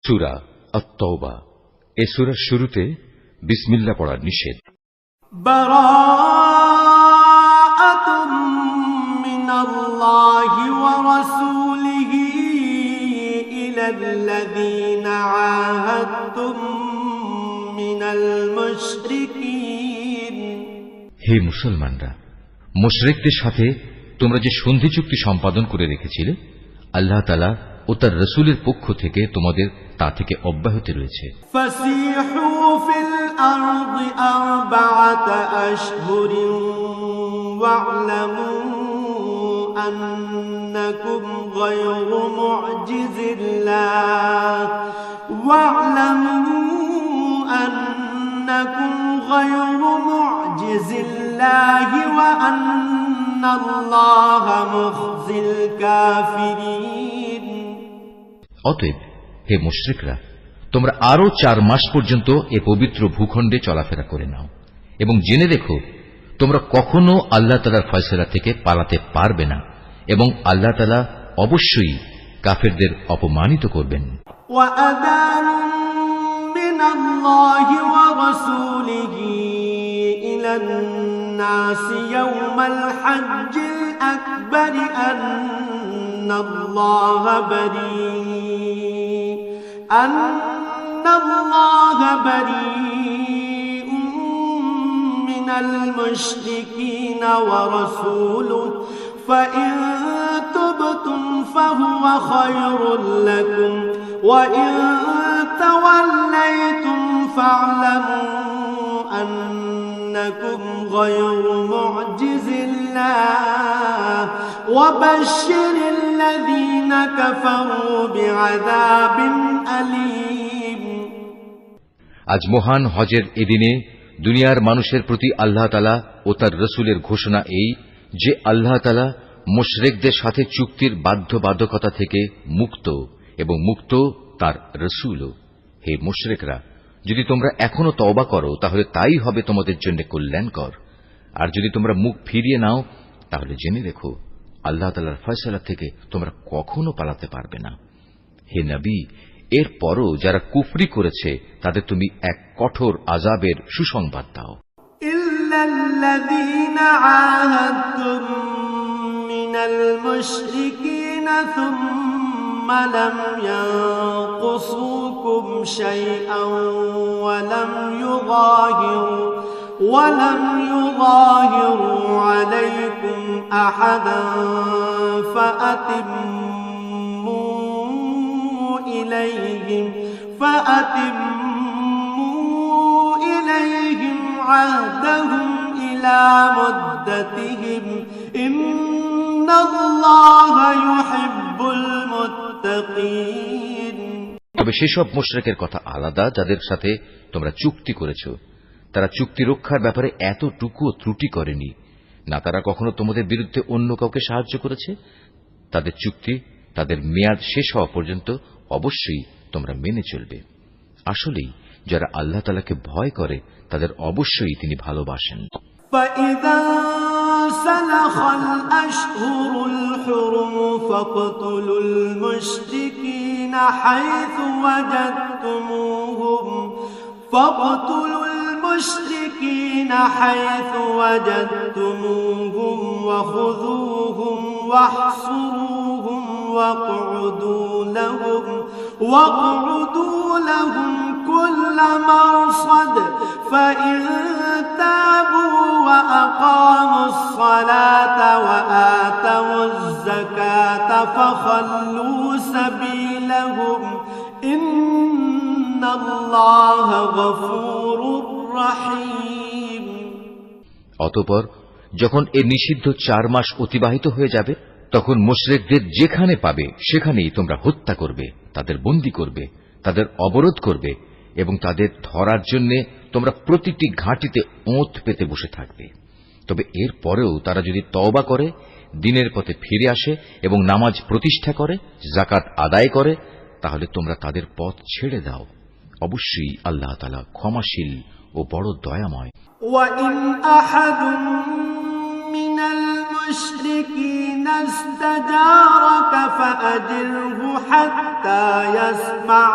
সূরা আত-তাওবা। এই সূরার শুরুতে বিসমিল্লাহ পড়া নিষেধ। বারাআতুম মিনাল্লাহি ওয়া রাসূলিহি ইলাল্লাযীনা আহাদতুম মিনাল মুশরিকিন। হে মুসলমানরা, মুশরিকদের সাথে তোমরা যে সন্ধি চুক্তি সম্পাদন করে রেখেছিলে, আল্লাহ তাআলা ও তার রাসূলের পক্ষ থেকে তোমাদের তা থেকে অব্যাহতি রয়েছে। ফাসিহু ফিল আরদি আরবাআতা আশহুরিন ওয়া'লামু আন্নাকুম গায়রু মু'জিজিল্লাহ ওয়া আন্নাল্লাহা মুখজিল কাফিরিন। অতএব হে মুশরিকরা, তোমরা আরো 4 মাস পর্যন্ত এ পবিত্র ভূখণ্ডে চলাফেরা করে নাও এবং জেনে রেখো তোমরা কখনো আল্লাহ তাআলার ফয়সালা থেকে পালাতে পারবে না এবং আল্লাহ তাআলা অবশ্যই কাফেরদের অপমানিত করবেন। ওয়াআযানুম মিনাল্লাহি ওয়া রাসূলিহি ইলান নাসি ইয়াওমাল হজ্জিল আকবার আন্নাল্লাহা বারীউম মিনাল মুশরিকিনা ওয়া রাসূলুহু ফাইন তুবতুম ফাহুয়া খায়রুল লাকুম ওয়া ইন তাওয়াল্লাইতুম ফা'লামু আন্নাকুম গায়রু মু'জিজিল্লাহ ওয়া বাশশিরিল লাযীনা কাফারু বি'আযাবিন আলীম। আজ মহান হজের এদিনে দুনিয়ার মানুষের প্রতি আল্লাহ তাআলা ও তার রাসূলের ঘোষণা এই যে আল্লাহ তাআলা মুশরিকদের সাথে চুক্তির বাধ্যবাধকতা থেকে মুক্ত এবং মুক্ত তার রাসূলও। হে মুশরিকরা, যদি তোমরা এখনো তওবা করো তাহলে তাই হবে তোমাদের জন্য কল্যাণকর, আর যদি তোমরা মুখ ফিরিয়ে নাও তাহলে জেনে রেখো আল্লাহ তাআলার ফয়সালা থেকে তোমরা কখনো পালাতে পারবে না। হে নবী, এর পরও যারা কুফরি করেছে তাদের তুমি এক কঠোর আযাবের সুসংবাদ দাও। ইল্লাল্লাযীনা আহাদতুম মিনাল মুশরিকিনা সুম্মা লাম ইয়ানকুসুকুম শাইআন ওয়া লাম ইউযাহিরু আলাইকুম আহাদান ফাআতিম্মু ইলাইহিম আহদাহুম ইলা মুদ্দাতিহিম ইন্নাল্লাহা ইউহিব্বুল মুত্তাকিন। তবে সেসব মুশরিকের কথা আলাদা যাদের সাথে তোমরা চুক্তি করেছ। তারা চুক্তি রক্ষার ব্যাপারে এতটুকুও ত্রুটি করেনি, না তারা কখনো তোমাদের বিরুদ্ধে অন্য কাউকে সাহায্য করেছে। তাদের চুক্তি তাদের মেয়াদ শেষ হওয়া পর্যন্ত অবশ্যই তোমরা মেনে চলবে। আসলেই যারা আল্লাহ তাআলাকে ভয় করে তাদের অবশ্যই তিনি ভালোবাসেন। فَإِذَا سَلَخَ الْأَشْهُرُ الْحُرُمُ فَاقْتُلُوا الْمُشْرِكِينَ حَيْثُ وَجَدتُّمُوهُمْ وَخُذُوهُمْ وَاحْصُرُوهُمْ وَاقْعُدُوا لَهُمْ كُلَّ مَرْصَدٍ فَإِن تَابُوا وَأَقَامُوا الصَّلَاةَ وَآتَوُا الزَّكَاةَ فَخَلُّوا سَبِيلَهُمْ إِنَّ اللَّهَ غَفُورٌ رَّحِيمٌ। অতঃপর যখন এ নিষিদ্ধ 4 মাস অতিবাহিত হয়ে যাবে তখন মুশরিকদের যেখানে পাবে সেখানেই তোমরা হত্যা করবে, তাদের বন্দী করবে, তাদের অবরোধ করবে এবং তাদের ধরার জন্য তোমরা প্রতিটি ঘাঁটিতে ওঁত পেতে বসে থাকবে। তবে এর পরেও তারা যদি তওবা করে, দ্বীনের পথে ফিরে আসে এবং নামাজ প্রতিষ্ঠা করে, যাকাত আদায় করে, তাহলে তোমরা তাদের পথ ছেড়ে দাও। অবশ্যই আল্লাহ তাআলা ক্ষমাশীল ও বড় দয়াময়। وَإِنْ أَحَدٌ مِّنَ المشركين استجارك فأجره حتى يسمع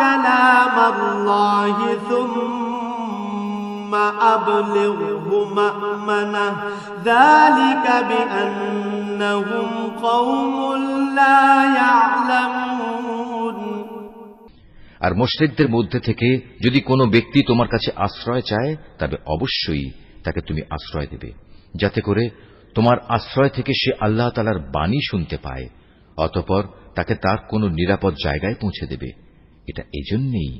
كلام الله ثم أبلغه مأمنه ذلك بأنهم قوم لا يعلمون আর মুশরিকদের মধ্যে থেকে যদি কোনো ব্যক্তি তোমার কাছে আশ্রয় চায় তবে অবশ্যই তাকে তুমি আশ্রয় দেবে, যাতে করে তোমার আশ্রয় থেকে সে আল্লাহ তাআলার বাণী শুনতে পায়, অতঃপর তাকে তার কোনো নিরাপদ জায়গায় পৌঁছে দেবে। এটা এজন্যই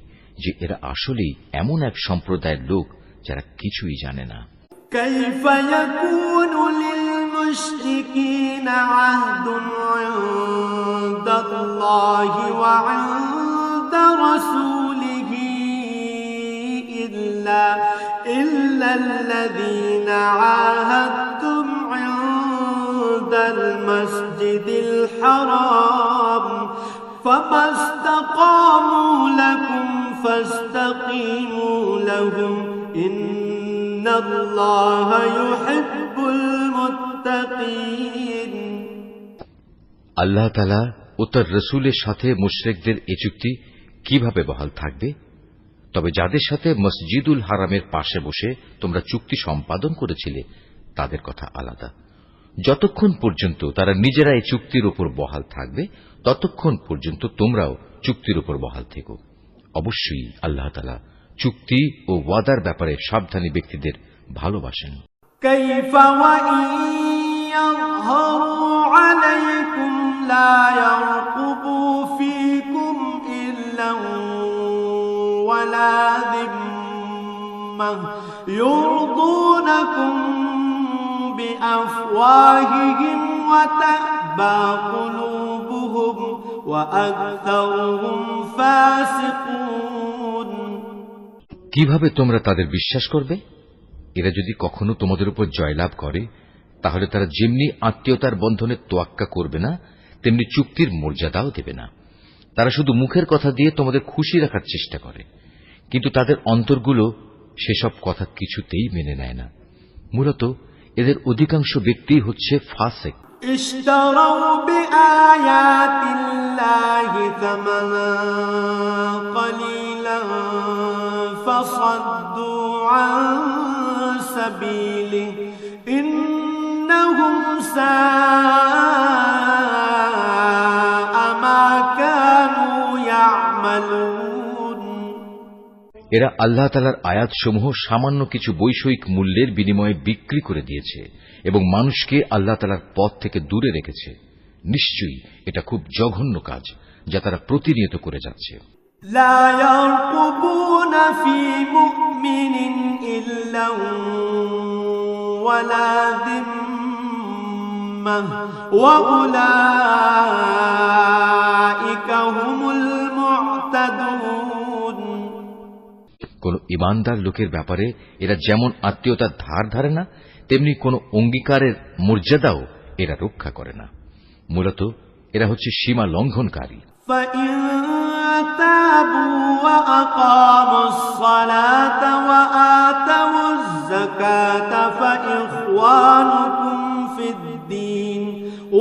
যে এরা আসলেই এমন এক সম্প্রদায়ের লোক যারা কিছুই জানে না। كيف يكون للمشركين عهد عند الله وعند رسوله إلا الذين عاهدتم عند المسجد الحرام فما استقاموا لكم فاستقيموا لهم إن الله يحب المتقين আল্লাহ তাআলা ও তার রাসূলের সাথে মুশরিকদের এই চুক্তি কিভাবে বহাল থাকবে? তবে যাদের সাথে মসজিদুল হারামের পাশে বসে তোমরা চুক্তি সম্পাদন করেছিলে তাদের কথা আলাদা। যতক্ষণ পর্যন্ত তারা নিজেরা এই চুক্তির উপর বহাল থাকবে ততক্ষণ পর্যন্ত তোমরাও চুক্তির উপর বহাল থেকো। অবশ্যই আল্লাহ তাআলা চুক্তি ও ওয়াদার ব্যাপারে সাবধানী ব্যক্তিদের ভালোবাসেন। كيف وإن يظهروا عليكم لا يرقبوا فيكم إلا ولا ذمة يرضونكم بأفواههم وتأبى قلوبهم وأكثرهم فاسقون কিভাবে তোমরা তাদের বিশ্বাস করবে? এরা যদি কখনো তোমাদের উপর জয়লাভ করে তাহলে তারা যেমনি আত্মীয়তার বন্ধনে তোয়াক্কা করবে না তেমনি চুক্তির মর্যাদাও দেবে না। তারা শুধু মুখের কথা দিয়ে তোমাদের খুশি রাখার চেষ্টা করে, কিন্তু তাদের অন্তরগুলো সেসব কথা কিছুতেই মেনে নেয় না। মূলত এদের অধিকাংশ ব্যক্তি হচ্ছে ফাসিক। اشتروا بآيات الله ثمنا قليلا فصدوا عن سبيله إنهم ساء ما كانوا يعملون এরা আল্লাহ তাআলার আয়াতসমূহ সামান্য কিছু বৈষয়িক মূল্যের বিনিময়ে বিক্রি করে দিয়েছে এবং মানুষকে আল্লাহ তাআলার পথ থেকে দূরে রেখেছে। নিশ্চয়ই এটা খুব জঘন্য কাজ যা তারা প্রতিনিয়ত করে যাচ্ছে। لا يرقبون في مؤمن إلا ولا ذمة وأولئك هم المعتدون কোন ইমানদার লোকের ব্যাপারে এরা যেমন আত্মীয়তার ধার ধারে না তেমনি কোন অঙ্গীকারের মর্যাদাও এরা রক্ষা করে না। মূলত এরা হচ্ছে সীমা লঙ্ঘনকারী। فإن تابوا وأقاموا الصلاة وآتوا الزكاة فإخوانكم في الدين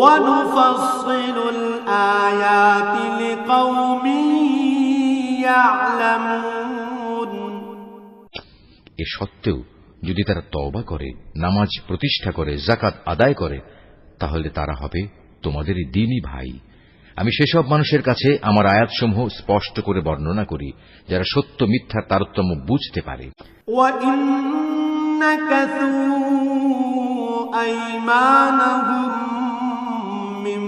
ونفصل الآيات لقوم يعلمون এ সত্ত্বেও যদি তারা তওবা করে, নামাজ প্রতিষ্ঠা করে, যাকাত আদায় করে, তাহলে তারা হবে তোমাদেরই দ্বীনী ভাই। আমি সেসব মানুষের কাছে আমার আয়াতসমূহ স্পষ্ট করে বর্ণনা করি যারা সত্য মিথ্যার তারতম্য বুঝতে পারে। وَإِن نَكَثُوا أَيْمَانَهُم مِّن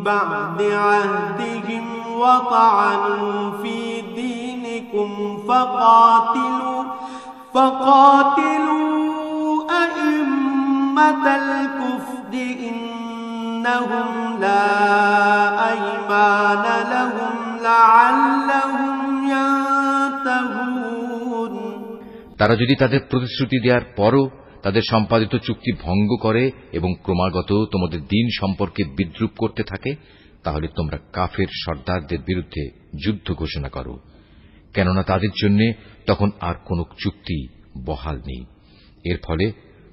بَعْدِ عَهْدِهِمْ وَطَعَنُوا فِي دِينِكُمْ فَقَاتِلُوا أَئِمَّةَ الْكُفْرِ إِنَّهُمْ لَا أَيْمَانَ لَهُمْ لَعَلَّهُمْ يَنْتَهُونَ তারা যদি তাদের প্রতিশ্রুতি দেওয়ার পরও তাদের সম্পাদিত চুক্তি ভঙ্গ করে এবং ক্রমাগত তোমাদের দ্বীন সম্পর্কে বিদ্রূপ করতে থাকে, তাহলে তোমরা কাফের সর্দারদের বিরুদ্ধে যুদ্ধ ঘোষণা করো। কেননা তাদের জন্য তখন আর কোনো চুক্তি বহাল নেই। এর ফলে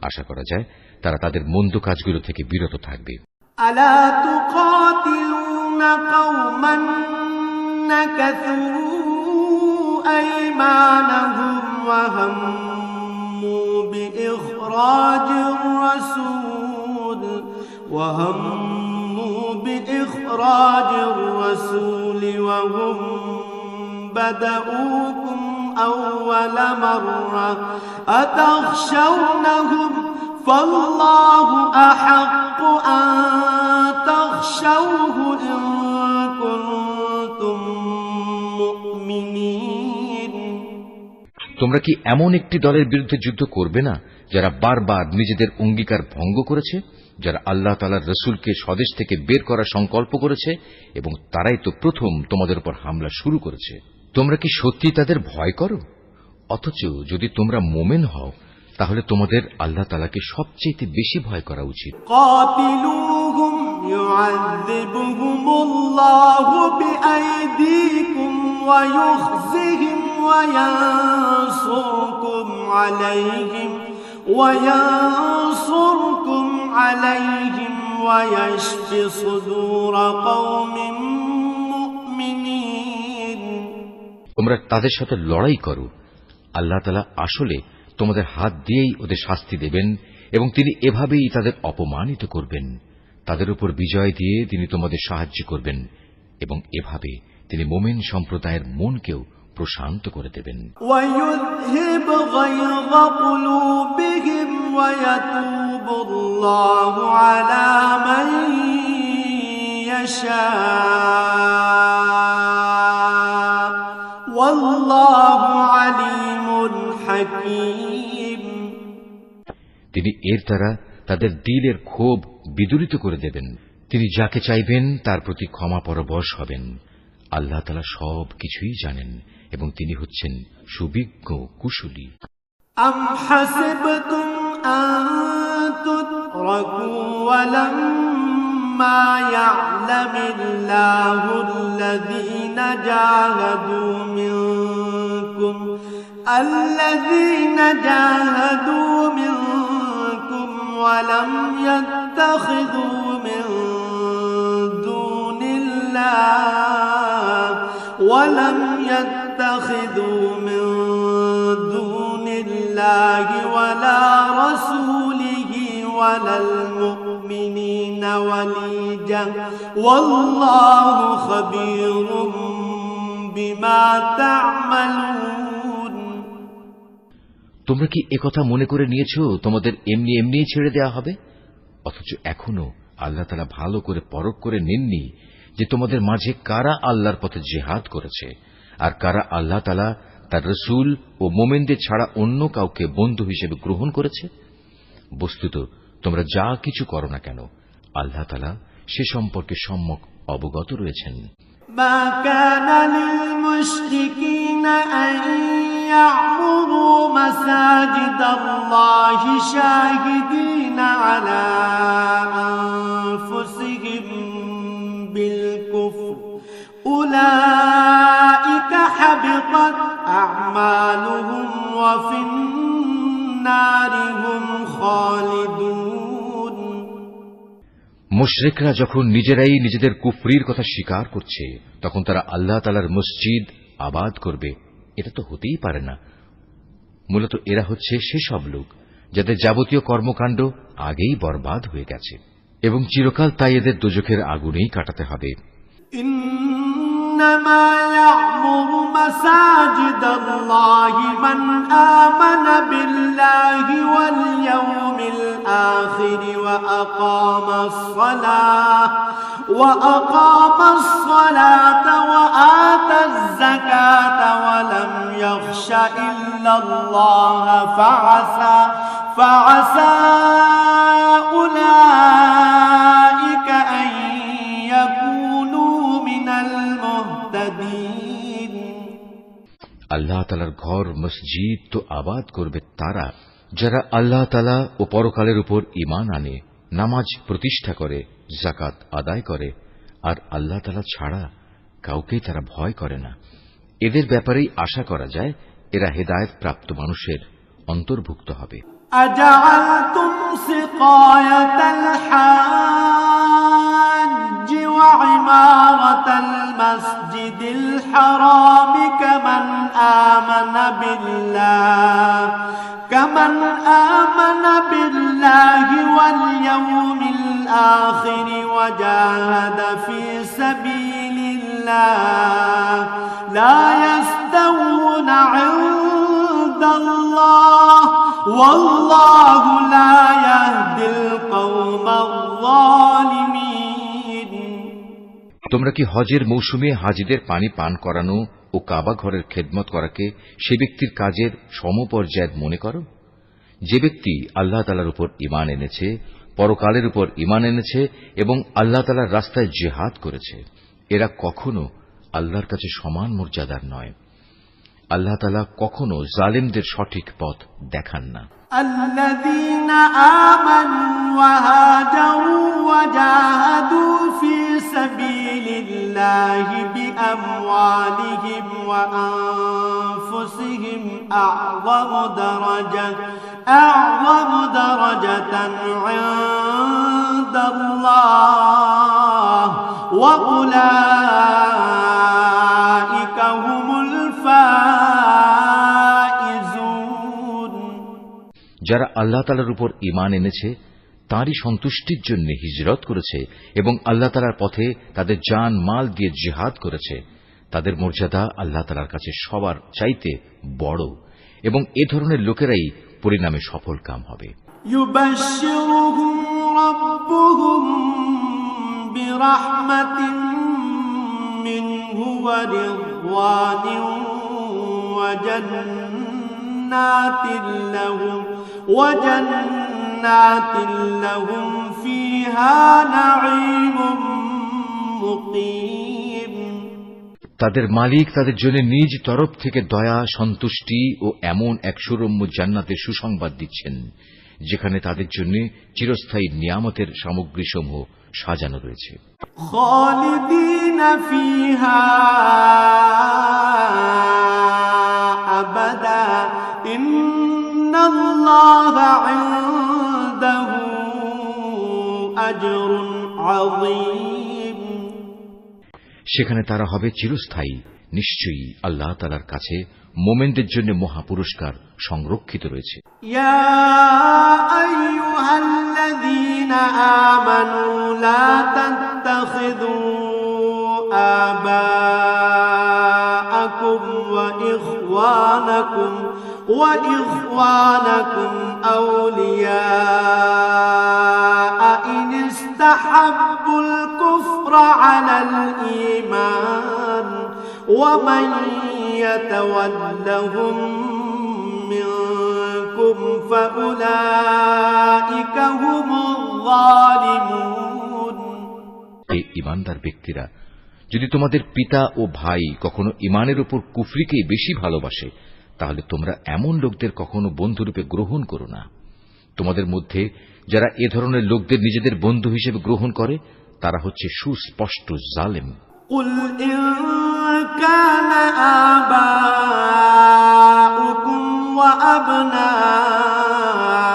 আশা করা যায় তারা তাদের মন্দ কাজগুলো থেকে বিরত থাকবে। আলা তুকাতিলুনা কওমান নাকাসু আইমানাহুম ওয়া হাম্মু বিইখরাজির রাসূল ওয়া হুম بدأوكم أول مرة أتخشونهم فالله أحق أن تخشوه إن كنتم مؤمنين। তোমরা কি এমন একটি দলের বিরুদ্ধে যুদ্ধ করবে না যারা বারবার নিজেদের অঙ্গীকার ভঙ্গ করেছে, যারা আল্লাহ তাআলার রাসূলকে স্বদেশ থেকে বের করার সংকল্প করেছে এবং তারাই তো প্রথম তোমাদের উপর হামলা শুরু করেছে? তোমরা কি সত্যি তাদের ভয় করো? অথচ যদি তোমরা মোমেন হও তাহলে তোমাদের আল্লাহ তাআলাকে সবচেয়ে বেশি ভয় করা উচিত। কাতিলুহুম ইউআযিবুহুমুল্লাহু বিআইদিকুম ওয়া ইউখজিহিম ওয়া ইয়ানসুরকুম আলাইহিম ওয়া ইয়াশফি সুদূরা কওমিন মুমিনিন। তোমরা তাদের সাথে লড়াই করো, আল্লাহ তাআলা আসলে তোমাদের হাত দিয়েই ওদের শাস্তি দেবেন এবং তিনি এভাবেই তাদের অপমানিত করবেন। তাদের উপর বিজয় দিয়ে তিনি তোমাদের সাহায্য করবেন এবং এভাবে তিনি মুমিন সম্প্রদায়ের মনকেও প্রশান্ত করে দেবেন। ওয়ায়ুযহিব গায়যা কুলুবিহিম ওয়া ইয়াতুবুল্লাহু আলা মান ইয়াশা ওয়াল্লাহু আলিমুন হাকীম। তিনি এর দ্বারা তাদের দিলের ক্ষোভ বিদূরিত করে দেবেন। তিনি যাকে চাইবেন তার প্রতি ক্ষমা পরবশ হবেন। আল্লাহ তাআলা সব কিছুই জানেন এবং তিনি হচ্ছেন সুবিজ্ঞ কুশলী। আম হাসিবতুম আন তুতরাকু ওয়া লাম্মা ইয়া'লামিল্লাহুল্লাযীনা জাহাদু মিনকুম ওয়া লাম ইয়াত্তাখিযু মিন দুনিল্লাহি ওয়ালা রাসূলিহি ওয়ালাল মুমিনিনা ওয়ালিজা ওয়াল্লাহু খাবীরুম বিমা তা'মালুন। তোমরা কি একথা মনে করে নিয়েছো তোমাদের এমনি এমনি ছেড়ে দেয়া হবে? অথচ এখনো আল্লাহ তাআলা ভালো করে পরখ করে নেননি যে তোমাদের মাঝে কারা আল্লাহর পথে জিহাদ করেছে আর কারা আল্লাহ তাআলা তার রাসূল ও মুমিনদের ছাড়া অন্য কাউকে বন্ধু হিসেবে গ্রহণ করেছে। বস্তুত তোমরা যা কিছু করো না কেন আল্লাহ তাআলা সে সম্পর্কে সম্যক অবগত রয়েছেন। মা কানা লিল মুশরিকিনা আন ইয়া'মুরু মাসাজিদাল্লাহি শাহিদিনা আলা আনফুসিহিম বিল কুফর উলাইকা হাবিতাত আ'মালুহুম ওয়া ফিন নারি হুম খালিদুন। মুশরিকরা যখন নিজেরাই নিজেদের কুফরির কথা স্বীকার করছে তখন তারা আল্লাহ তাআলার মসজিদ আবাদ করবে, এটা তো হতেই পারে না। মূলত এরা হচ্ছে সেসব লোক যাদের যাবতীয় কর্মকাণ্ড আগেই বরবাদ হয়ে গেছে এবং চিরকাল তাই এদের দোজখের আগুনেই কাটাতে হবে। ইন্নামা ইয়া'মুরু মাসাজিদাল্লাহি মান আমানা বিল্লাহি ওয়াল ইয়াউমিল আখির ওয়া আকামাস সালাতা ওয়া আতাজ যাকাতা ওয়া লাম ইয়াখশা ইল্লাল্লাহা ফাআসা উলাইকা আন ইয়াকুনু মিনাল মুহতাদিন। আল্লাহ তাআলার ঘর মসজিদ তো আবাদ করবে তারা যারা আল্লাহ তাআলা ও পরকালের উপর ঈমান আনে, নামাজ প্রতিষ্ঠা করে, যাকাত আদায় করে আর আল্লাহ তাআলা ছাড়া কাউকেই তারা ভয় করে না। এদের ব্যাপারেই আশা করা যায় এরা হেদায়েত প্রাপ্ত মানুষের অন্তর্ভুক্ত হবে। أجعلتم سقاية الحاج وعمارة المسجد الحرام كمن آمن بالله واليوم الآخر وجاهد في سبيل الله لا يستوون عند الله والله لا يهدي القوم الظالمين। তোমরা কি হজের মৌসুমে হাজিদের পানি পান করানো ও কাবা ঘরের খেদমত করাকে সে ব্যক্তির কাজের সমপর্যায় মনে করো? যে ব্যক্তি আল্লাহ তাআলার উপর ঈমান এনেছে, পরকালের উপর ঈমান এনেছে এবং আল্লাহ তাআলার রাস্তায় জিহাদ করেছে, এরা কখনো আল্লাহর কাছে সমান মর্যাদার নয়। আল্লাহ তাআলা কখনো জালিমদের সঠিক পথ দেখান না। الذين آمنوا وهاجروا وجاهدوا في سبيل الله بأموالهم وأنفسهم أعظم درجة عند الله وأولئك هم الفائزون। যারা আল্লাহ তাআলার উপর ঈমান এনেছে, তাঁরই সন্তুষ্টির জন্য হিজরত করেছে এবং আল্লাহ তাআলার পথে তাদের জান মাল দিয়ে জিহাদ করেছে, তাদের মর্যাদা আল্লাহ তাআলার কাছে সবার চাইতে বড় এবং এ ধরনের লোকেরাই পরিণামে সফল কাম হবে। يبشرهم ربهم برحمة منه ورضوان وجنات لهم فيها نعيم مقيم। তাদের মালিক তাদের জন্য নিজ তরফ থেকে দয়া, সন্তুষ্টি ও এমন এক সুরম্য জান্নাতের সুসংবাদ দিচ্ছেন, যেখানে তাদের জন্য চিরস্থায়ী নিয়ামতের সামগ্রীসমূহ সাজানো রয়েছে। খালিদিন ফিহা আবাদা ইন্নাল্লাহা ইনদাহু আজরুন আযীম। সেখানে তারা হবে চিরস্থায়ী। নিশ্চয়ই আল্লাহ তাআলার কাছে মোমেনদের জন্য মহা পুরস্কার সংরক্ষিত রয়েছে। ইয়া আইয়ুহাল্লাযীনা আমানু লা তাত্তাখিযু আবাআকুম ওয়া ইখওয়ানাকুম আউলিয়া ইন ইসতাহাব্বুল কুফরা আলাল ঈমান ওয়া মান يتولهم منكم فأولئك هم الظالمون। এই ঈমানদার ব্যক্তিরা, যদি তোমাদের পিতা ও ভাই কখনো ঈমানের উপর কুফরিকেই বেশি ভালোবাসে, তাহলে তোমরা এমন লোকদের কখনো বন্ধুরূপে গ্রহণ করো না। তোমাদের মধ্যে যারা এ ধরনের লোকদের নিজেদের বন্ধু হিসেবে গ্রহণ করে, তারা হচ্ছে সুস্পষ্ট জালেম। قل إن كان آباؤكم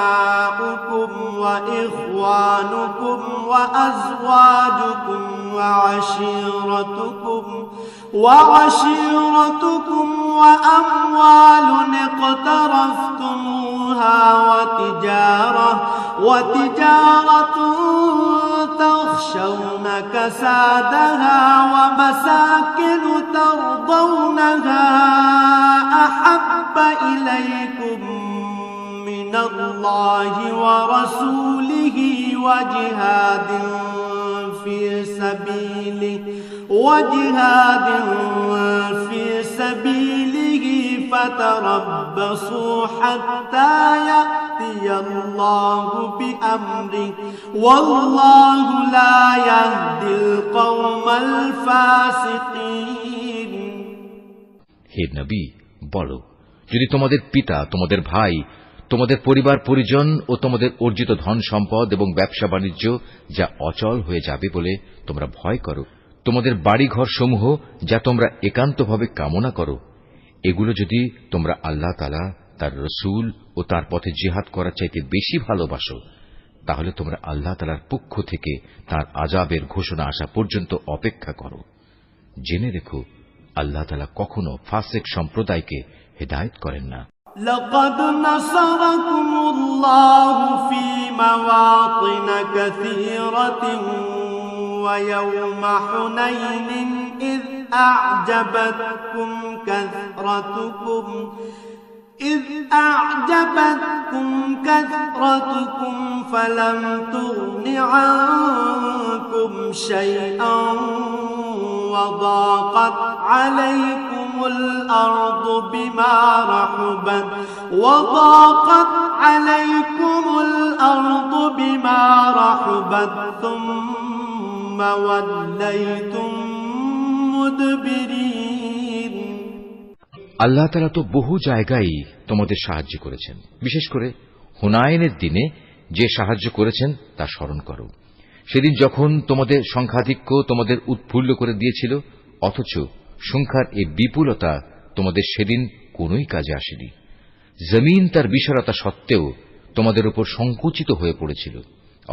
وأبناؤكم وإخوانكم وأزواجكم وعشيرتكم وأموال اقترفتموها وتجارة تخشون كسادها ومساكن ترضونها أحب إليكم من الله ورسوله وجهاد في سبيله فتربصوا حتى يأتي الله بأمره والله لا يهدي القوم الفاسقين। হে নবী, বলো, যদি তোমাদের পিতা, তোমাদের ভাই, তোমাদের পরিবার পরিজন ও তোমাদের অর্জিত ধন সম্পদ এবং ব্যবসা বাণিজ্য যা অচল হয়ে যাবে বলে তোমরা ভয় করো, তোমাদের বাড়িঘর সমূহ যা তোমরা একান্তভাবে কামনা করো, এগুলো যদি তোমরা আল্লাহ তাআলা, তার রসূল ও তার পথে জিহাদ করার চাইতে বেশি ভালোবাসো, তাহলে তোমরা আল্লাহ তাআলার পক্ষ থেকে তার আযাবের ঘোষণা আসা পর্যন্ত অপেক্ষা করো। জেনে রেখো, আল্লাহ তাআলা কখনো ফাসিক সম্প্রদায়কে হেদায়েত করেন না। لقد نصركم الله في مواطن كثيرة ويوم حنين إذ أعجبتكم كثرتكم فلم تغن عنكم شيئا وضاقت عليكم الأرض بما رحبت ثم وليتم مدبرين। আল্লাহ তাআলা তো বহু জায়গায় তোমাদের সাহায্য করেছেন। বিশেষ করে হুনাইনের দিনে যে সাহায্য করেছেন তা স্মরণ করো। সেদিন যখন তোমাদের সংখ্যাধিক্য তোমাদের উৎফুল্ল করে দিয়েছিল, অথচ সংখ্যার এই বিপুলতা তোমাদের সেদিন কোনোই কাজে আসেনি। জমিন তার বিশালতা সত্ত্বেও তোমাদের উপর সংকুচিত হয়ে পড়েছিল।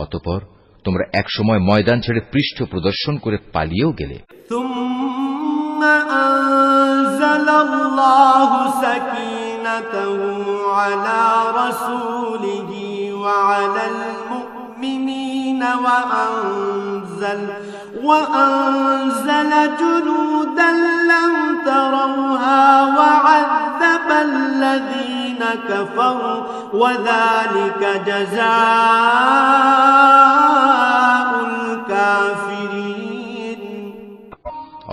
অতঃপর তোমরা একসময় ময়দান ছেড়ে পৃষ্ঠ প্রদর্শন করে পালিয়েও গেলে। ثم أنزل الله سكينته على رسوله وعلى المؤمنين وأنزل جنودا لم تروها وعذب الذين كفروا وذلك جزاء الكافرين।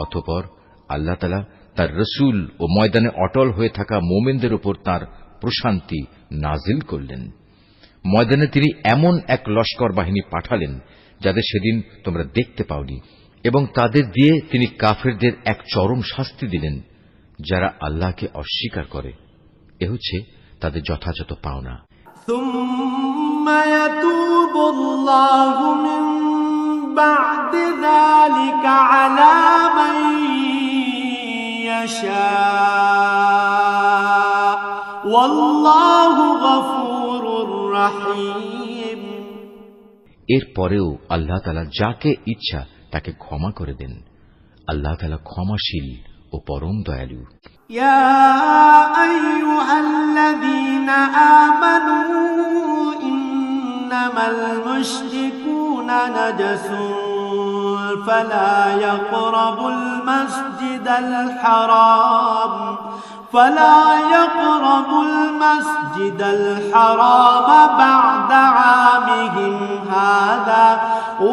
অতঃপর আল্লাহ তাআলা তার রসূল ও ময়দানে অটল হয়ে থাকা মুমিনদের উপর তার প্রশান্তি নাজিল করলেন। ময়দানে তিনি এমন এক লস্কর বাহিনী পাঠালেন যাদের সেদিন তোমরা দেখতে পাওনি, এবং তাদের দিয়ে তিনি কাফেরদের এক চরম শাস্তি দিলেন। যারা আল্লাহকে অস্বীকার করে, এ হচ্ছে তাদের যথাযথ পাওনা। ثم يتوب الله من بعد ذلك على من يشاء والله غفور رحيم। এরপরেও আল্লাহ তাআলা যাকে ইচ্ছা তাকে ক্ষমা করে দেন। আল্লাহ তাআলা ক্ষমাশীল ও পরম দয়ালু। يا أيها الذين آمنوا إنما المشركون نجس فلا يقربوا المسجد الحرام بعد عامهم هذا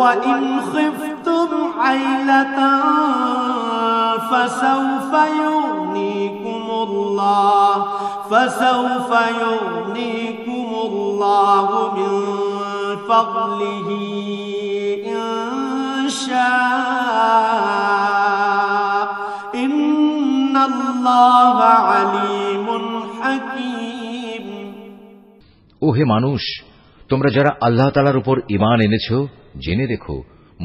وإن خفتم عيلة فسوف يغنيكم الله من فضله إن شاء إن الله عليم حكيم। ওহে মানুষ, তোমরা যারা আল্লাহ তাআলার উপর ঈমান এনেছ, জেনে রেখো,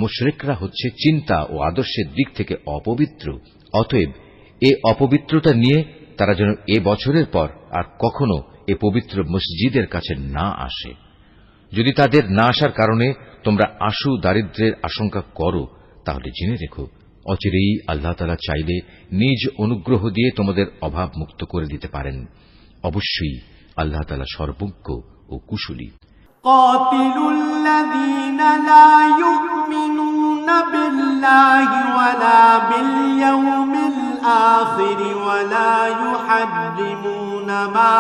মুশরিকরা হচ্ছে চিন্তা ও আদর্শের দিক থেকে অপবিত্র। অতএব এ অপবিত্রতা নিয়ে তারা যেন এ বছরের পর আর কখনো এ পবিত্র মসজিদের কাছে না আসে। যদি তাদের না আসার কারণে তোমরা আশু দারিদ্র্যের আশঙ্কা করো, তাহলে জেনে রেখো, অচিরেই আল্লাহ তাআলা চাইলে নিজ অনুগ্রহ দিয়ে তোমাদের অভাব মুক্ত করে দিতে পারেন। অবশ্যই আল্লাহ তাআলা সর্বজ্ঞ ও কুশলী। قاتلوا الذين لا يؤمنون بالله ولا باليوم الآخر ولا يحرمون ما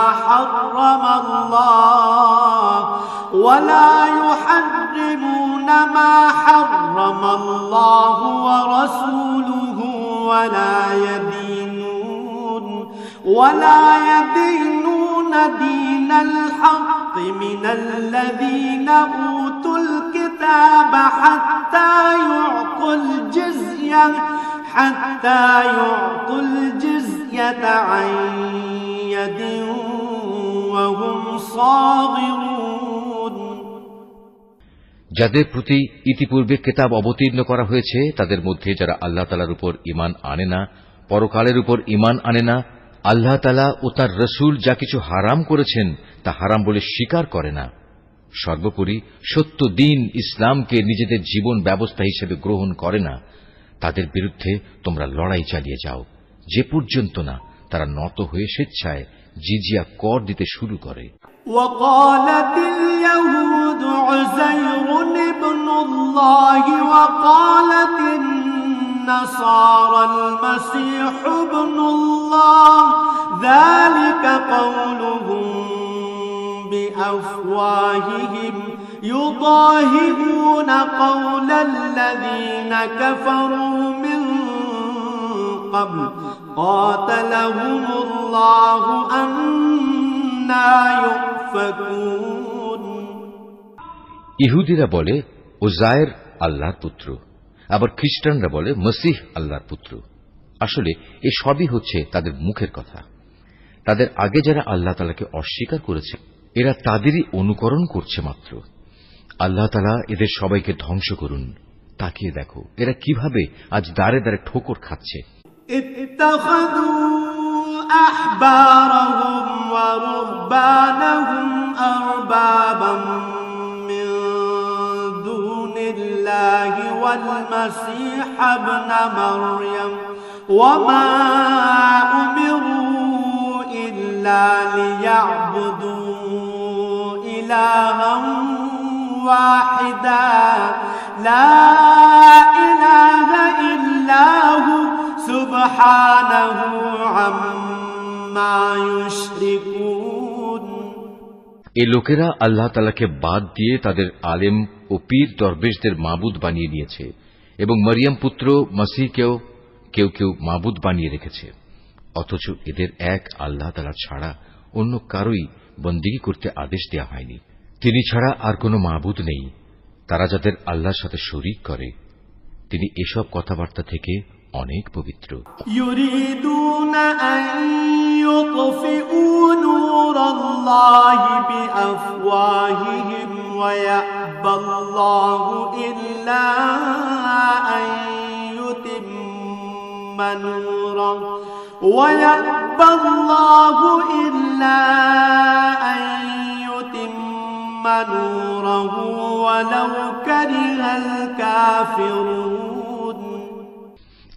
حرم الله ورسوله ولا يدينون دين الحق من الذين أوتوا الكتاب حتى يعطوا الجزية عن يد وهم صاغرون। যাদের প্রতি ইতিপূর্বে কিতাব অবতীর্ণ করা হয়েছে তাদের মধ্যে যারা আল্লাহ তাআলার উপর ঈমান আনে না, পরকালের উপর ঈমান আনে না, আল্লাহ তাআলা ও তাঁর রাসূল যা কিছু হারাম করেছেন তা হারাম বলে স্বীকার করে না, সর্বোপরি সত্য দ্বীন ইসলামকে নিজেদের জীবন ব্যবস্থা হিসেবে গ্রহণ করে না, তাদের বিরুদ্ধে তোমরা লড়াই চালিয়ে যাও যে পর্যন্ত না তারা নত হয়ে স্বেচ্ছায় জিজিয়া কর দিতে শুরু করে। وقالت اليهود عزير ابن الله وقالت النصارى المسيح ابن الله ذلك قولهم بأفواههم يضاهئون قول الذين كفروا من قبل قاتلهم الله أنا يؤفكون। ইহুদিরা বলে উজায়ের আল্লাহর পুত্র, আবার খ্রিস্টানরা বলে মসিহ আল্লাহর পুত্র। আসলে এ সবই হচ্ছে তাদের মুখের কথা। তাদের আগে যারা আল্লাহ তাআলাকে অস্বীকার করেছে এরা তাদেরই অনুকরণ করছে মাত্র। আল্লাহ তাআলা এদের সবাইকে ধ্বংস করুন। তাকিয়ে দেখো এরা কিভাবে আজ দাঁড়ে দাঁড়ে ঠোকর খাচ্ছে। اتخذوا أحبارهم ورهبانهم أربابا من دون الله والمسيح ابن مريم وما أمروا إلا ليعبدوا إلها واحدا لا إله إلا هو سبحانه عما يشركون। এই লোকেরা আল্লাহ তাআলাকে বাদ দিয়ে তাদের আলেম ও পীর দরবেশদের মাবুদ বানিয়ে নিয়েছে এবং মরিয়ম পুত্র মসিহকেও কেউ কেউ মাবুদ বানিয়ে রেখেছে, অথচ এদের এক আল্লাহ তাআলা ছাড়া অন্য কারোই বন্দেগী করতে আদেশ দেওয়া হয়নি। তিনি ছাড়া আর কোনো মাবুদ নেই। তারা যাদের আল্লাহর সাথে শরীক করে তিনি এসব কথাবার্তা থেকে অনেক পবিত্র। يريدون أن يطفئوا نور الله بأفواههم ويأبى الله إلا أن يتم نوره ويأبى الله إلا أن يتم نوره ولو كره الكافرون।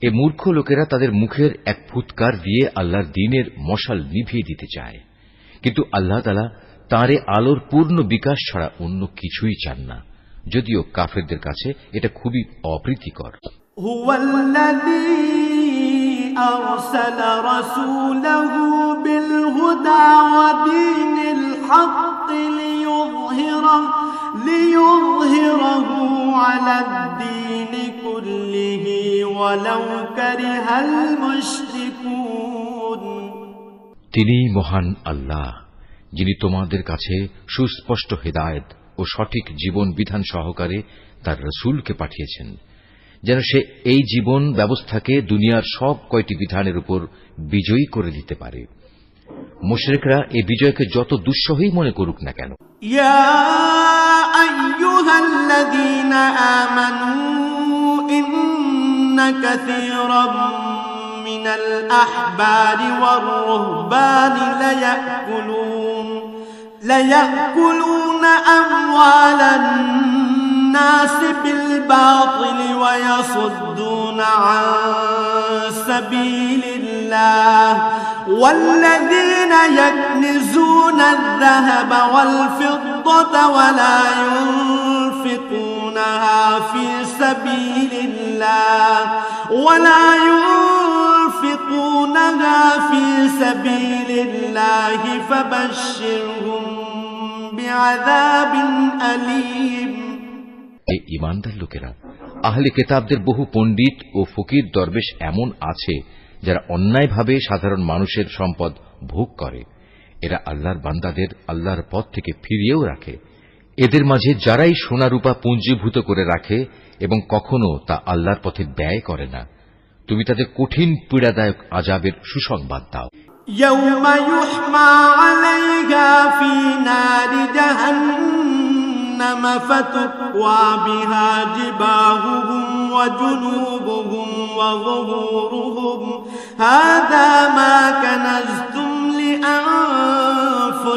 এ মূর্খ লোকেরা তাদের মুখের এক ফুৎকার দিয়ে আল্লাহর দ্বীনের মশাল নিভিয়ে দিতে চায়, কিন্তু আল্লাহ তাআলা তাঁর আলোর পূর্ণ বিকাশ ছাড়া অন্য কিছুই চান না, যদিও কাফেরদের কাছে এটা খুবই অপ্রীতিকর। হুয়াল্লাযী আরসালা রাসূলাহু বিল হুদা ওয়া দীনিল হক লিইয়ুযহিরাহু আলাদ দীনি কুল্লিহি ওয়ালাউ কারিহাল মুশরিকুন। তিনি মহান আল্লাহ, যিনি তোমাদের কাছে সুস্পষ্ট হিদায়াত ও সঠিক জীবন বিধান সহকারে তার রাসূলকে পাঠিয়েছেন, যেন সে এই জীবন ব্যবস্থাকে দুনিয়ার সব কয়টি বিধানের উপর বিজয়ী করে দিতে পারে। মুশরিকরা এই বিজয়কে যত দুঃসহই মনে করুক না কেন। ইয়া আইয়ুহাল্লাযীনা আমানু ইন্না কাসীরাম মিনাল আহবারি ওয়ার রুহবানি লায়াকুলুনা আমওয়ালান الناس بالباطل ويصدون عن سبيل الله والذين يكنزون الذهب والفضة ولا ينفقونها في سبيل الله فبشرهم بعذاب أليم। এই ঈমানদার লোকেরা, আহলে কিতাবদের বহু পণ্ডিত ও ফকির দরবেশ এমন আছে যারা অন্যায়ভাবে সাধারণ মানুষের সম্পদ ভোগ করে। এরা আল্লাহর বান্দাদের আল্লাহর পথ থেকে ফিরিয়েও রাখে। এদের মাঝে যারাই সোনা রূপা পুঞ্জীভূত করে রাখে এবং কখনো তা আল্লাহর পথে ব্যয় করে না, তুমি তাদের কঠিন পীড়াদায়ক আযাবের সুসংবাদ দাও। يوم يحمى عليها في نار جهنم فتكوى بها جباههم وجنوبهم وظهورهم هذا ما كنزتم لأنفسكم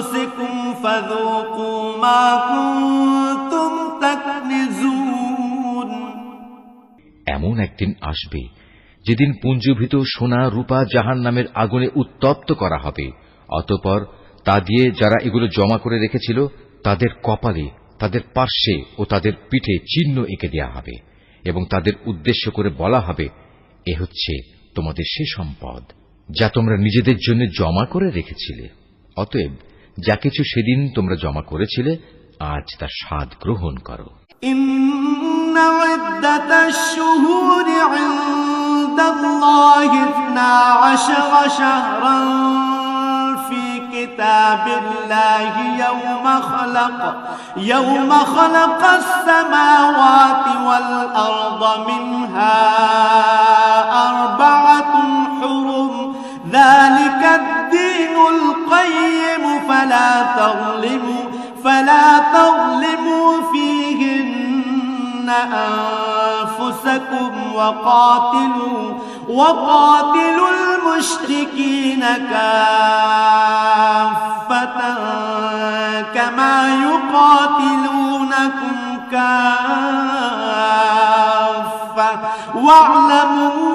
فذوقوا ما كنتم تكنزون এমন একদিন আসবে যেদিন পুঞ্জীভূত সোনা রূপা জাহান্নামের আগুনে উত্তপ্ত করা হবে, অতঃপর তা দিয়ে যারা এগুলো জমা করে রেখেছিল তাদের কপালে, তাদের পার্শ্বে ও তাদের পিঠে চিহ্ন এঁকে দেয়া হবে এবং তাদের উদ্দেশ্য করে বলা হবে, এ হচ্ছে তোমাদের সে সম্পদ যা তোমরা নিজেদের জন্য জমা করে রেখেছিলে। অতএব যা কিছু সেদিন তোমরা জমা করেছিলে আজ তার স্বাদ গ্রহণ করো। إن عدة الشهور عند الله 12 شهرا في كتاب الله يوم خلق السماوات والأرض منها 4 حرم ذلك الدين القيم فلا تظلموا فيهن أنفسكم وقاتلوا المشركين كافة كما يقاتلونكم كافة واعلموا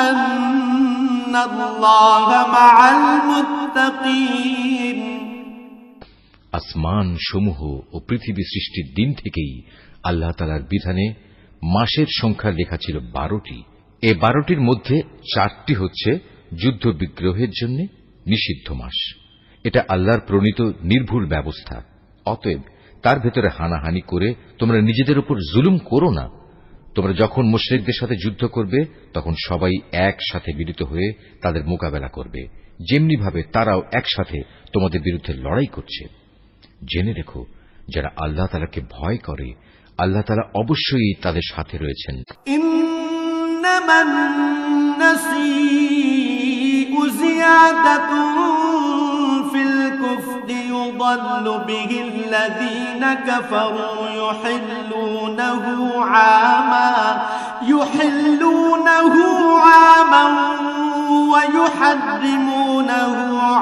أن الله مع المتقين আসমান সমূহ ও পৃথিবী সৃষ্টির দিন থেকেই আল্লাহ তাআলার বিধানে মাসের সংখ্যা লেখা ছিল 12টি। এই 12টির মধ্যে 4টি হচ্ছে যুদ্ধ বিগ্রহের জন্য নিষিদ্ধ মাস। এটা আল্লাহর প্রণীত নির্ভুল ব্যবস্থা। অতএব তার ভেতরে হানাহানি করে তোমরা নিজেদের উপর জুলুম করো না। তোমরা যখন মুশরিকদের সাথে যুদ্ধ করবে তখন সবাই একসাথে মিলিত হয়ে তাদের মোকাবেলা করবে, যেমনি ভাবে তারাও একসাথে তোমাদের বিরুদ্ধে লড়াই করছে। জেনে রেখো, যারা আল্লাহ তাআলাকে ভয় করে আল্লাহ তাআলা অবশ্যই তাদের সাথে রয়েছেন। ইন্নামান নাসিউ জিয়াদাতুন ফিল কুফরি ইউদাল্লু বিহিল্লাযীনা কাফারু ইউহিল্লুনাহু আমান ويحرمونه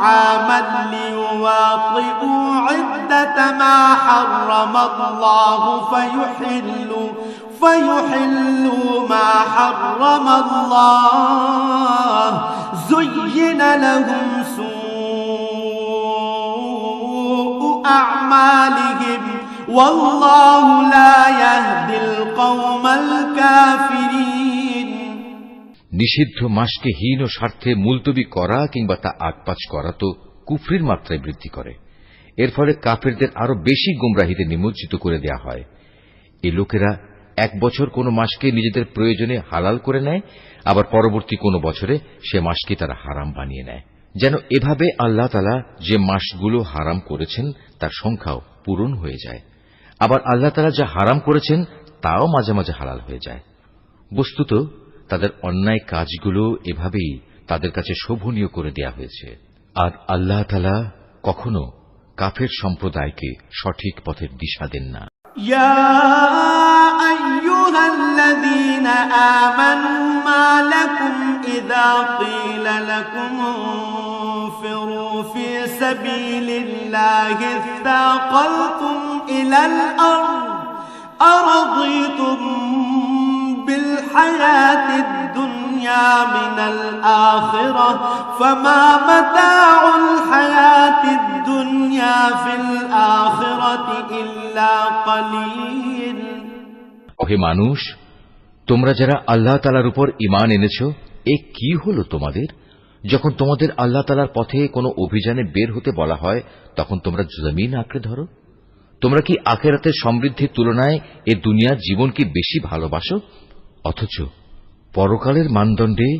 عاما ليواطئوا عدة ما حرم الله فيحلوا ما حرم الله زين لهم سوء أعمالهم والله لا يهدي القوم الكافرين নিষিদ্ধ মাসকে হীন ও স্বার্থে মুলতবি করা কিংবা তা আগপাচ করা তো কুফরির মাত্রায় বৃদ্ধি করে। এর ফলে কাফেরদের আরো বেশি গোমরাহিতে নিমজ্জিত করে দেয়া হয়। এই লোকেরা এক বছর কোন মাসকে নিজেদের প্রয়োজনে হালাল করে নেয়, আবার পরবর্তী কোন বছরে সে মাসকে তারা হারাম বানিয়ে নেয়, যেন এভাবে আল্লাহ তাআলা যে মাসগুলো হারাম করেছেন তার সংখ্যাও পূরণ হয়ে যায়। আবার আল্লাহ তাআলা যা হারাম করেছেন তাও মাঝে মাঝে হালাল হয়ে যায়। বস্তুত তাদের অন্যায় কাজগুলো এভাবেই তাদের কাছে শোভনীয় করে দেয়া হয়েছে। আর আল্লাহ তাআলা কখনো কাফের সম্প্রদায়কে সঠিক পথের দিশা দেন না। ইয়া আইয়ুহাল্লাযীনা আমানু মা লাকুম ইযা ক্বিলা লাকুম ইনফিরু ফি সাবিলিল্লাহি ইসতাকালতুম ইলাল আরদ আরাদিতুম بالحياة الدنيا من الآخرة فما متاع الحياة الدنيا في الآخرة إلا قليل ওহে মানুষ, তোমরা যারা আল্লাহ তাআলার উপর ঈমান এনেছো, এ কি হলো তোমাদের? যখন তোমাদের আল্লাহ তাআলার পথে কোনো অভিযানে বের হতে বলা হয় তখন তোমরা জমিন আঁকড়ে ধরো। তোমরা কি আখিরাতের সমৃদ্ধির তুলনায় এ দুনিয়ার জীবন কি বেশি ভালোবাসো? অথচ পরকালের মানদণ্ডে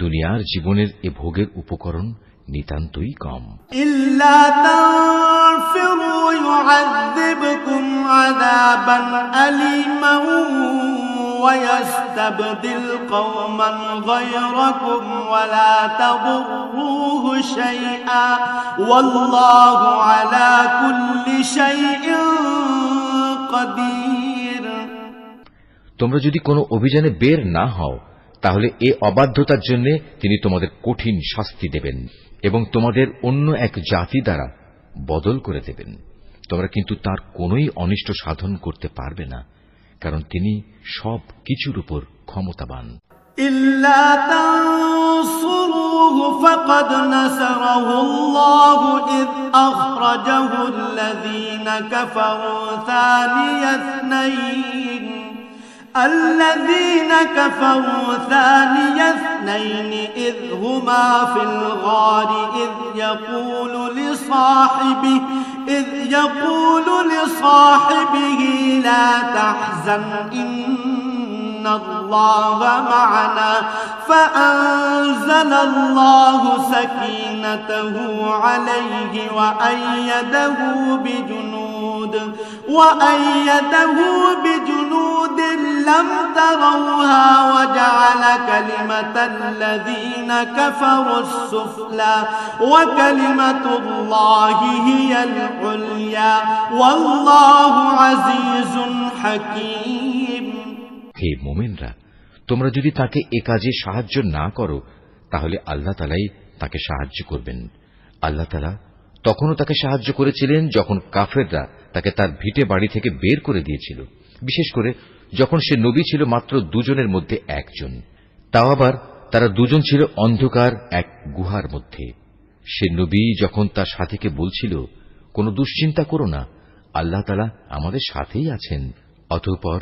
দুনিয়ার জীবনের এ ভোগের উপকরণ নিতান্তই কম। ইল্লা তানফিরু ইউআযিবকুম আযাবান আলীমান ওয়া ইস্তাবদিল কওমান গায়রাকুম ওয়া লা তাদুররুহু تضروه شيئا والله على كل شيء قدير। তোমরা যদি কোনো অভিযানে বের না হও তাহলে এ অবাধ্যতার জন্য তিনি তোমাদের কঠিন শাস্তি দেবেন এবং তোমাদের অন্য এক জাতি দ্বারা বদল করে দেবেন। তোমরা কিন্তু তার কোনোই অনিষ্ট সাধন করতে পারবে না, কারণ তিনি সব কিছুর উপর ক্ষমতাবান। إلا تنصروه فقد نصره الله إذ أخرجه الذين كفروا ثاني اثنين إذ هما في الغار إذ يقول لصاحبه لا تحزن إن الله معنا فأنزل الله سكينته عليه وأيده بجنود لم تروها وجعل كلمة الذين كفروا السفلى وكلمة الله هي العليا والله عزيز حكيم। হে মুমিনরা, তোমরা যদি তাকে এ কাজে সাহায্য না করো তাহলে আল্লাহ তাআলাই তাকে সাহায্য করবেন। আল্লাহ তাআলা তখনও তাকে সাহায্য করেছিলেন যখন কাফেররা তাকে তার ভিটে বাড়ি থেকে বের করে দিয়েছিল, বিশেষ করে যখন সে নবী ছিল মাত্র দুজনের মধ্যে একজন, তাও আবার তারা দুজন ছিল অন্ধকার এক গুহার মধ্যে। সে নবী যখন তার সাথীকে বলছিল, কোনো দুশ্চিন্তা করো না, আল্লাহ তাআলা আমাদের সাথেই আছেন, অতঃপর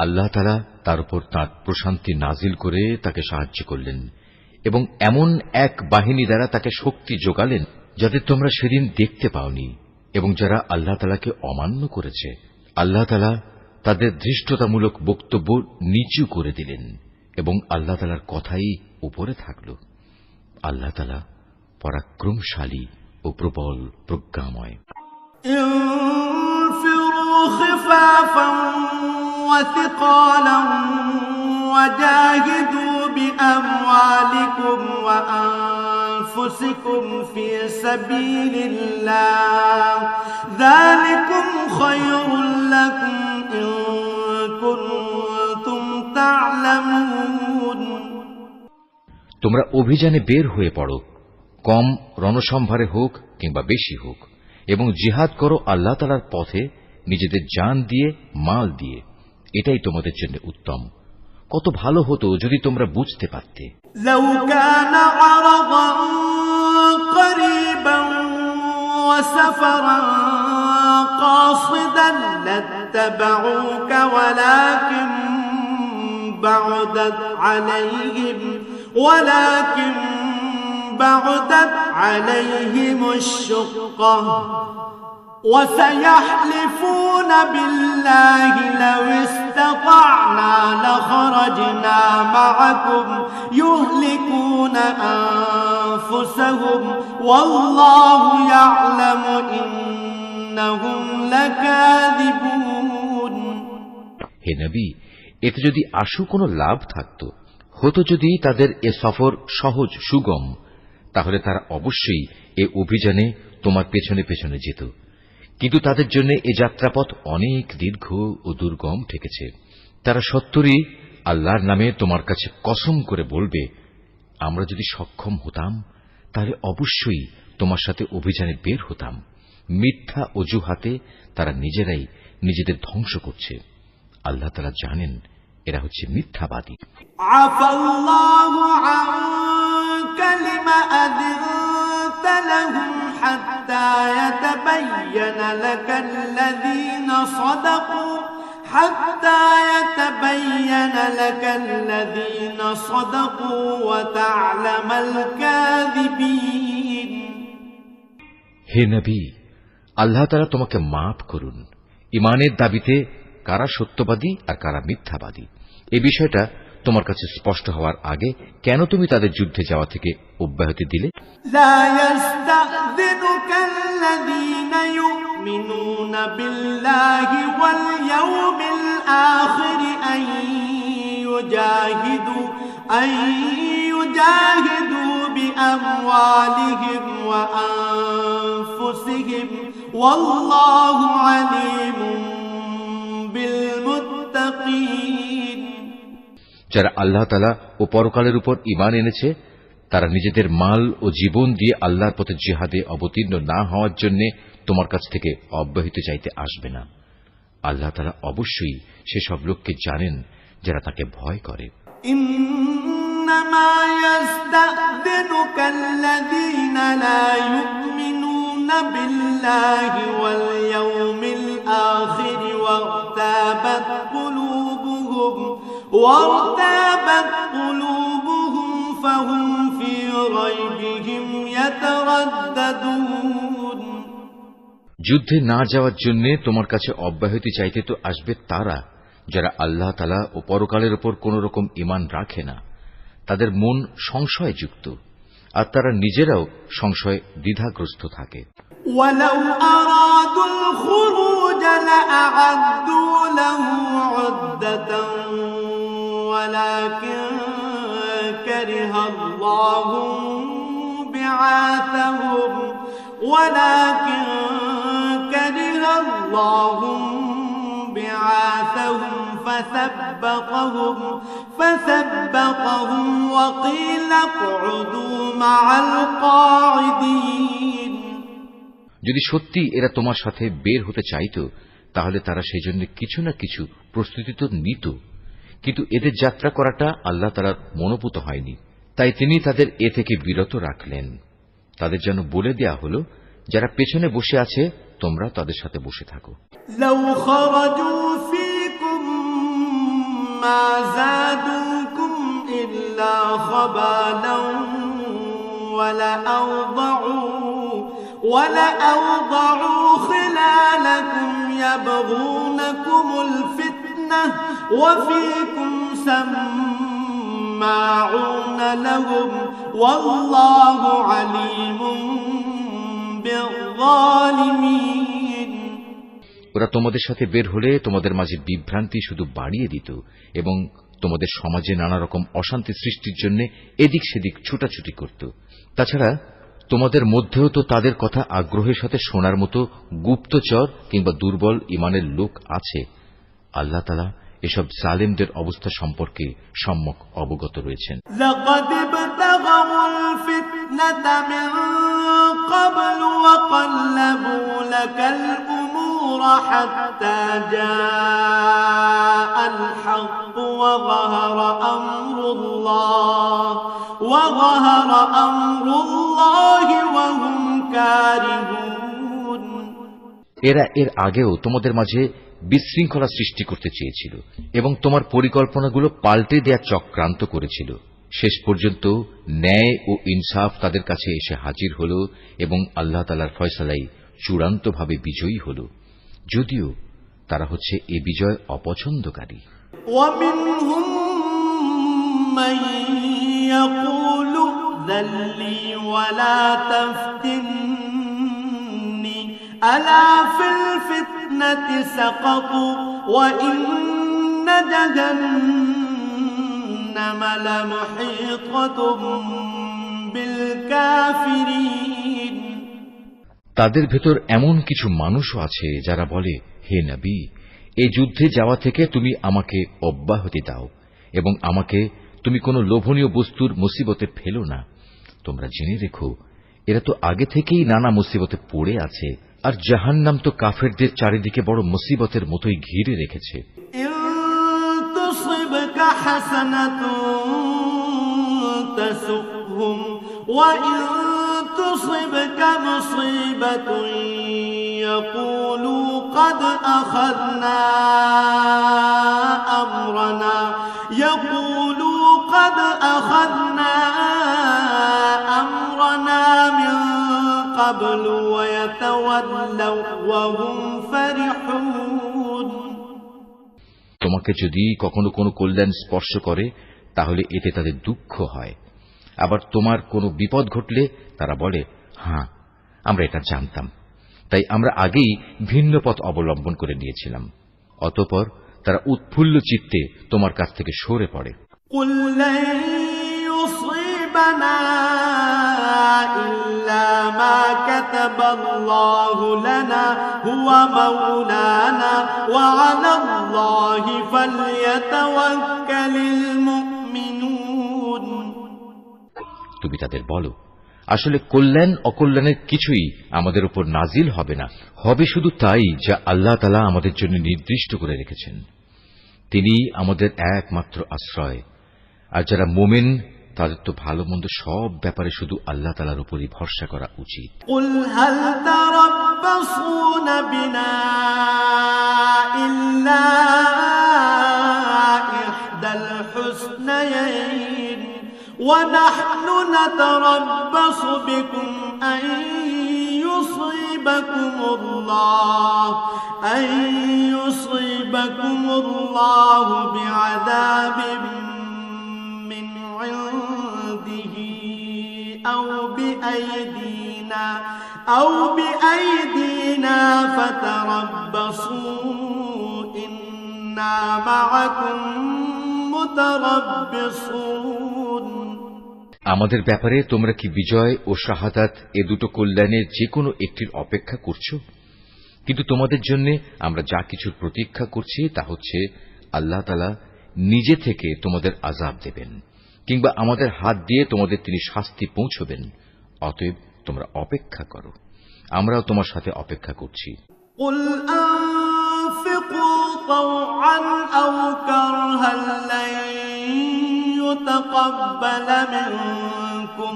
আল্লাহ তাআলা তার উপর তাঁর প্রশান্তি নাজিল করে তাকে সাহায্য করলেন এবং এমন এক বাহিনী দ্বারা তাকে শক্তি যোগালেন যাদের তোমরা সেদিন দেখতে পাওনি, এবং যারা আল্লাহ তাআলাকে অমান্য করেছে আল্লাহ তাআলা তাদের ধৃষ্টতামূলক বক্তব্য নিচু করে দিলেন এবং আল্লাহ তাআলার কথাই উপরে থাকল। আল্লাহ তাআলা পরাক্রমশালী ও প্রবল প্রজ্ঞাময়। وثقالا وجاهدوا بأموالكم وأنفسكم في سبيل الله ذلكم خير لكم إن كنتم تعلمون। তোমরা অভিযানে বের হয়ে পড়ো, কম রণসম্ভারে হোক কিংবা বেশি হোক, এবং জিহাদ করো আল্লাহ তাআলার পথে নিজেদের জান দিয়ে, মাল দিয়ে। এটাই তোমাদের জন্য উত্তম। কত ভালো হতো যদি তোমরা বুঝতে পারতে। لو كان عرضا قريبا وسفرا قاصدا لاتبعوك ولكن بعدت عليهم الشقة وسيحلفون بالله لو استطعنا لخرجنا معكم يهلكون أنفسهم والله يعلم إنهم لكاذبون। হে নবী, এতে যদি আশু কোনো লাভ থাকত, হতো যদি তাদের এ সফর সহজ সুগম, তাহলে তারা অবশ্যই এ অভিযানে তোমার পেছনে পেছনে যেত, কিন্তু তাদের জন্য এ যাত্রাপথ অনেক দীর্ঘ ও দুর্গম ঠেকেছে। তারা সত্তরই আল্লাহর নামে তোমার কাছে কসম করে বলবে, আমরা যদি সক্ষম হতাম তাহলে অবশ্যই তোমার সাথে অভিযানে বের হতাম। মিথ্যা অজুহাতে তারা নিজেরাই নিজেদের ধ্বংস করছে। আল্লাহ তাআলা জানেন এরা হচ্ছে মিথ্যাবাদী। আফাল্লাহু আনকা লিমা আযনতা লাহুম হাত্তা ইয়াতাবায়্যানা লাকাল্লাযীনা সাদাকু ওয়া তা'লামাল কাযিবিন। হে নবী, আল্লাহ তাআলা তোমাকে মাফ করুন। ঈমানের দাবিতে কারা সত্যবাদী আর কারা মিথ্যাবাদী এই বিষয়টা তোমার কাছে স্পষ্ট হওয়ার আগে কেন তুমি তাদের যুদ্ধে যাওয়া থেকে অব্যাহতি দিলে? লা ইয়াস্তাযিনুকাল্লাযীনা ইউমিনুনা বিল্লাহি ওয়াল ইয়াউমিল আখির আন ইউজাহিদু بأموالهم وأنفسهم والله عليم بالمتقين যারা আল্লাহ তাআলা ও পরকালের উপর ঈমান এনেছে তারা নিজেদের মাল ও জীবন দিয়ে আল্লাহর পথে জিহাদে অবতীর্ণ না হওয়ার জন্য তোমার কাছ থেকে অব্যাহতি চাইতে আসবে না। আল্লাহ তাআলা অবশ্যই সেসব লোককে জানেন যারা তাকে ভয় করে। إنما يستأذنك الذين لا يؤمنون بالله واليوم الآخر وارتابت قلوبهم فهم في ريبهم يترددون যুদ্ধে না যাওয়ার জন্য তোমার কাছে অব্যাহতি চাইতে তো আসবে তারা যারা আল্লাহ তাআলা ও পরকালের উপর কোন রকম ঈমান রাখে না, তাদের মন সংশয়যুক্ত আর তারা নিজেরাও সংশয় দ্বিধাগ্রস্ত থাকে। ولو أرادوا الخروج لأعدوا له عدة ولكن كره الله بعاثهم فثبطهم وقيل اقعدوا مع القاعدين যদি সত্যি এরা তোমার সাথে বের হতে চাইত তাহলে তারা সেই জন্য কিছু না কিছু প্রস্তুতি তো নিত, কিন্তু এদের যাত্রা করাটা আল্লাহ তাআলার মনোপুত হয়নি, তাই তিনি তাদের এ থেকে বিরত রাখলেন। তাদের যেন বলে দেয়া হলো, যারা পেছনে বসে আছে তোমরা তাদের সাথে বসে থাকো। لو خرجوا فيكم ما زادوكم إلا خبالا ولأوضعوا خلالكم يبغونكم الفتنة وفيكم سماعون لهم والله عليم بالظالمين ওরা তোমাদের সাথে বের হলে তোমাদের মাঝে বিভ্রান্তি শুধু বাড়িয়ে দিত এবং তোমাদের সমাজে নানা রকম অশান্তি সৃষ্টির জন্য এদিক সেদিক ছুটাছুটি করত। তাছাড়া তোমাদের মধ্যেও তো তাদের কথা আগ্রহের সাথে শোনার মতো গুপ্তচর কিংবা দুর্বল ঈমানের লোক আছে। আল্লাহ তাআলা এসব জালেমদের অবস্থা সম্পর্কে সম্যক অবগত রয়েছেন। لقد ابتغوا الفتنة من قبل وقلبوا لك الأمور حتى جاء الحق وظهر أمر الله وهم كارهون এরা এর আগেও তোমাদের মাঝে বিশৃঙ্খলা সৃষ্টি করতে চেয়েছিল এবং তোমার পরিকল্পনাগুলো পাল্টে দেয়া চক্রান্ত করেছিল। শেষ পর্যন্ত ন্যায় ও ইনসাফ তাদের কাছে এসে হাজির হল এবং আল্লাহ তাআলার ফয়সালাই চূড়ান্তভাবে বিজয়ী হল, যদিও তারা হচ্ছে এ বিজয় অপছন্দকারী। ومنهم من يقول ذلي ولا تفتني ألا في الفتنة سقطوا وإن جهنم لمحيطة بالكافرين তাদের ভেতর এমন কিছু মানুষও আছে যারা বলে, হে নবী, এই যুদ্ধে যাওয়া থেকে তুমি আমাকে অব্যাহতি দাও এবং আমাকে তুমি কোনো লোভনীয় বস্তুর মুসিবতে ফেলো না। তোমরা জেনে রেখো, এরা তো আগে থেকেই নানা মুসিবতে পড়ে আছে, আর জাহান্নাম তো কাফেরদের চারিদিকে বড় মুসিবতের মতোই ঘিরে রেখেছে। تصبك مصيبة يقولوا قد أخذنا أمرنا من قبل ويتولوا وهم فرحون তোমাকে যদি কখনো কোনো কল্যাণ স্পর্শ করে তাহলে এতে তাদের দুঃখ হয়, আবার তোমার কোনো বিপদ ঘটলে তারা বলে, হ্যাঁ আমরা এটা জানতাম, তাই আমরা আগেই ভিন্ন পথ অবলম্বন করে নিয়েছিলাম। অতঃপর তারা উৎফুল্ল চিত্তে তোমার কাছ থেকে সরে পড়ে। قل لن يصيبنا يصيبنا إلا ما كتب الله لنا هو مولانا وعلى الله فليتوكل المؤمنون তুমি তাদের বলো, আসলে কল্যাণ অকল্যাণের কিছুই আমাদের উপর নাজিল হবে না, হবে শুধু তাই যা আল্লাহ তাআলা আমাদের জন্য নির্দিষ্ট করে রেখেছেন। তিনি আমাদের একমাত্র আশ্রয়। আর যারা মুমিন তাদের তো ভালো মন্দ সব ব্যাপারে শুধু আল্লাহ তাআলার উপরই ভরসা করা উচিত। قل هل تربصون بنا إلا إحدى الحسنيين ونحن نتربص بكم أن يصيبكم الله بعذاب من عنده أو بأيدينا فتربصوا إنا معكم متربصون আমাদের ব্যাপারে তোমরা কি বিজয় ও শাহাদাত এ দুটো কল্যাণের যে কোনো একটির অপেক্ষা করছো? কিন্তু তোমাদের জন্য আমরা যা কিছুর প্রতীক্ষা করছি তা হচ্ছে আল্লাহ তাআলা নিজে থেকে তোমাদের আযাব দেবেন, কিংবা আমাদের হাত দিয়ে তোমাদের তিনি শাস্তি পৌঁছবেন। অতএব তোমরা অপেক্ষা করো, আমরাও তোমার সাথে অপেক্ষা করছি। قل أنفقوا طوعا أو كرها لن يتقبل منكم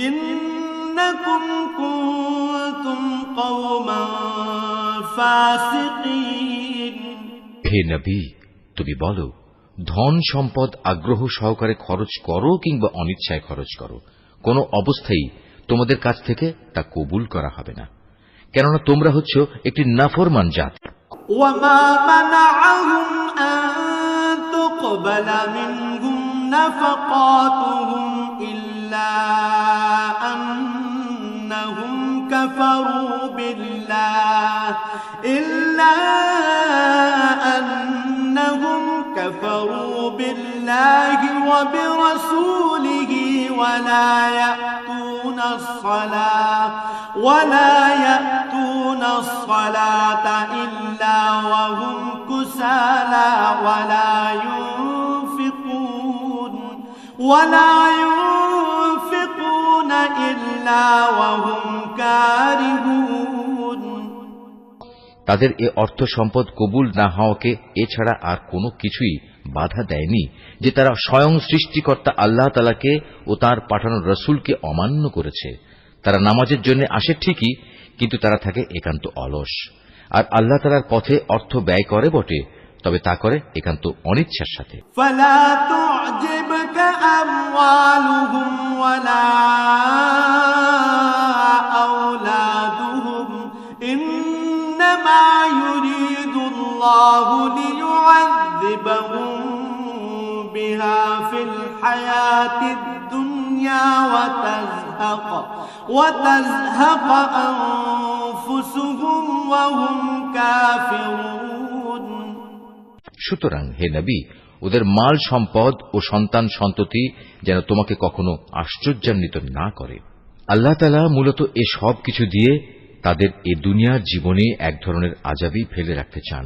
إنكم كنتم قوما فاسقين হে নবী, তুমি বলো, ধন সম্পদ আগ্রহ সহকারে খরচ করো কিংবা অনিচ্ছায় খরচ করো, কোনো অবস্থায় তোমাদের কাছ থেকে তা কবুল করা হবে না, কেননা তোমরা হচ্ছ একটি নাফরমান জাতি। وما منعهم أن تقبل منهم نفقاتهم إلا أنهم كفروا بالله وبرسوله ولا يأتون الصلاة إلا وهم كسالى ولا ينفقون إلا وهم كارهون তাদের এ অর্থ সম্পদ কবুল না হওয়াকে এছাড়া আর কোনো কিছুই বাধা দেয়নি যে তারা স্বয়ং সৃষ্টিকর্তা আল্লাহ তাআলাকে ও তাঁর পাঠানো রাসূলকে অমান্য করেছে। তারা নামাজের জন্য আসে ঠিকই, কিন্তু তারা থাকে একান্ত অলস, আর আল্লাহ তাআলার পথে অর্থ ব্যয় করে বটে, তবে তা করে একান্ত অনিচ্ছার সাথে। فلا تعجبك أموالهم ولا أولادهم إنما يريد الله ليعذبهم بها في الحياة الدنيا وتزهق أنفسهم وهم كافرون সুতরাং হে নবী, ওদের মাল সম্পদ ও সন্তান সন্ততি যেন তোমাকে কখনো আশ্চর্যান্বিত না করে। আল্লাহ তাআলা মূলত এ সব কিছু দিয়ে তাদের এ দুনিয়ার জীবনে এক ধরনের আযাবই ফেলে রাখতে চান,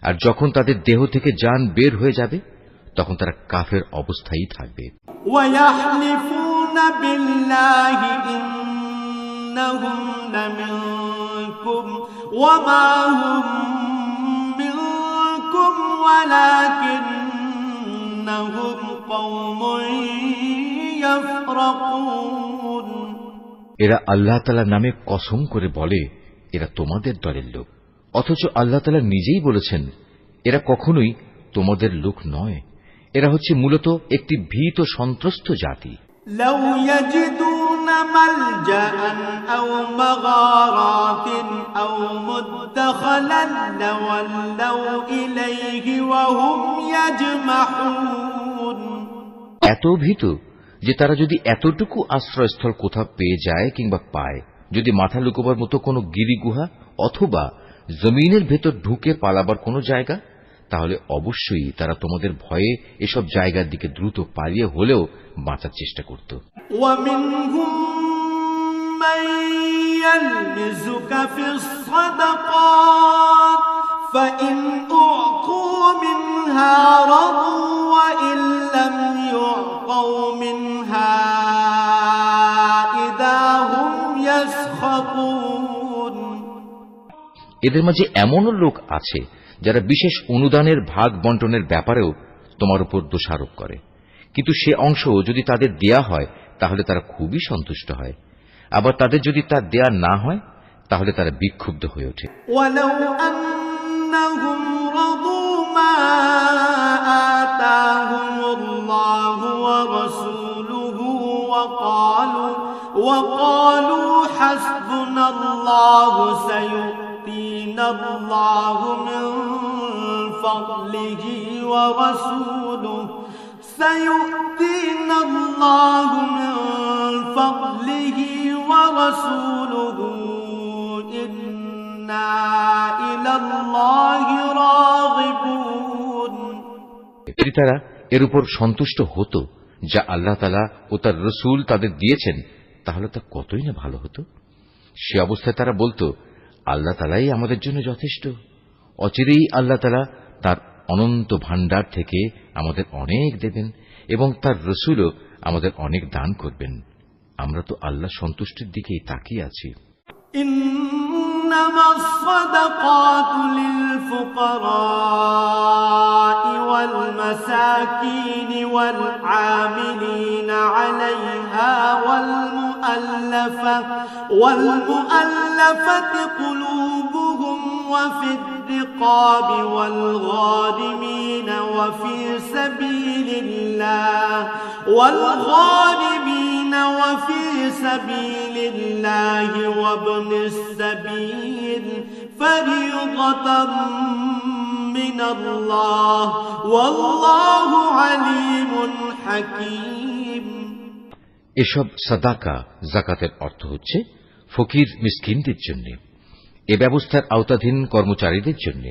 আর যখন তাদের দেহ থেকে জান বের হয়ে যাবে তখন তারা কাফের অবস্থায় থাকবে। وَيَحْلِفُونَ بِاللَّهِ إِنَّهُمْ لَمِنكُمْ وَمَا هُمْ منكم ولكنهم قوم يفرقون এরা আল্লাহ তাআলার নামে কসম করে বলে এরা তোমাদের দলের লোক, অথচ আল্লাহ তাআলা নিজেই বলেছেন এরা কখনোই তোমাদের লোক নয়। এরা হচ্ছে মূলত একটি ভীত সন্ত্রস্ত জাতি। لو يجدون ملجأ أو مغارات أو مدخلا لولوا إليه وهم يجمحون এত ভীত যে তারা যদি এতটুকু আশ্রয়স্থল কোথাও পেয়ে যায় কিংবা পায়, যদি মাথা লুকোবার মতো কোনো গিরিগুহা অথবা জমিনের ভেতর ঢুকে পালাবার কোনো জায়গা, তাহলে অবশ্যই তারা তোমাদের ভয়ে এসব জায়গার দিকে দ্রুত পালিয়ে হলেও বাঁচার চেষ্টা করত। ومنهم من يلمزك في الصدقات فإن أعطوا منها رضوا وإن لم يعطوا منها إذا هم يسخطون। এদের মাঝে এমনও লোক আছে যারা বিশেষ অনুদানের ভাগ বন্টনের ব্যাপারেও তোমার উপর দোষারোপ করে, কিন্তু সে অংশ যদি তাদের দেয়া হয় তাহলে তারা খুবই সন্তুষ্ট হয়, আবার তাদের যদি তা দেয়া না হয় তাহলে তারা বিক্ষুব্ধ হয়ে ওঠে। ولو أنهم رضوا ما آتاهم الله ورسوله وقالوا حسبنا الله سيؤتينا الله من فضله ورسوله إنا إلى الله راغبون। তারা এর উপর সন্তুষ্ট হতো যা আল্লাহ তাআলা ও তার রাসূল তাদের দিয়েছেন, তাহলে তা কতই না ভালো হতো। সে অবস্থায় তারা বলতো, আল্লাহ তাআলাই আমাদের জন্য যথেষ্ট। অচিরেই আল্লাহ তাআলা তার অনন্ত ভাণ্ডার থেকে আমাদের অনেক দেবেন এবং তার রাসূলও আমাদের অনেক দান করবেন। আমরা তো আল্লাহ সন্তুষ্টির দিকেই তাকিয়ে আছি। إنما الصدقات للفقراء والمساكين والعاملين عليها والمؤلفة قلوبهم وفي الرقاب والغارمين وفي سبيل الله وابن السبيل فريضة من الله والله عليم حكيم। এসব সাদাকা যাকাতের অর্থ হচ্ছে ফকির মিসকিনদের জন্য, এ ব্যবস্থার আওতাধীন কর্মচারীদের জন্য,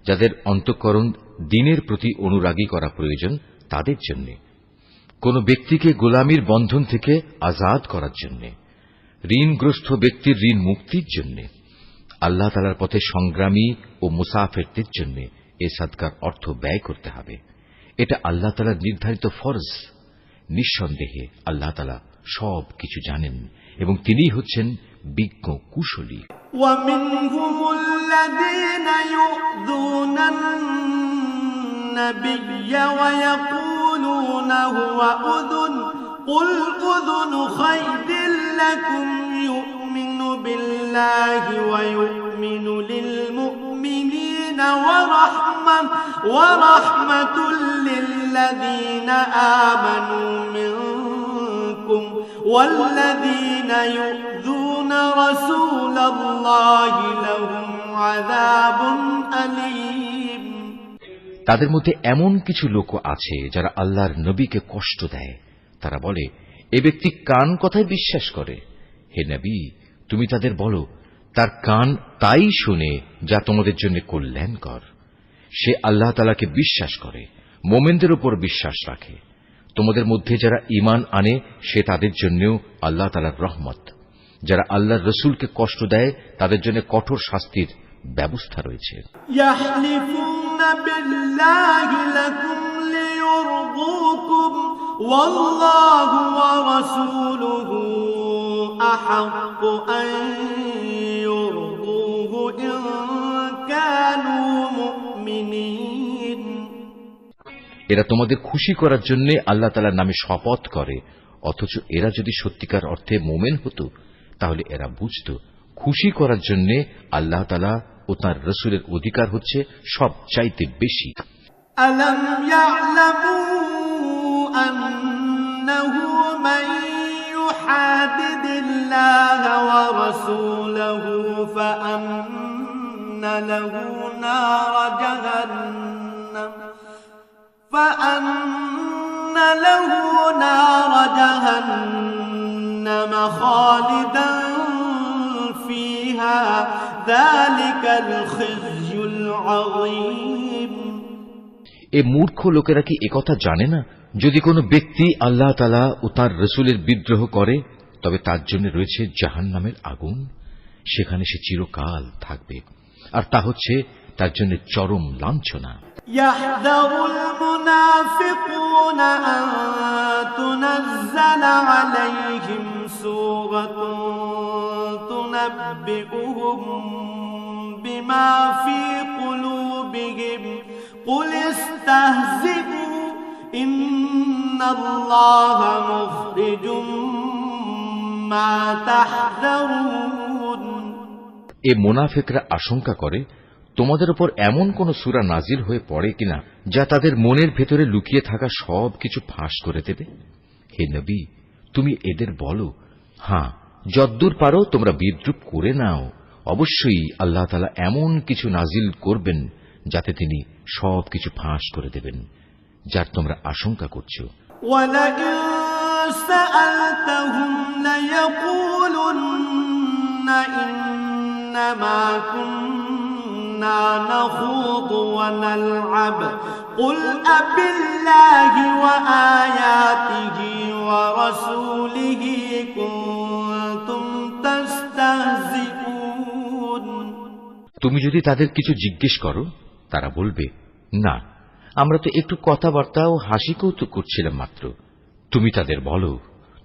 যাদের অন্তঃকরণ দ্বীনের প্রতি অনুরাগী করা প্রয়োজন তাদের জন্য, কোন ব্যক্তিকে গোলামির বন্ধন থেকে আজাদ করার জন্য, ঋণগ্রস্ত ব্যক্তির ঋণ মুক্তির জন্য, আল্লাহ তাআলার পথে সংগ্রামী ও মুসাফিরদের জন্য এ সাদকার অর্থ ব্যয় করতে হবে। এটা আল্লাহ তাআলার নির্ধারিত ফরজ। নিঃসন্দেহে আল্লাহ তাআলা সব কিছু জানেন এবং তিনিই হচ্ছেন বিজ্ঞ কুশলী। ومنهم الذين يؤذون النبي ويقولون هو أذن قل أذن خير لكم يؤمن بالله ويؤمن للمؤمنين ورحمة للذين آمنوا منكم والذين يؤذون رسول الله لهم عذاب أليم। তাদের মধ্যে এমন কিছু লোক আছে যারা আল্লাহর নবীকে কষ্ট দেয়। তারা বলে, এ ব্যক্তি কান কথায় বিশ্বাস করে। হে নবী, তুমি তাদের বলো, তার কান তাই শুনে যা তোমাদের জন্য কল্যাণকর। সে আল্লাহ তাআলাকে বিশ্বাস করে, মোমেনদের উপর বিশ্বাস রাখে। তোমাদের মধ্যে যারা ঈমান আনে সে তাদের জন্যও আল্লাহ তাআলার রহমত। যারা আল্লাহর রাসূলকে কষ্ট দেয় তাদের জন্য কঠোর শাস্তির ব্যবস্থা রয়েছে। ইয়াহলিফুনা বিল্লাহি লাকুম লিয়ুরদুকুম ওয়াল্লাহু ওয়া রাসূলুহু আহাক্কু আন ইউরদুহু ইন কানু মুমিনিন। এরা তোমাদের খুশি করার জন্য আল্লাহ তাআলার নামে শপথ করে, অথচ এরা যদি সত্যিকার অর্থে মুমিন হতো তাহলে এরা বুঝত খুশি করার জন্য আল্লাহ তাআলা ও তাঁর রাসূলের অধিকার হচ্ছে সবচাইতে বেশি। আলাম ইয়ালামু আন্নাহু মান ইউহাদিদিল্লাহ ওয়া রাসূলাহু ফাআন্না লাহু নার জাহান্নাম খালিদান ফিহা যালিকাল খিজয়ুল আযীম। এ মূর্খ লোকেরা কি একথা জানে না? যদি কোনো ব্যক্তি আল্লাহ তাআলা ও তাঁর রাসূলের বিদ্রোহ করে তবে তার জন্য রয়েছে জাহান্নামের আগুন, সেখানে সে চিরকাল থাকবে, আর তা হচ্ছে তার জন্য চরম লাঞ্ছনা। يحذر المنافقون أن تنزل عليهم سورة تنبئهم بما في قلوبهم قل استهزئوا إن الله مخرج ما تحذرون। এ মুনাফিকরা আশঙ্কা করে তোমাদের উপর এমন কোন সূরা নাজিল হয়ে পড়ে কিনা যা তাদের মনের ভেতরে লুকিয়ে থাকা সব কিছু ফাঁস করে দেবে। হে নবী, তুমি এদের বলো, হ্যাঁ, যদ্দূর পারো তোমরা বিদ্রূপ করে নাও, অবশ্যই আল্লাহ তাআলা এমন কিছু নাজিল করবেন যাতে তিনি সব কিছু ফাঁস করে দেবেন যার তোমরা আশঙ্কা করছো। وَلَئِن سَأَلْتَهُمْ لَيَقُولُنَّ إِنَّمَا كُنَّا نَخُوضُ وَنَلْعَبُ قُلْ أَبِاللَّهِ وَآيَاتِهِ وَرَسُولِهِ كُنتُمْ تَسْتَهْزِئُونَ। তুমি যদি তাদের কিছু জিজ্ঞেস করো, তারা বলবে, না, আমরা তো একটু কথাবার্তা ও হাসি কৌতুক করছিলাম মাত্র। তুমি তাদের বলো,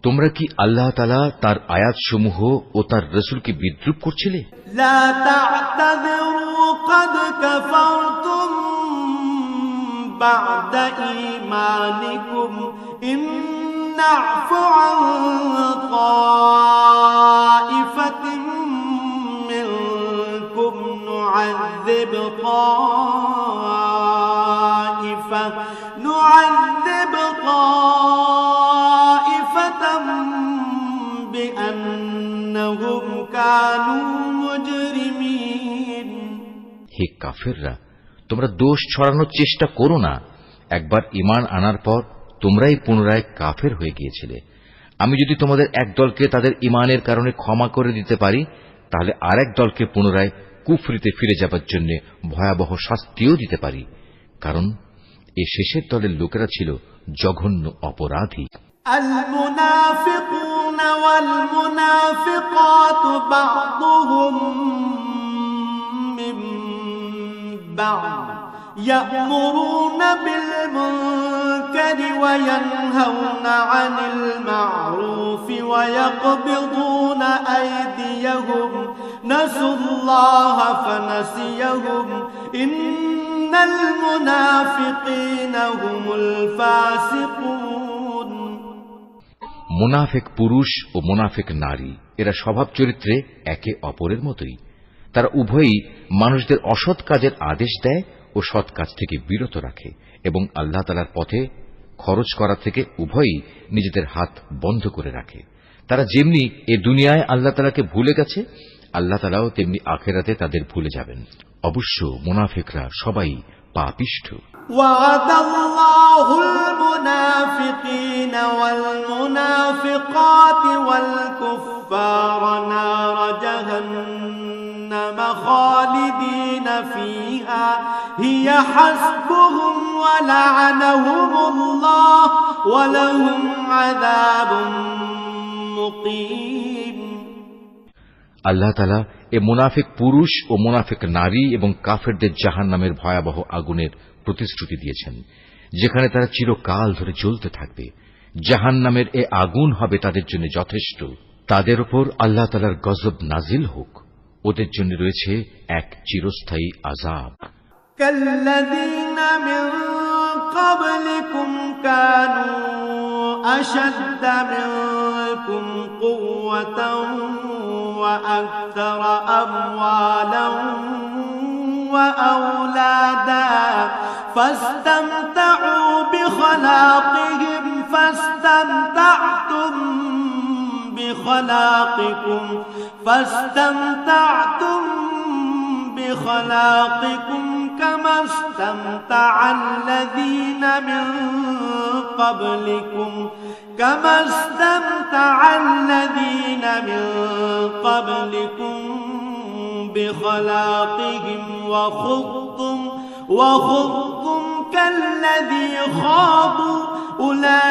তোমরা কি আল্লাহ তাআলা তার আয়াতসমূহ ও তার রাসূলকে বিদ্রূপ করছিলে? لا تعتذروا قد كفرتم بعد إيمانكم إن نعف عن طائفة منكم نعذب طائفة بأنهم كانوا مجرمين। হে কাফেররা, তোমরা দোষ ছড়ানোর চেষ্টা করো না। একবার ঈমান আনার পর তোমরাই পুনরায় কাফের হয়ে গিয়েছিলে। আমি যদি তোমাদের এক দলকে তাদের ঈমানের কারণে ক্ষমা করে দিতে পারি, তাহলে আরেক দলকে পুনরায় কুফরিতে ফিরে যাবার জন্য ভয়াবহ শাস্তিও দিতে পারি, কারণ এ শেষের দলের লোকেরা ছিল জঘন্য অপরাধী। المنافقون والمنافقات بعضهم من بعض يأمرون بالمنكر وينهون عن المعروف ويقبضون أيديهم نسوا الله فنسيهم إن المنافقين هم الفاسقون। মুনাফিক পুরুষ ও মুনাফিক নারী এরা স্বভাব চরিত্রে একে অপরের মতোই। তারা উভয়ই মানুষদের অসৎ কাজের আদেশ দেয় ও সৎ কাজ থেকে বিরত রাখে এবং আল্লাহ তাআলার পথে খরচ করা থেকে উভয়ই নিজেদের হাত বন্ধ করে রাখে। তারা যেমনি এ দুনিয়ায় আল্লাহ তাআলাকে ভুলে গেছে, আল্লাহ তাআলাও তেমনি আখিরাতে তাদের ভুলে যাবেন। অবশ্য মুনাফিকরা সবাই পাপিষ্ঠ। وعد الله المنافقين والمنافقات والكفار نار جهنم خالدين فيها هي حسبهم ولعنهم الله ولهم عذاب مقيم। আল্লাহ তাআলা এ মুনাফিক পুরুষ ও মুনাফিক নারী এবং কাফেরদের জাহান্নামের ভয়াবহ আগুনের প্রতিশ্রুতি দিয়েছেন, যেখানে তারা চিরকাল ধরে জ্বলতে থাকবে। জাহান্নামের এ আগুন হবে তাদের জন্য যথেষ্ট। তাদের উপর আল্লাহ তাআলার গজব নাজিল হোক। ওদের জন্য রয়েছে এক চিরস্থায়ী আযাব। كالذين من قبلكم كانوا أشد منكم قوة وأكثر أموالا وأولادا فاستمتعوا بخلاقهم فاستمتعتم بخلاقكم كما استمتع الذين من قبلكم بخلاقهم وخضتم كالذي خاضوا أولئك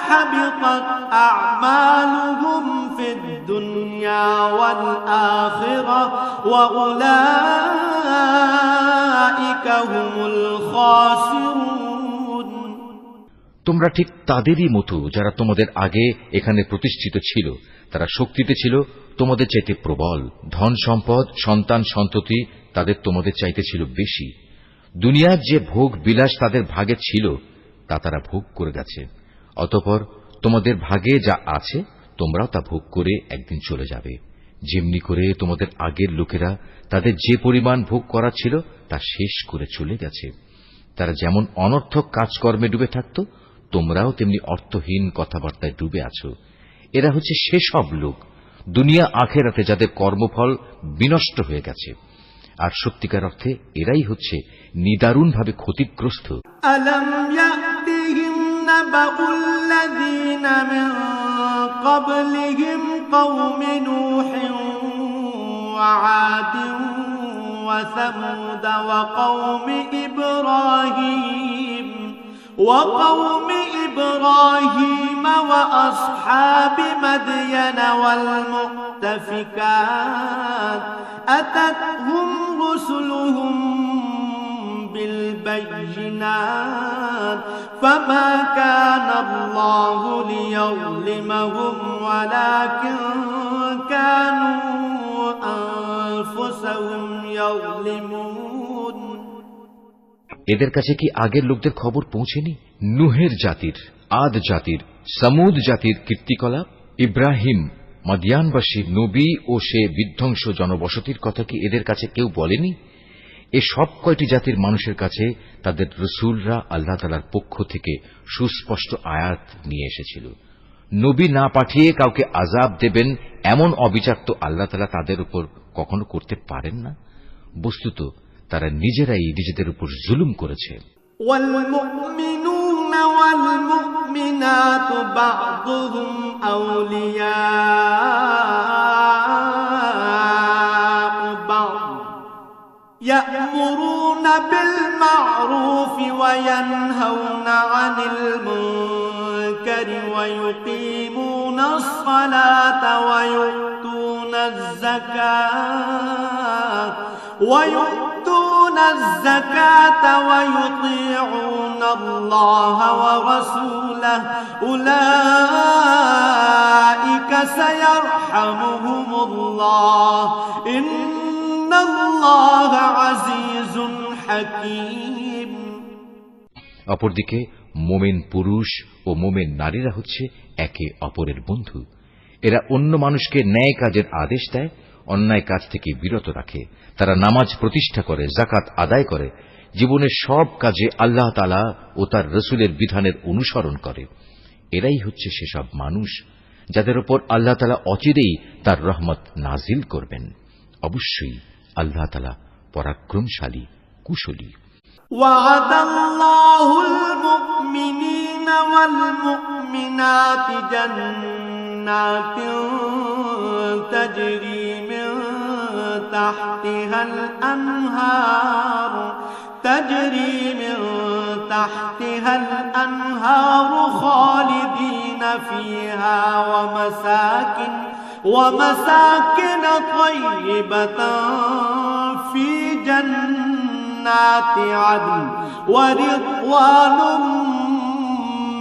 حبطت أعمالهم في الدنيا والآخرة وأولئك هم الخاسرون তোমরা ঠিক তাদেরই মতো যারা তোমাদের আগে এখানে প্রতিষ্ঠিত ছিল। তারা শক্তিতে ছিল তোমাদের চাইতে প্রবল, ধন সম্পদ, সন্তান সন্ততি তাদের তোমাদের চাইতে ছিল বেশি। দুনিয়ার যে ভোগ বিলাস তাদের ভাগে ছিল তা তারা ভোগ করে গেছে। অতঃপর তোমাদের ভাগে যা আছে তোমরাও তা ভোগ করে একদিন চলে যাবে। যেমনি করে তোমাদের আগের লোকেরা তাদের যে পরিমাণ ভোগ করা ছিল তা শেষ করে চলে গেছে। তারা যেমন অনর্থক কাজকর্মে ডুবে থাকত, তোমরাও তেমনি অর্থহীন কথাবার্তায় ডুবে আছো। এরা হচ্ছে সেসব লোক দুনিয়া আখেরাতে যাদের কর্মফল বিনষ্ট হয়ে গেছে, আর সত্যিকার অর্থে এরাই হচ্ছে নিদারুণভাবে ক্ষতিগ্রস্ত। ألم يأتهم نبأ الذين من قبلهم قوم نوح وعاد وثمود وقوم إبراهيم وأصحاب مدين والمؤتفكات أتتهم رسلهم بالبينات فما كان الله ليظلمهم ولكن كانوا أنفسهم يظلمون এদের কাছে কি আগের লোকদের খবর পৌঁছেনি? নুহের জাতির, আদ জাতির, সামুদ জাতির কীর্তিকলাপ, ইব্রাহিম, মাদিয়ানবাসী নবী ও সে বিধ্বংস জনবসতির কথা কি এদের কাছে কেউ বলেনি? এ সব কয়টি জাতির মানুষের কাছে তাদের রসুলরা আল্লাহ তাআলার পক্ষ থেকে সুস্পষ্ট আয়াত নিয়ে এসেছিল। নবী না পাঠিয়ে কাউকে আযাব দেবেন এমন অবিচার তো আল্লাহ তাআলা তাদের উপর কখনো করতে পারেন না। বস্তুত তারা নিজেরাই নিজেদের উপর জুলুম করেছে। والمؤمنون والمؤمنات بعضهم أولياء بعض يأمرون بالمعروف وينهون عن المنكر ويقيمون الصلاة ويؤتون الزكاة ويطيعون الله ورسوله أولئك سيرحمهم الله إن الله عزيز حكيم অপরদিকে মোমেন পুরুষ ও মোমেন নারীরা হচ্ছে একে অপরের বন্ধু। এরা অন্য মানুষকে ন্যায় কাজের আদেশ দেয়, অন্যায় কাজ থেকে বিরত রাখে। তারা নামাজ প্রতিষ্ঠা করে, যাকাত আদায় করে, জীবনের সব কাজে আল্লাহ তাআলা ও তার রসুলের বিধানের অনুসরণ করে। এরাই হচ্ছে সেসব মানুষ যাদের উপর আল্লাহ তাআলা অচিরেই তার রহমত নাজিল করবেন। অবশ্যই আল্লাহ তাআলা পরাক্রমশালী, কুশলী। وعد الله المؤمنين والمؤمنات جنات تجري من تحتها الأنهار خالدين فيها ومساكن طيبة في جنات عدن ورضوان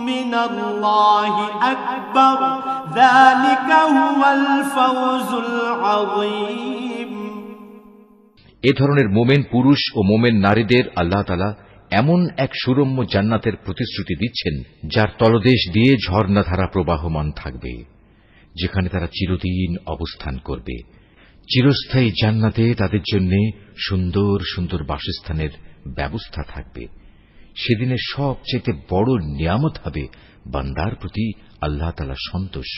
من الله أكبر ذلك هو الفوز العظيم এ ধরনের মোমেন পুরুষ ও মোমেন নারীদের আল্লাহ তাআলা এমন এক সুরম্য জান্নাতের প্রতিশ্রুতি দিচ্ছেন যার তলদেশ দিয়ে ঝর্ণাধারা প্রবাহমান থাকবে, যেখানে তারা চিরদিন অবস্থান করবে। চিরস্থায়ী জান্নাতে তাদের জন্য সুন্দর সুন্দর বাসস্থানের ব্যবস্থা থাকবে। সেদিনের সবচেয়ে বড় নিয়ামত হবে বান্দার প্রতি আল্লাহ তাআলার সন্তোষ।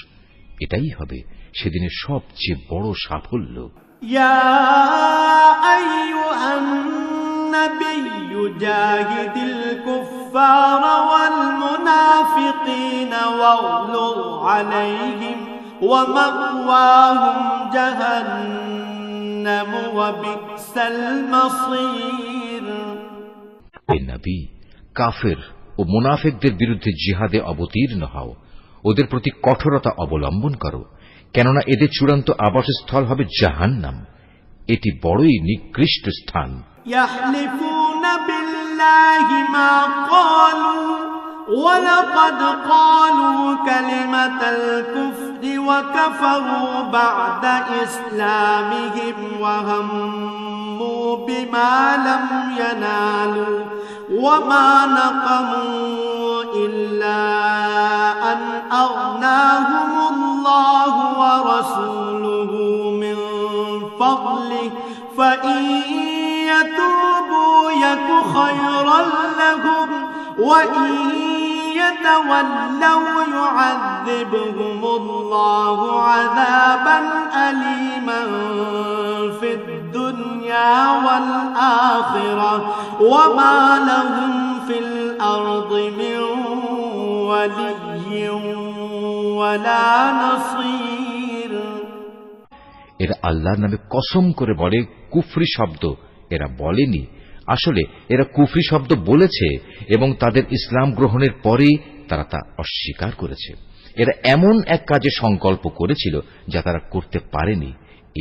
এটাই হবে সেদিনের সবচেয়ে বড় সাফল্য। يا أيها النبي جاهد الكفار والمنافقين واغلظ عليهم ومأواهم جهنم وبئس المصير হে নবী, কাফের ও মুনাফিকদের বিরুদ্ধে জিহাদে অবতীর্ণ হও, ওদের প্রতি কঠোরতা অবলম্বন করো, কেননা এদের চূড়ান্ত আবাসস্থল হবে জাহান্নাম। এটি বড়ই নিকৃষ্ট স্থান। يحلفون بالله ما قالوا ولقد قالوا كلمة الكفر وكفروا بعد إسلامهم وهموا بما لم ينالوا وما نقموا إلا أن أغناهم الله ورسوله من فضله فإن يتوبوا يك خيرا لهم وإن يتولوا يعذبهم الله عذابا أليما في الدنيا والآخرة وما لهم في الأرض من ولي ولا نصير। এরা আল্লাহর নামে কসম করে বলে কুফরি শব্দ এরা বলেনি, আসলে এরা কুফরি শব্দ বলেছে এবং তাদের ইসলাম গ্রহণের পরেই তারা তা অস্বীকার করেছে। এরা এমন এক কাজে সংকল্প করেছিল যা তারা করতে পারেনি,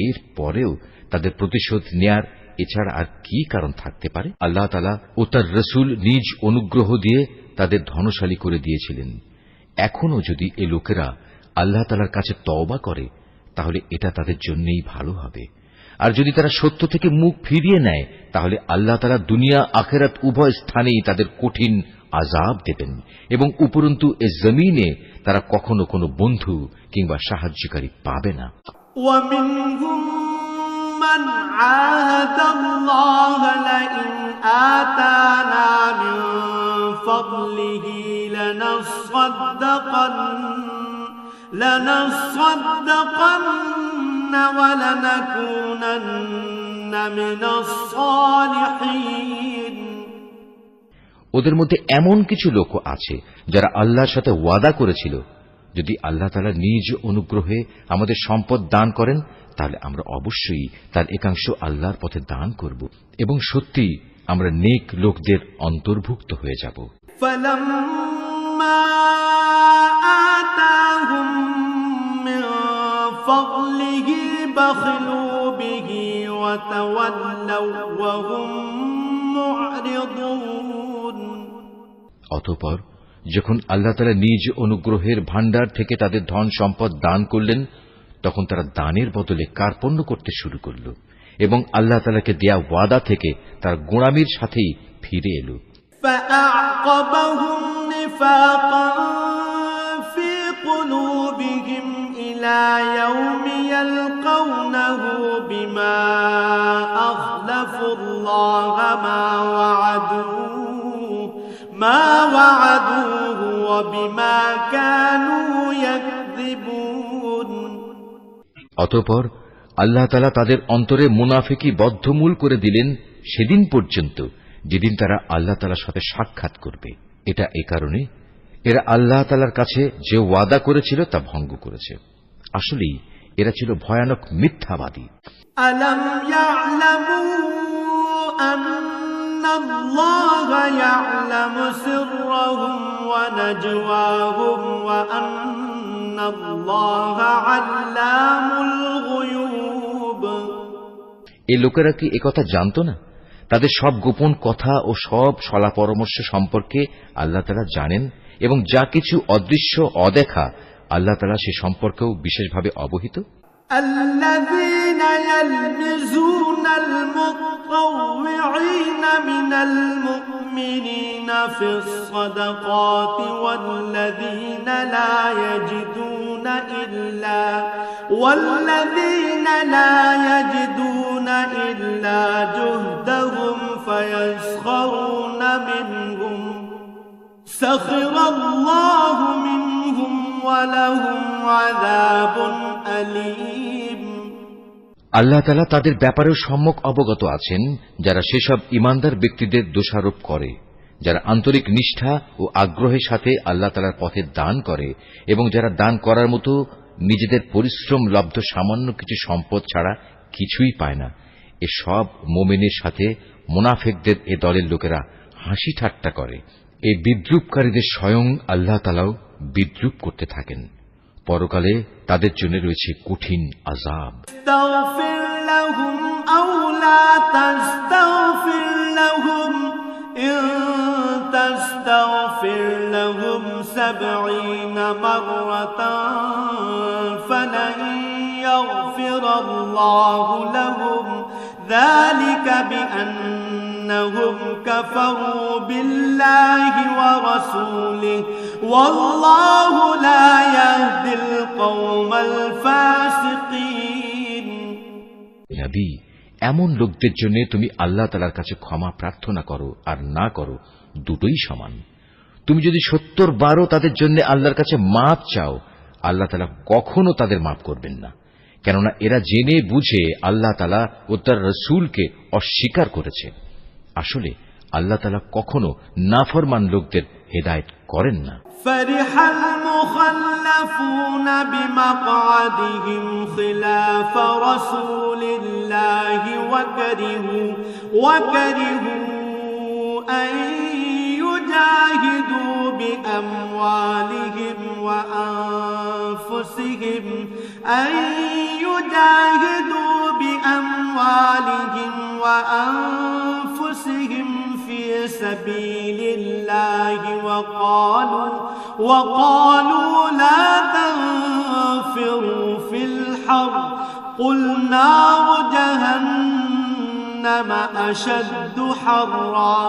এর পরেও তাদের প্রতিশোধ নেয়ার এছাড়া আর কি কারণ থাকতে পারে? আল্লাহ তাআলা ও তার রাসূল নিজ অনুগ্রহ দিয়ে তাদের ধনশালী করে দিয়েছিলেন। এখনো যদি এ লোকেরা আল্লাহ তাআলার কাছে তওবা করে তাহলে এটা তাদের জন্যই ভালো হবে, আর যদি তারা সত্য থেকে মুখ ফিরিয়ে নেয় তাহলে আল্লাহ তাআলা দুনিয়া আখিরাত উভয় স্থানেই তাদের কঠিন আযাব দেবেন এবং উপরন্তু এ জমিনে তারা কখনো কোনো বন্ধু কিংবা সাহায্যকারী পাবে না। ومنهم من عاهد الله لئن آتانا من فضله لنصدقن ولنكونن من الصالحين। ওদের মধ্যে এমন কিছু লোক আছে যারা আল্লাহর সাথে ওয়াদা করেছিল, যদি আল্লাহ তাআলা নিজ অনুগ্রহে আমাদের সম্পদ দান করেন তাহলে আমরা অবশ্যই তার একাংশ আল্লাহর পথে দান করব এবং সত্যি আমরা নেক লোকদের অন্তর্ভুক্ত হয়ে যাব। فلما آتاهم من فضله بخلوا به وتولوا وهم معرضون। অতঃপর যখন আল্লাহ তাআলা নিজ অনুগ্রহের ভাণ্ডার থেকে তাদের ধন সম্পদ দান করলেন তখন তারা দানের বদলে কার্পণ্য করতে শুরু করল এবং আল্লাহ তাআলাকে দেয়া ওয়াদা থেকে তার গোঁড়ামির সাথেই ফিরে এলো। فأعقبهم نفاقا في قلوبهم إلى يوم يلقونه بما أخلفوا الله ما وعدوه وبما كانوا يكذبون। অতঃপর আল্লাহ তাআলা তাদের অন্তরে মুনাফিকি বদ্ধমূল করে দিলেন সেদিন পর্যন্ত যেদিন তারা আল্লাহ তাআলার সাথে সাক্ষাৎ করবে। এটা এ কারণে এরা আল্লাহ তাআলার কাছে যে ওয়াদা করেছিল তা ভঙ্গ করেছে। আসলেই এরা ছিল ভয়ানক মিথ্যাবাদী। আলম ইয়ালামু আন্নাল্লাহা ইয়ালামু সিররাহুম ওয়া নাজওয়াহুম ওয়া আন্নাল্লাহা আল্লামুল গুয়ুব। এই লোকেরা কি একথা জানতো না? তাদের সব গোপন কথা ও সব সলা পরামর্শ সম্পর্কে আল্লাহ তাআলা জানেন এবং যা কিছু অদৃশ্য অদেখা আল্লাহ তাআলা সে সম্পর্কেও বিশেষভাবে অবহিত। الذين يلمزون المطوعين من المؤمنين في الصدقات والذين لا يجدون إلا جهدهم فيسخرون منهم سخر الله منهم ولهم عذاب أليم। আল্লাহ তাআলা তাদের ব্যাপারেও সম্যক অবগত আছেন যারা সেসব ঈমানদার ব্যক্তিদের দোষারোপ করে, যারা আন্তরিক নিষ্ঠা ও আগ্রহের সাথে আল্লাহ তাআলার পথে দান করে এবং যারা দান করার মতো নিজেদের পরিশ্রম লব্ধ সামান্য কিছু সম্পদ ছাড়া কিছুই পায় না। এ সব মুমিনের সাথে মুনাফিকদের এ দলের লোকেরা হাসি ঠাট্টা করে। এই বিদ্রূপকারীদের স্বয়ং আল্লাহ তাআলাও বিদ্রূপ করতে থাকেন। পরকালে তাদের জন্য রয়েছে কঠিন আযাব। استغفر لهم أو لا تستغفر لهم إن تستغفر لهم 70 مرة فلن يغفر الله لهم ذلك بأنهم كفروا بالله ورسوله والله لا يهدي القوم الفاسقين নবী, এমন লোকদের জন্য তুমি আল্লাহ তাআলার কাছে ক্ষমা প্রার্থনা করো আর না করো, দুটোই সমান। তুমি যদি 70 বারও তাদের জন্য আল্লাহর কাছে মাপ চাও, আল্লাহ তাআলা কখনো তাদের মাপ করবেন না, কেননা এরা জেনে বুঝে আল্লাহ তাআলা ও তার রাসূলকে অস্বীকার করেছে। আসলে আল্লাহ তাআলা কখনো নাফরমান লোকদের হেদায়েত করেন না। فرح المخلفون بمقعدهم خلاف رسول الله وكرهوا أن يجاهدوا بأموالهم وأنفسهم في سبيل الله وقالوا لا تنفروا في الحر قل نار جهنم أشد حرا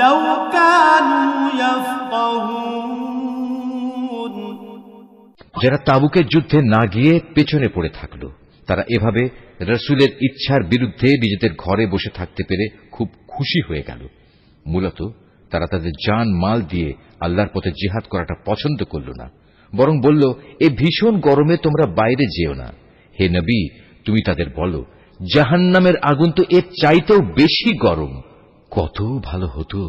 لو كانوا يفقهون যারা তাবুকের যুদ্ধে না গিয়ে পেছনে পড়ে থাকল, তারা এভাবে রাসূলের ইচ্ছার বিরুদ্ধে নিজেদের ঘরে বসে থাকতে পেরে খুব খুশি হয়ে গেল। মূলত তারা তাদের জান মাল দিয়ে আল্লাহর পথে জিহাদ করাটা পছন্দ করল না, বরং বলল, এই ভীষণ গরমে তোমরা বাইরে যেও না। হে নবী, তুমি তাদের বলো, জাহান্নামের আগুন তো এর চাইতেও বেশি গরম। কত ভালো হতো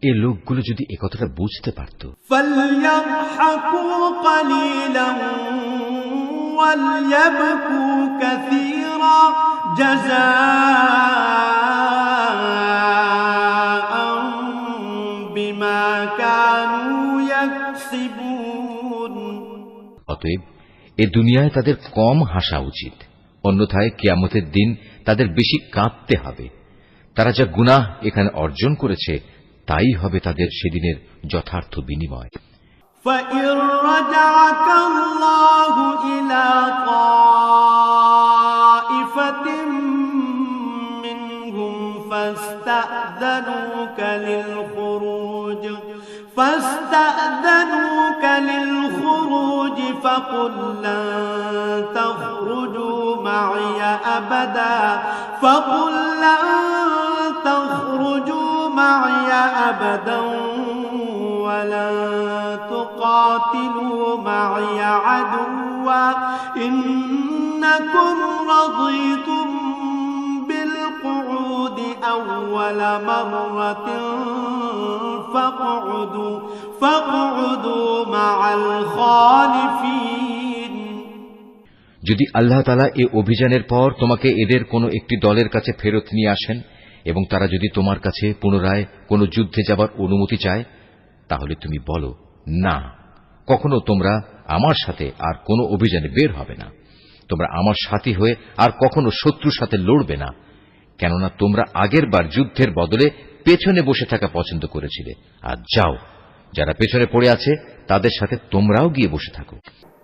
এই লোকগুলো যদি একথাটা বুঝতে পারত। فليضحكوا قليلا وليبكوا كثيرا جزاء بما كانوا يكسبون অতএব এ দুনিয়ায় তাদের কম হাসা উচিত, অন্যথায় কিয়ামতের দিন তাদের বেশি কাঁদতে হবে। তারা যা গুনাহ এখানে অর্জন করেছে তাই হবে তাদের সেদিনের যথার্থ বিনিময়। فإن رجعك الله إلى طائفة منهم فاستأذنوك للخروج فقل لن تخرجوا معي أبدا ولن تقاتلوا معي عدوا إنكم رضيتم بالقعود أول مرة فاقعدوا مع الخالفين যদি আল্লাহ তাআলা এই অভিযানের পর তোমাকে এদের কোনো একটি দলের কাছে ফেরত নিয়ে আসেন এবং তারা যদি তোমার কাছে পুনরায় কোনো যুদ্ধে যাবার অনুমতি চায়, তাহলে তুমি বলো, না, কখনো তোমরা আমার সাথে আর কোনো অভিযানে বের হবে না। তোমরা আমার সাথী হয়ে আর কখনো শত্রুর সাথে লড়বে না, কেননা তোমরা আগের বার যুদ্ধের বদলে পেছনে বসে থাকা পছন্দ করেছিলে। আর যাও, যারা পেছনে পড়ে আছে তাদের সাথে তোমরাও গিয়ে বসে থাকো।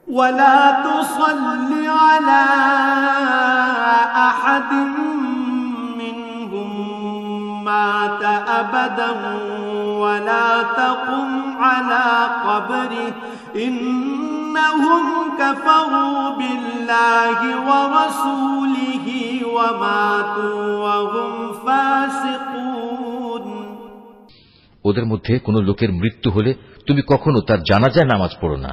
ولا تصل على أحد منهم مات أبدا ولا تقم على قبره إنهم كفروا بالله ورسوله وماتوا وهم فاسقون ওদের মধ্যে কোনো লোকের মৃত্যু হলে তুমি কখনো তার জানাজায় নামাজ পড়ো না,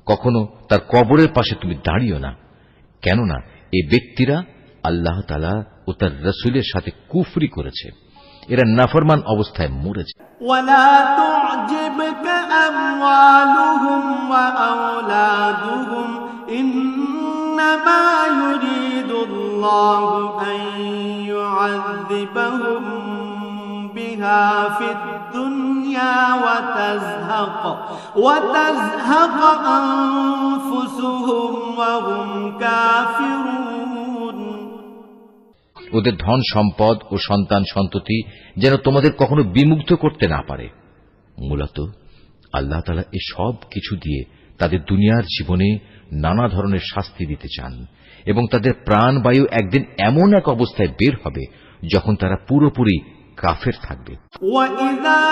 কখনো তার কবরের পাশে তুমি দাঁড়িও না, কেননা এই ব্যক্তিরা আল্লাহ তাআলা ও তার রাসূলের সাথে কুফরি করেছে, এরা নাফরমান অবস্থায় মরেছে। ولا تعجبك أموالهم وأولادهم إنما يريد الله أن يعذبهم بها فيها في الدنيا وتزهق أنفسهم وهم كافرون ওদের ধন সম্পদ ও সন্তান সন্ততি যেন তোমাদের কখনো বিমুগ্ধ করতে না পারে। মূলত আল্লাহ তাআলা এই সব কিছু দিয়ে তাদের দুনিয়ার জীবনে নানা ধরনের শাস্তি দিতে চান এবং তাদের প্রাণবায়ু একদিন এমন এক অবস্থায় বের হবে যখন তারা পুরোপুরি কাফের থাকবে। وَإِذَا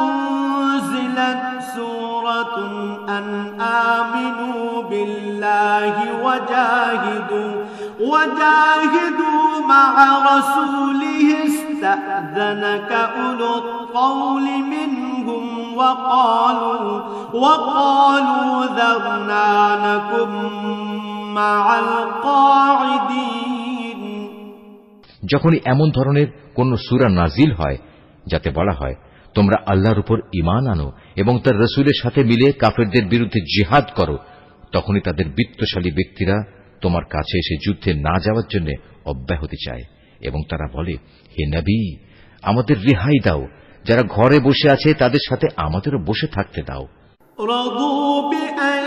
أُنزِلَتْ سُورَةٌ أَنْ آمِنُوا بِاللَّهِ وَجَاهِدُوا مَعَ رَسُولِهِ اسْتَأْذَنَكَ أُولُو الطَّوْلِ مِنْهُمْ وَقَالُوا ذَرْنَا نَكُن مَّعَ الْقَاعِدِينَ যখনই এমন ধরনের কোন সূরা নাজিল হয় যাতে বলা হয় তোমরা আল্লাহর উপর ঈমান আনো এবং তার রাসূলের সাথে মিলে কাফেরদের বিরুদ্ধে জিহাদ করো, তখনই তাদের বিত্তশালী ব্যক্তিরা তোমার কাছে এসে যুদ্ধে না যাওয়ার জন্য অব্যাহতি চায় এবং তারা বলে, হে নবী, আমাদের রেহাই দাও, যারা ঘরে বসে আছে তাদের সাথে আমাদেরও বসে থাকতে দাও। رضوا بأن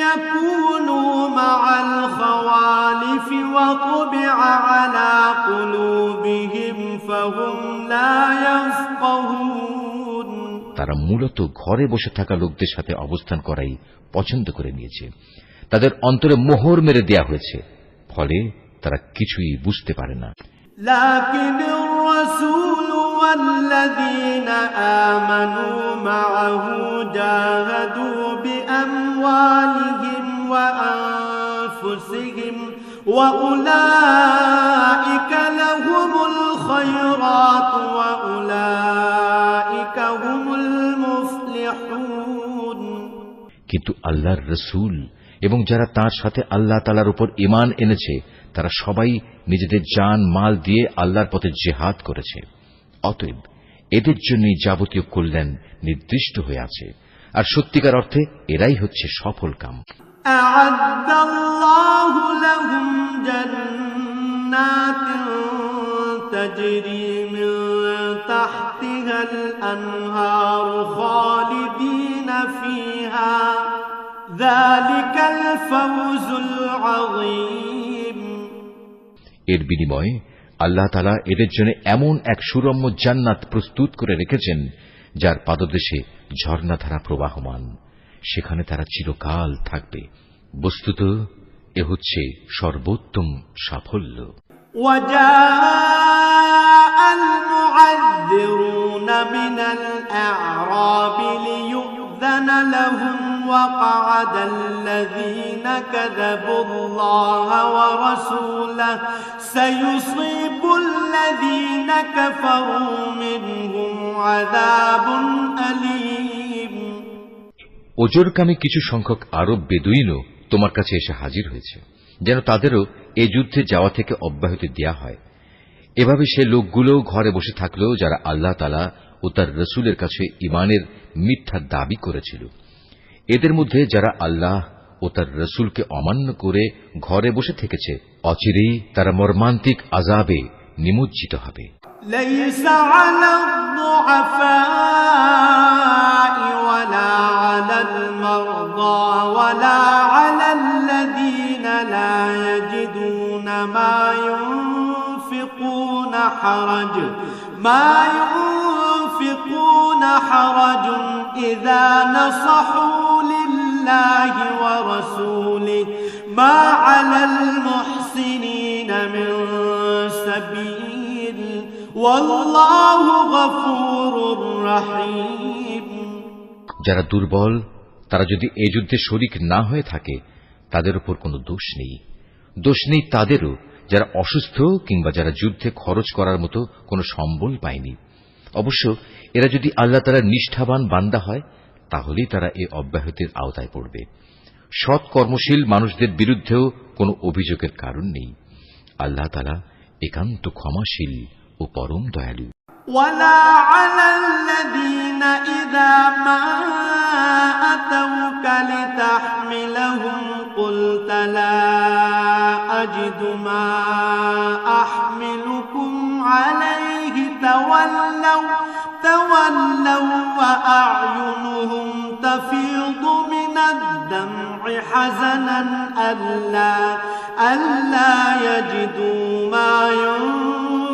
يكونوا مع الخوالف وطبع على قلوبهم فهم لا يفقهون তারা মূলত ঘরে বসে থাকা লোকদের সাথে অবস্থান করাই পছন্দ করে নিয়েছে। তাদের অন্তরে মোহর মেরে দেয়া হয়েছে, ফলে তারা কিছুই বুঝতে পারে না। لكن الرسول والذين آمنوا معه جاهدوا بأموالهم وأنفسهم وأولئك لهم الخيرات وأولئك هم المفلحون কিন্তু আল্লাহর রাসূল এবং যারা তার সাথে আল্লাহ তাআলার উপর ঈমান এনেছে তারা সবাই নিজেদের জান মাল দিয়ে আল্লাহর পথে জিহাদ করেছে। অতএব এদের জন্যই যাবতীয় কল্যাণ নির্দিষ্ট হয়ে আছে, আর সত্যিকার অর্থে এরাই হচ্ছে সফল কাম। أعد الله لهم جنات تجري من تحتها الأنهار خالدين فيها ذلك الفوز العظيم এর বিনিময়ে আল্লাহ তাআলা এদের জন্য এমন এক সুরম্য জান্নাত প্রস্তুত করে রেখেছেন যার পাদদেশে ঝর্ণাধারা প্রবাহমান, সেখানে তারা চিরকাল থাকবে। বস্তুত এ হচ্ছে সর্বোত্তম সাফল্য। وجاء المعذرون من الأعراب ليؤذن لهم وقعد الذين كذبوا الله ورسوله سيصيب الذين كفروا منهم عذاب أليم ওজরকামী কিছু সংখ্যক আরব বেদুইনও তোমার কাছে এসে হাজির হয়েছে, যেন তাদেরও এই যুদ্ধে যাওয়া থেকে অব্যাহতি দেয়া হয়। এভাবে সে লোকগুলো ঘরে বসে থাকলো যারা আল্লাহ তাআলা ও তার রাসূলের কাছে ঈমানের মিথ্যা দাবি করেছিল। এদের মধ্যে যারা আল্লাহ ও তার রাসূলকে অমান্য করে ঘরে বসে থেকেছে, অচিরেই তারা মর্মান্তিক আযাবে নিমজ্জিত হবে। ليس على الضعفاء ولا على المرضى ولا على الذين لا يجدون ما ينفقون حرج إذا نصحوا لله ورسوله ما على المحسنين من سبيل والله غفور رحيم যারা দুর্বল তারা যদি এই যুদ্ধে শরীক না হয়ে থাকে তাদের উপর কোনো দোষ নেই। দোষ নেই তাদেরও যারা অসুস্থ কিংবা যারা যুদ্ধে খরচ করার মতো কোনো সম্বল পায়নি। অবশ্য এরা যদি আল্লাহ তাআলার নিষ্ঠাবান বান্দা হয় তাহলেই তারা এই অব্যাহতির আওতায় পড়বে। সৎ কর্মশীল মানুষদের বিরুদ্ধেও কোনো অভিযোগের কারণ নেই। আল্লাহ তাআলা একান্ত ক্ষমাশীল ও পরম দয়ালু। ولا على الذين إذا ما أتوك لتحملهم قلت لا أجد ما أحملكم عليه تولوا وأعينهم تفيض من الدمع حزنا ألا يجدوا ما ينفقون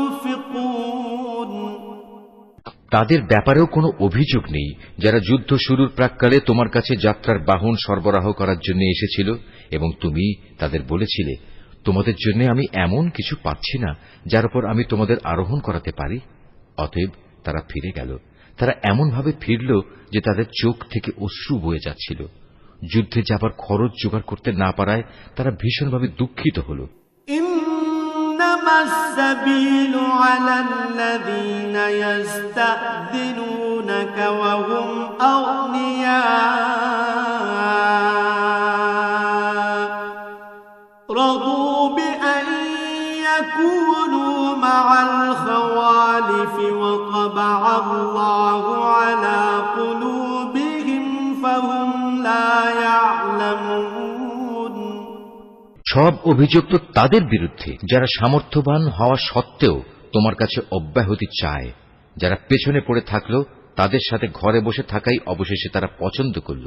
তাদের ব্যাপারেও কোনো অভিযোগ নেই যারা যুদ্ধ শুরুর প্রাক্কালে তোমার কাছে যাত্রার বাহন সরবরাহ করার জন্য এসেছিল এবং তুমি তাদের বলেছিলে, তোমাদের জন্য আমি এমন কিছু পাচ্ছি না যার উপর আমি তোমাদের আরোহণ করাতে পারি। অতএব তারা ফিরে গেল। তারা এমনভাবে ফিরল যে তাদের চোখ থেকে অশ্রু বয়ে যাচ্ছিল। যুদ্ধে যাবার খরচ জোগাড় করতে না পারায় তারা ভীষণভাবে দুঃখিত হল। إنما السبيل على الذين يستأذنونك وهم أغنياء رضوا بأن يكونوا مع الخوالف وطبع الله على قلوبهم فهم لا يعلمون সব অভিযোগ তো তাদের বিরুদ্ধে যারা সামর্থ্যবান হওয়া সত্ত্বেও তোমার কাছে অব্যাহতি চায়, যারা পেছনে পড়ে থাকলো তাদের সাথে ঘরে বসে থাকাই অবশেষে তারা পছন্দ করল।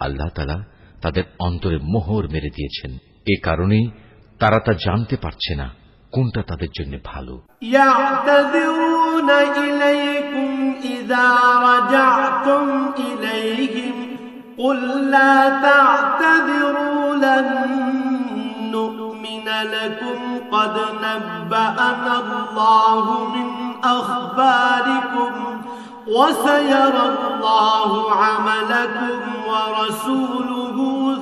আল্লাহ তাআলা তাদের অন্তরে মোহর মেরে দিয়েছেন। এ কারণেই তারা তা জানতে পারছে না কোনটা তাদের জন্য ভালো। يعتذرون إليكم إذا رجعتم إليهم قل لا تعتذروا لن نؤمن لكم قد نبأنا الله من أخباركم وسيرى الله عملكم ورسوله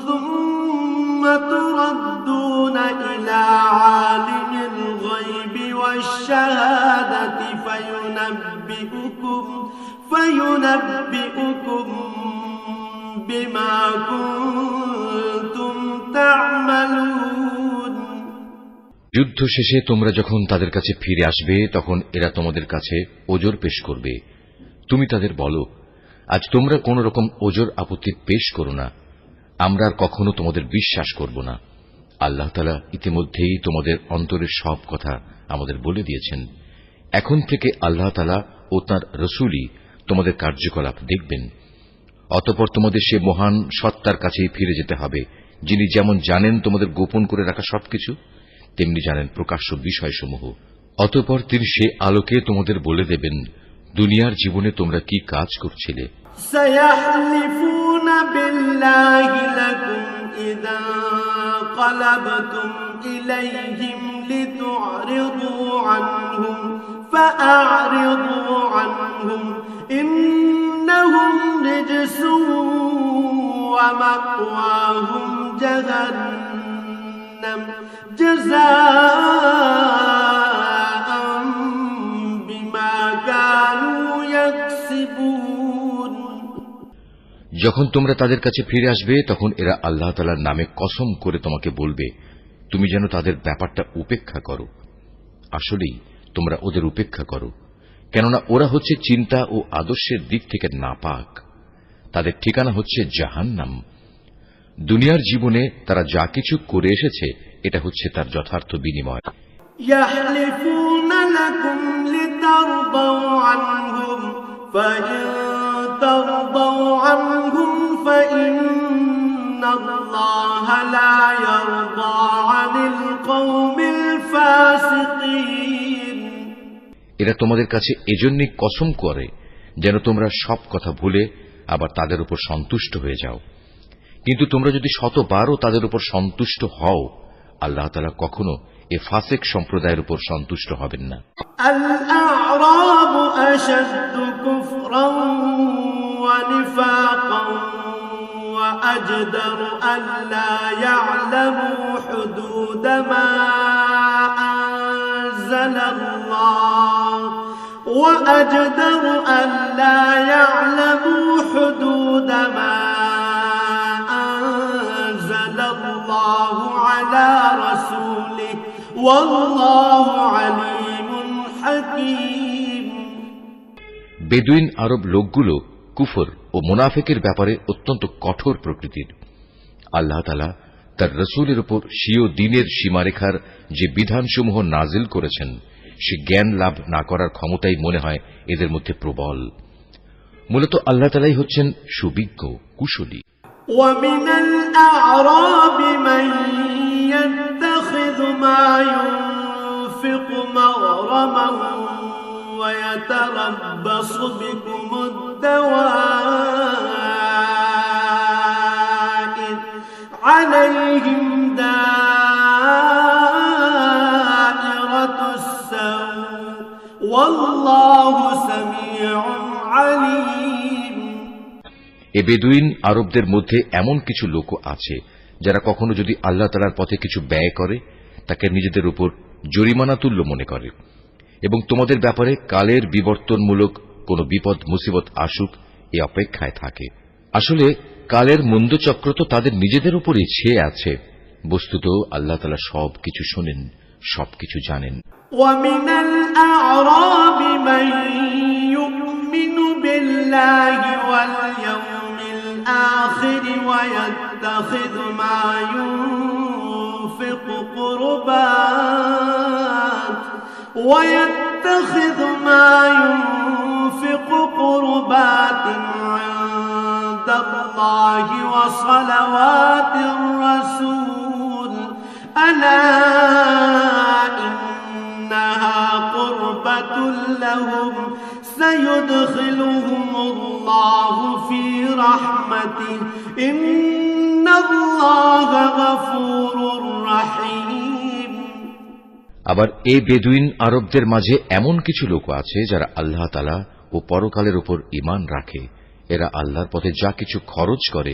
ثم تردون إلى عالم الغيب والشهادة فينبئكم بما كنتم تعملون যুদ্ধ শেষে তোমরা যখন তাদের কাছে ফিরে আসবে তখন এরা তোমাদের কাছে ওজর পেশ করবে। তুমি তাদের বলো, আজ তোমরা কোন রকম ওজর আপত্তি পেশ করো না, আমরা আর কখনো তোমাদের বিশ্বাস করব না। আল্লাহ তাআলা ইতিমধ্যেই তোমাদের অন্তরের সব কথা আমাদের বলে দিয়েছেন। এখন থেকে আল্লাহ তাআলা ও তাঁর রাসূলই তোমাদের কার্যকলাপ দেখবেন। অতঃপর তোমাদের সে মহান সত্তার কাছেই ফিরে যেতে হবে, যিনি যেমন জানেন তোমাদের গোপন করে রাখা সবকিছু, তেমনি জানেন প্রকাশ্য বিষয়সমূহ। অতঃপর তিনি সে আলোকে তোমাদের বলে দেবেন দুনিয়ার জীবনে তোমরা কি কাজ করছিলে। سيحلفون بالله لكم إذا انقلبتم إليهم لتعرضوا عنهم فأعرضوا عنهم إنهم رجس ومأواهم جهنم جزاء بما كانوا يكسبون যখন তোমরা তাদের কাছে ফিরে আসবে তখন এরা আল্লাহ তাআলার নামে কসম করে তোমাকে বলবে তুমি যেন তাদের ব্যাপারটা উপেক্ষা করো। আসলেই তোমরা ওদের উপেক্ষা করো, কেননা ওরা হচ্ছে চিন্তা ও আদর্শের দিক থেকে নাপাক। তাদের ঠিকানা হচ্ছে জাহান্নাম। দুনিয়ার জীবনে তারা যা কিছু করে এসেছে এটা হচ্ছে তার যথার্থ বিনিময়। يحلفون لكم لترضوا عنهم فإن ترضوا عنهم فإن الله لا يرضى عن القوم الفاسقين এরা তোমাদের কাছে এজন্যই কসম করে যেন তোমরা সব কথা ভুলে আবার তাদের উপর সন্তুষ্ট হয়ে যাও। কিন্তু তোমরা যদি শতবারও তাদের উপর সন্তুষ্ট হও, আল্লাহ তাআলা কখনো এ ফাসিক সম্প্রদায়ের উপর সন্তুষ্ট হবেন না। الأعراب أشد كفرا ونفاقا وأجدر ألا يعلموا حدود ما أنزل الله وأجدر ألا يعلموا حدود ما أنزل الله على رسوله والله عليم حكيم বেদুইন আরব লোকগুলো কুফর ও মুনাফিকের ব্যাপারে অত্যন্ত কঠোর প্রকৃতির। আল্লাহ তাআলা তার রাসূলের উপর স্বীয় দ্বীনের সীমারেখার যে বিধানসমূহ নাজিল করেছেন সে জ্ঞান লাভ না করার ক্ষমতাই মনে হয় এদের মধ্যে প্রবল। মূলত আল্লাহ তাআলাই হচ্ছেন সুবিজ্ঞ, কুশলী। ومن الأعراب من يتخذ ما ينفق مغرما ويتربص بكم الدوائر عليهم دائرة السوء والله سميع عليم। এ বেদুইন আরবদের মধ্যে এমন কিছু লোক আছে যারা কখনো যদি আল্লাহ তাআলার পথে কিছু ব্যয় করে তাকে নিজেদের উপর জরিমানা তুল্য মনে করে এবং তোমাদের ব্যাপারে কালের বিবর্তনমূলক কোন বিপদ মুসিবত আসুক এ অপেক্ষায় থাকে। আসলে কালের মন্দচক্র তো তাদের নিজেদের উপরই ছেয়ে আছে। বস্তুত আল্লাহ তাআলা সবকিছু শোনেন, সবকিছু জানেন। ومن الأعراب من يؤمن بالله واليوم الآخر ويتخذ ما ينفق قربات عند الله وصلوات الرسول ألا إنها قربة لهم سيدخلهم الله في رحمته إن الله غفور رحيم। আবার এই বেদুইন আরবদের মাঝে এমন কিছু লোক আছে যারা আল্লাহ তাআলা ও পরকালের উপর ঈমান রাখে। এরা আল্লাহর পথে যা কিছু খরচ করে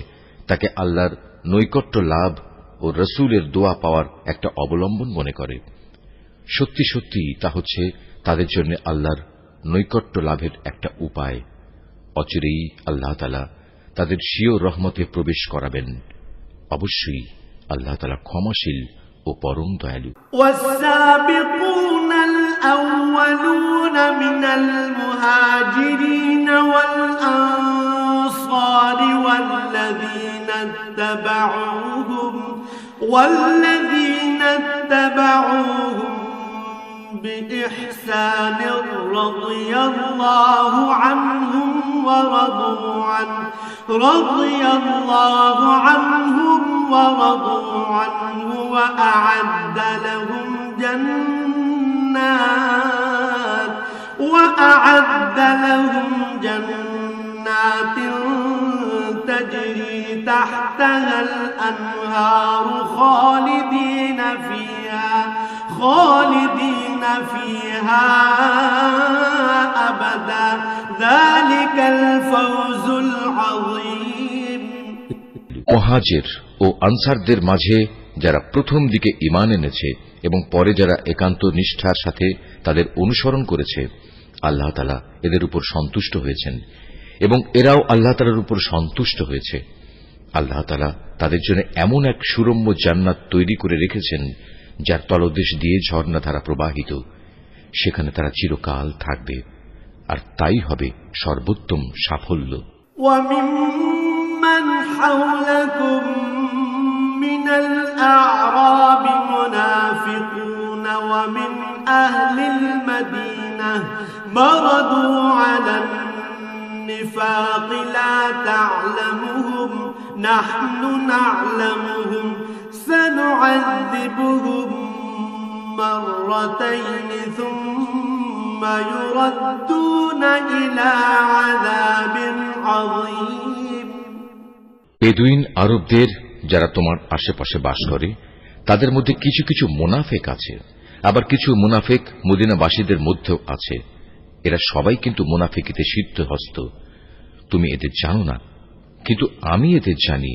তাকে আল্লাহর নৈকট্য লাভ ও রাসূলের দোয়া পাওয়ার একটা অবলম্বন মনে করে। সত্যি সত্যি তা হচ্ছে তাদের জন্য আল্লাহর নৈকট্য লাভের একটা উপায়। অচিরেই আল্লাহ তাআলা তাদের স্বীয় রহমতে প্রবেশ করাবেন। অবশ্যই আল্লাহ তাআলা ক্ষমাশীল ও পরম দয়ালু। والسابقون الأولون من المهاجرين والأنصار والذين اتبعوهم بإحسان رضي الله عنهم ورضوا عنه وأعد لهم جنات تجري تحتها الأنهار خالدين فيها أبدا ذلك الفوز العظيم। মুহাজির ও আনসারদের মাঝে যারা প্রথম দিকে ঈমান এনেছে এবং পরে যারা একান্ত নিষ্ঠার সাথে তাদের অনুসরণ করেছে, আল্লাহ তাআলা এদের উপর সন্তুষ্ট হয়েছেন এবং এরাও আল্লাহ তাআলার উপর সন্তুষ্ট হয়েছে। আল্লাহ তাআলা তাদের জন্য এমন এক সুরম্য জান্নাত তৈরি করে রেখেছেন যার তলদেশ দিয়ে ঝর্ণাধারা প্রবাহিত। সেখানে তারা চিরকাল থাকবে, আর তাই হবে সর্বোত্তম সাফল্য। وممن حولكم من الأعراب منافقون ومن أهل المدينة مردوا على النفاق لا تعلمهم نحن نعلمهم سنعذبهم مرتين ثم يردون إلى عذاب عظيم। বেদুইন আরবদের যারা তোমার আশেপাশে বাস করে তাদের মধ্যে কিছু কিছু মুনাফিক আছে, আবার কিছু মুনাফিক মদিনাবাসীদের মধ্যেও আছে। এরা সবাই কিন্তু মুনাফিকিতে সিদ্ধহস্ত। তুমি এদের জানো না, কিন্তু আমি এদের জানি।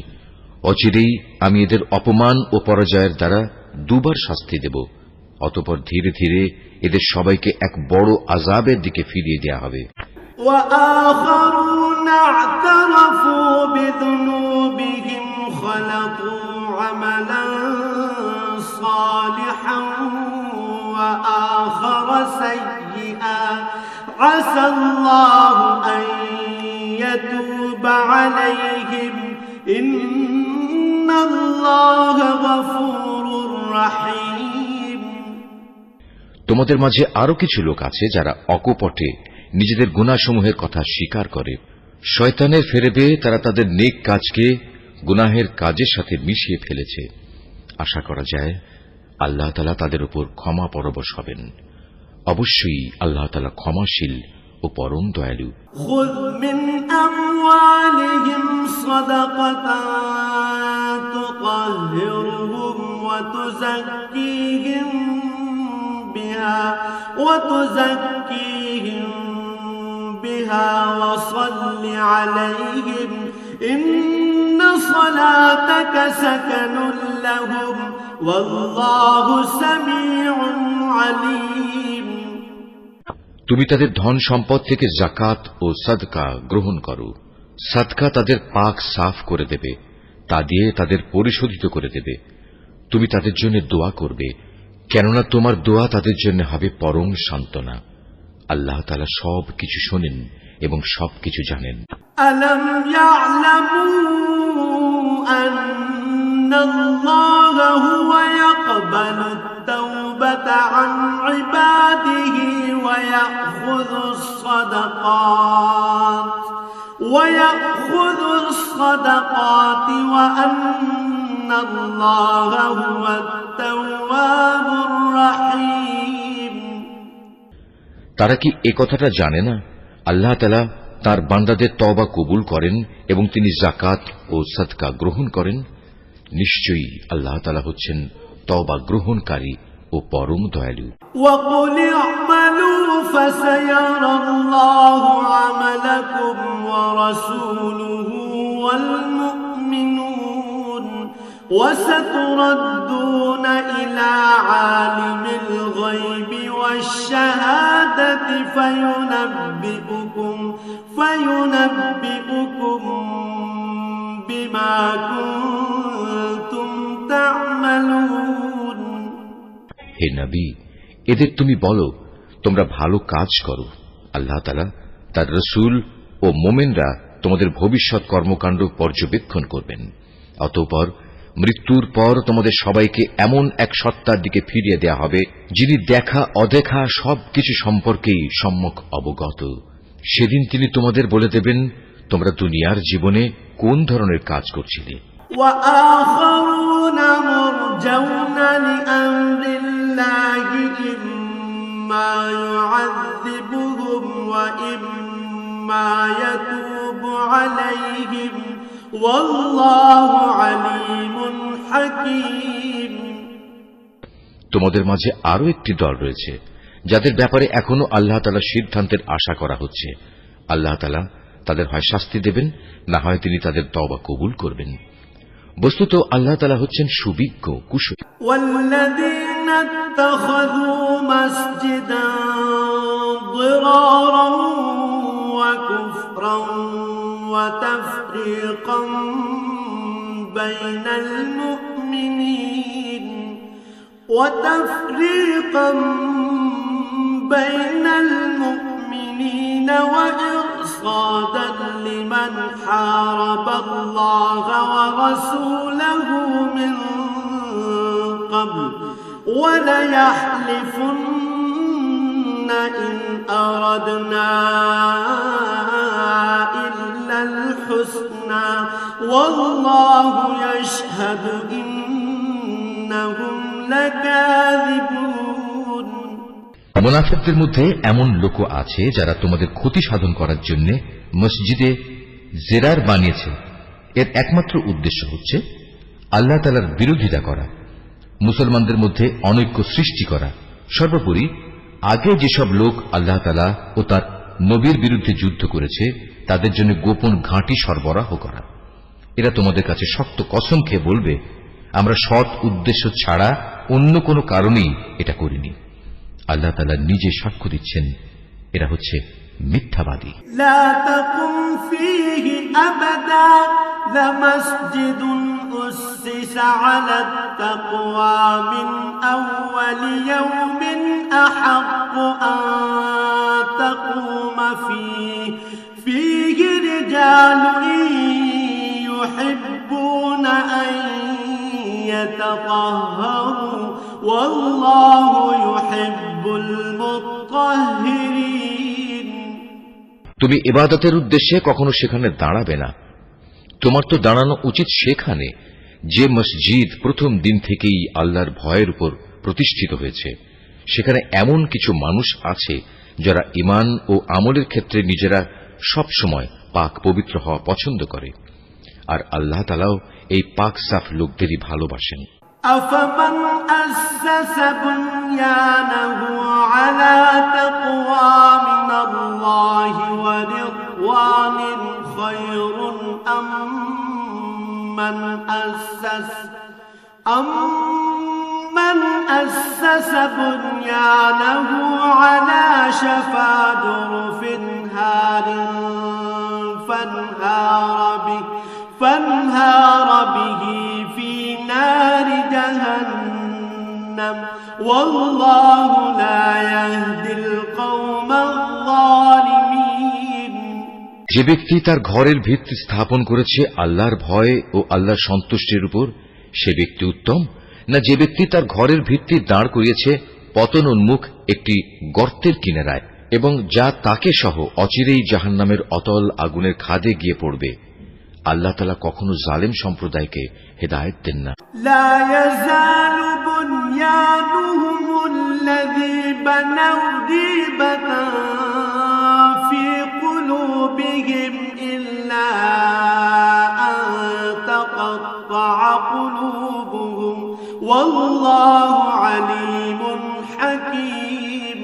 অচিরেই আমি এদের অপমান ও পরাজয়ের দ্বারা দুবার শাস্তি দেব। অতঃপর ধীরে ধীরে এদের সবাইকে এক বড় আযাবের দিকে ফিরিয়ে দেয়া হবে। وآخرون اعترفوا بذنوبهم خلقوا عملا صالحا وآخر سيئا عسى الله أن يتوب عليهم إن الله غفور رحيم। তোমাদের মাঝে আরো কিছু লোক আছে যারা অকপটে নিজেদের গুনাহসমূহের কথা স্বীকার করে। শয়তানের ফেরেবে তারা তাদের নেক কাজকে গুনাহের কাজের সাথে মিশিয়ে ফেলেছে। আশা করা যায় আল্লাহ তাআলা তাদের উপর ক্ষমা পরবশ হবেন। অবশ্যই আল্লাহ তাআলা ক্ষমাশীল ও পরম দয়ালু। খুয মিন আমওয়ালিহিম সাদাকাতান তুতাহহিরুহুম ওয়া তুযাক্কিহিম বিহা ওয়া সাল্লি আলাইহিম ইন্না সালাতাকা সাকানুন লাহুম ওয়াল্লাহু সামিউন আলীম। তুমি তাদের ধন সম্পদ থেকে যাকাত ও সাদকা গ্রহণ করো। সাদকা তাদের পাক সাফ করে দেবে, তা দিয়ে তাদের পরিশোধিত করে দেবে। তুমি তাদের জন্য দোয়া করবে, কেননা তোমার দোয়া তাদের জন্য হবে পরম সান্ত্বনা। আল্লাহ তাআলা সব কিছু শোনেন এবং সবকিছু জানেন। আলাম ইয়ালামু আন্নাল্লাহা হুয়া ইয়াকবালু আত-তাওবাতা আন ইবাদিহি ওয়া ইয়াখুযুস সাদাকাতি ওয়া আন্নাল্লাহা হুয়া আত-তাওয়াবুর রাহিম। তারা কি এ কথাটা জানে না আল্লাহ তাআলা তার বান্দাদের তওবা কবুল করেন এবং তিনি যাকাত ও সাদকা গ্রহণ করেন? নিশ্চয়ই আল্লাহ তাআলা হচ্ছেন তওবা গ্রহণকারী ও পরম দয়ালু। وَقُلِ اعْمَلُوا فَسَيَرَى اللَّهُ عَمَلَكُمْ وَرَسُولُهُ وَالْمُؤْمِنُونَ وَسَتُرَدُّونَ إِلَى عَالِمِ الْغَيْبِ وَالشَّهَادَةِ فَيُنَبِّئُكُم بِمَا كُنتُمْ تَعْمَلُونَ। হে নবী, এদের তুমি বলো তোমরা ভালো কাজ করো। আল্লাহ তাআলা, তার রাসূল ও মুমিনরা তোমাদের ভবিষ্যৎ কর্মকাণ্ড পর্যবেক্ষণ করবেন। অতঃপর মৃত্যুর পর তোমাদের সবাইকে এমন এক সত্তার দিকে ফিরিয়ে দেয়া হবে যিনি দেখা অদেখা সবকিছু সম্পর্কেই সম্যক অবগত। সেদিন তিনি তোমাদের বলে দেবেন তোমরা দুনিয়ার জীবনে কোন ধরনের কাজ করছিলে। وآخرون مرجون لأمر الله إما يعذبهم وإما يتوب عليهم والله عليم حكيم। তোমাদের মাঝে আরো একটি দল রয়েছে যাদের ব্যাপারে এখনো আল্লাহ তাআলা সিদ্ধান্তের আশা করা হচ্ছে। আল্লাহ তাআলা তাদের হয় শাস্তি দেবেন, না হয় তিনি তাদের তওবা কবুল করবেন। বস্তুত আল্লাহ তাআলা হচ্ছেন সুবিজ্ঞ কুশলী। والذين اتخذوا مسجدا ضرارا وكفرا وتفريقا بين المؤمنين وإرصادا لمن حارب الله ورسوله من قبل وليحلفن إن أردنا إلا الحسنى والله يشهد إنهم لكاذبون। মুনাফিকদের মধ্যে এমন লোক আছে যারা তোমাদের ক্ষতি সাধন করার জন্য মসজিদে জেরার বানিয়েছে। এর একমাত্র উদ্দেশ্য হচ্ছে আল্লাহ তাআলার বিরোধিতা করা, মুসলমানদের মধ্যে অনৈক্য সৃষ্টি করা। সর্বোপরি আগে যেসব লোক আল্লাহ তাআলা ও তার নবীর বিরুদ্ধে যুদ্ধ করেছে তাদের জন্য গোপন ঘাঁটি সরবরাহ করা। এরা তোমাদের কাছে শক্ত কসম খেয়ে বলবে আমরা সৎ উদ্দেশ্য ছাড়া অন্য কোনো কারণেই এটা করিনি। আল্লাহ তাআলা নিজে সাক্ষ্য দিচ্ছেন এরা হচ্ছে মিথ্যাবাদী। লা তাকুম ফীহি আবাদা লামাসজিদুন উসসিসা আলাত তাকওয়া মিন আউওয়ালি ইয়াওমিন আহাক্কু আন তাকুমা ফীহি রিজালুন ইউহিব্বুনা আন يتطهروا والله يحب المطهرين তুমি ইবাদতের উদ্দেশ্যে কখনো সেখানে দাঁড়াবে না। তোমার তো দাঁড়ানো উচিত সেখানে যে মসজিদ প্রথম দিন থেকেই আল্লাহর ভয়ের উপর প্রতিষ্ঠিত হয়েছে। সেখানে এমন কিছু মানুষ আছে যারা ঈমান ও আমলের ক্ষেত্রে নিজেরা সব সময় পাক পবিত্র হওয়া পছন্দ করে, আর আল্লাহ তাআলাও এই পাক সাফ লোকদেরই ভালোবাসেন। أفمن أسس بنيانه على تقوى من الله ورضوان خير أم من أسس بنيانه على شفا جرف هار فانهار به في نار جهنم والله لا يهدي القوم الظالمين যে ব্যক্তি তার ঘরের ভিত্তি স্থাপন করেছে আল্লাহর ভয় ও আল্লাহর সন্তুষ্টির উপর, সে ব্যক্তি উত্তম, না যে ব্যক্তি তার ঘরের ভিত্তি দাঁড় করিয়েছে পতন উন্মুখ একটি গর্তের কিনারায় এবং যা তাকে সহ অচিরেই জাহান্নামের অতল আগুনের খাদে গিয়ে পড়বে। আল্লাহ তাআলা কখনো জালেম সম্প্রদায়কে হেদায়েত দেন না। لا يزال بنيانهم الذي بنوا ريبة في قلوبهم إلا أن تقطع قلوبهم والله عليم حكيم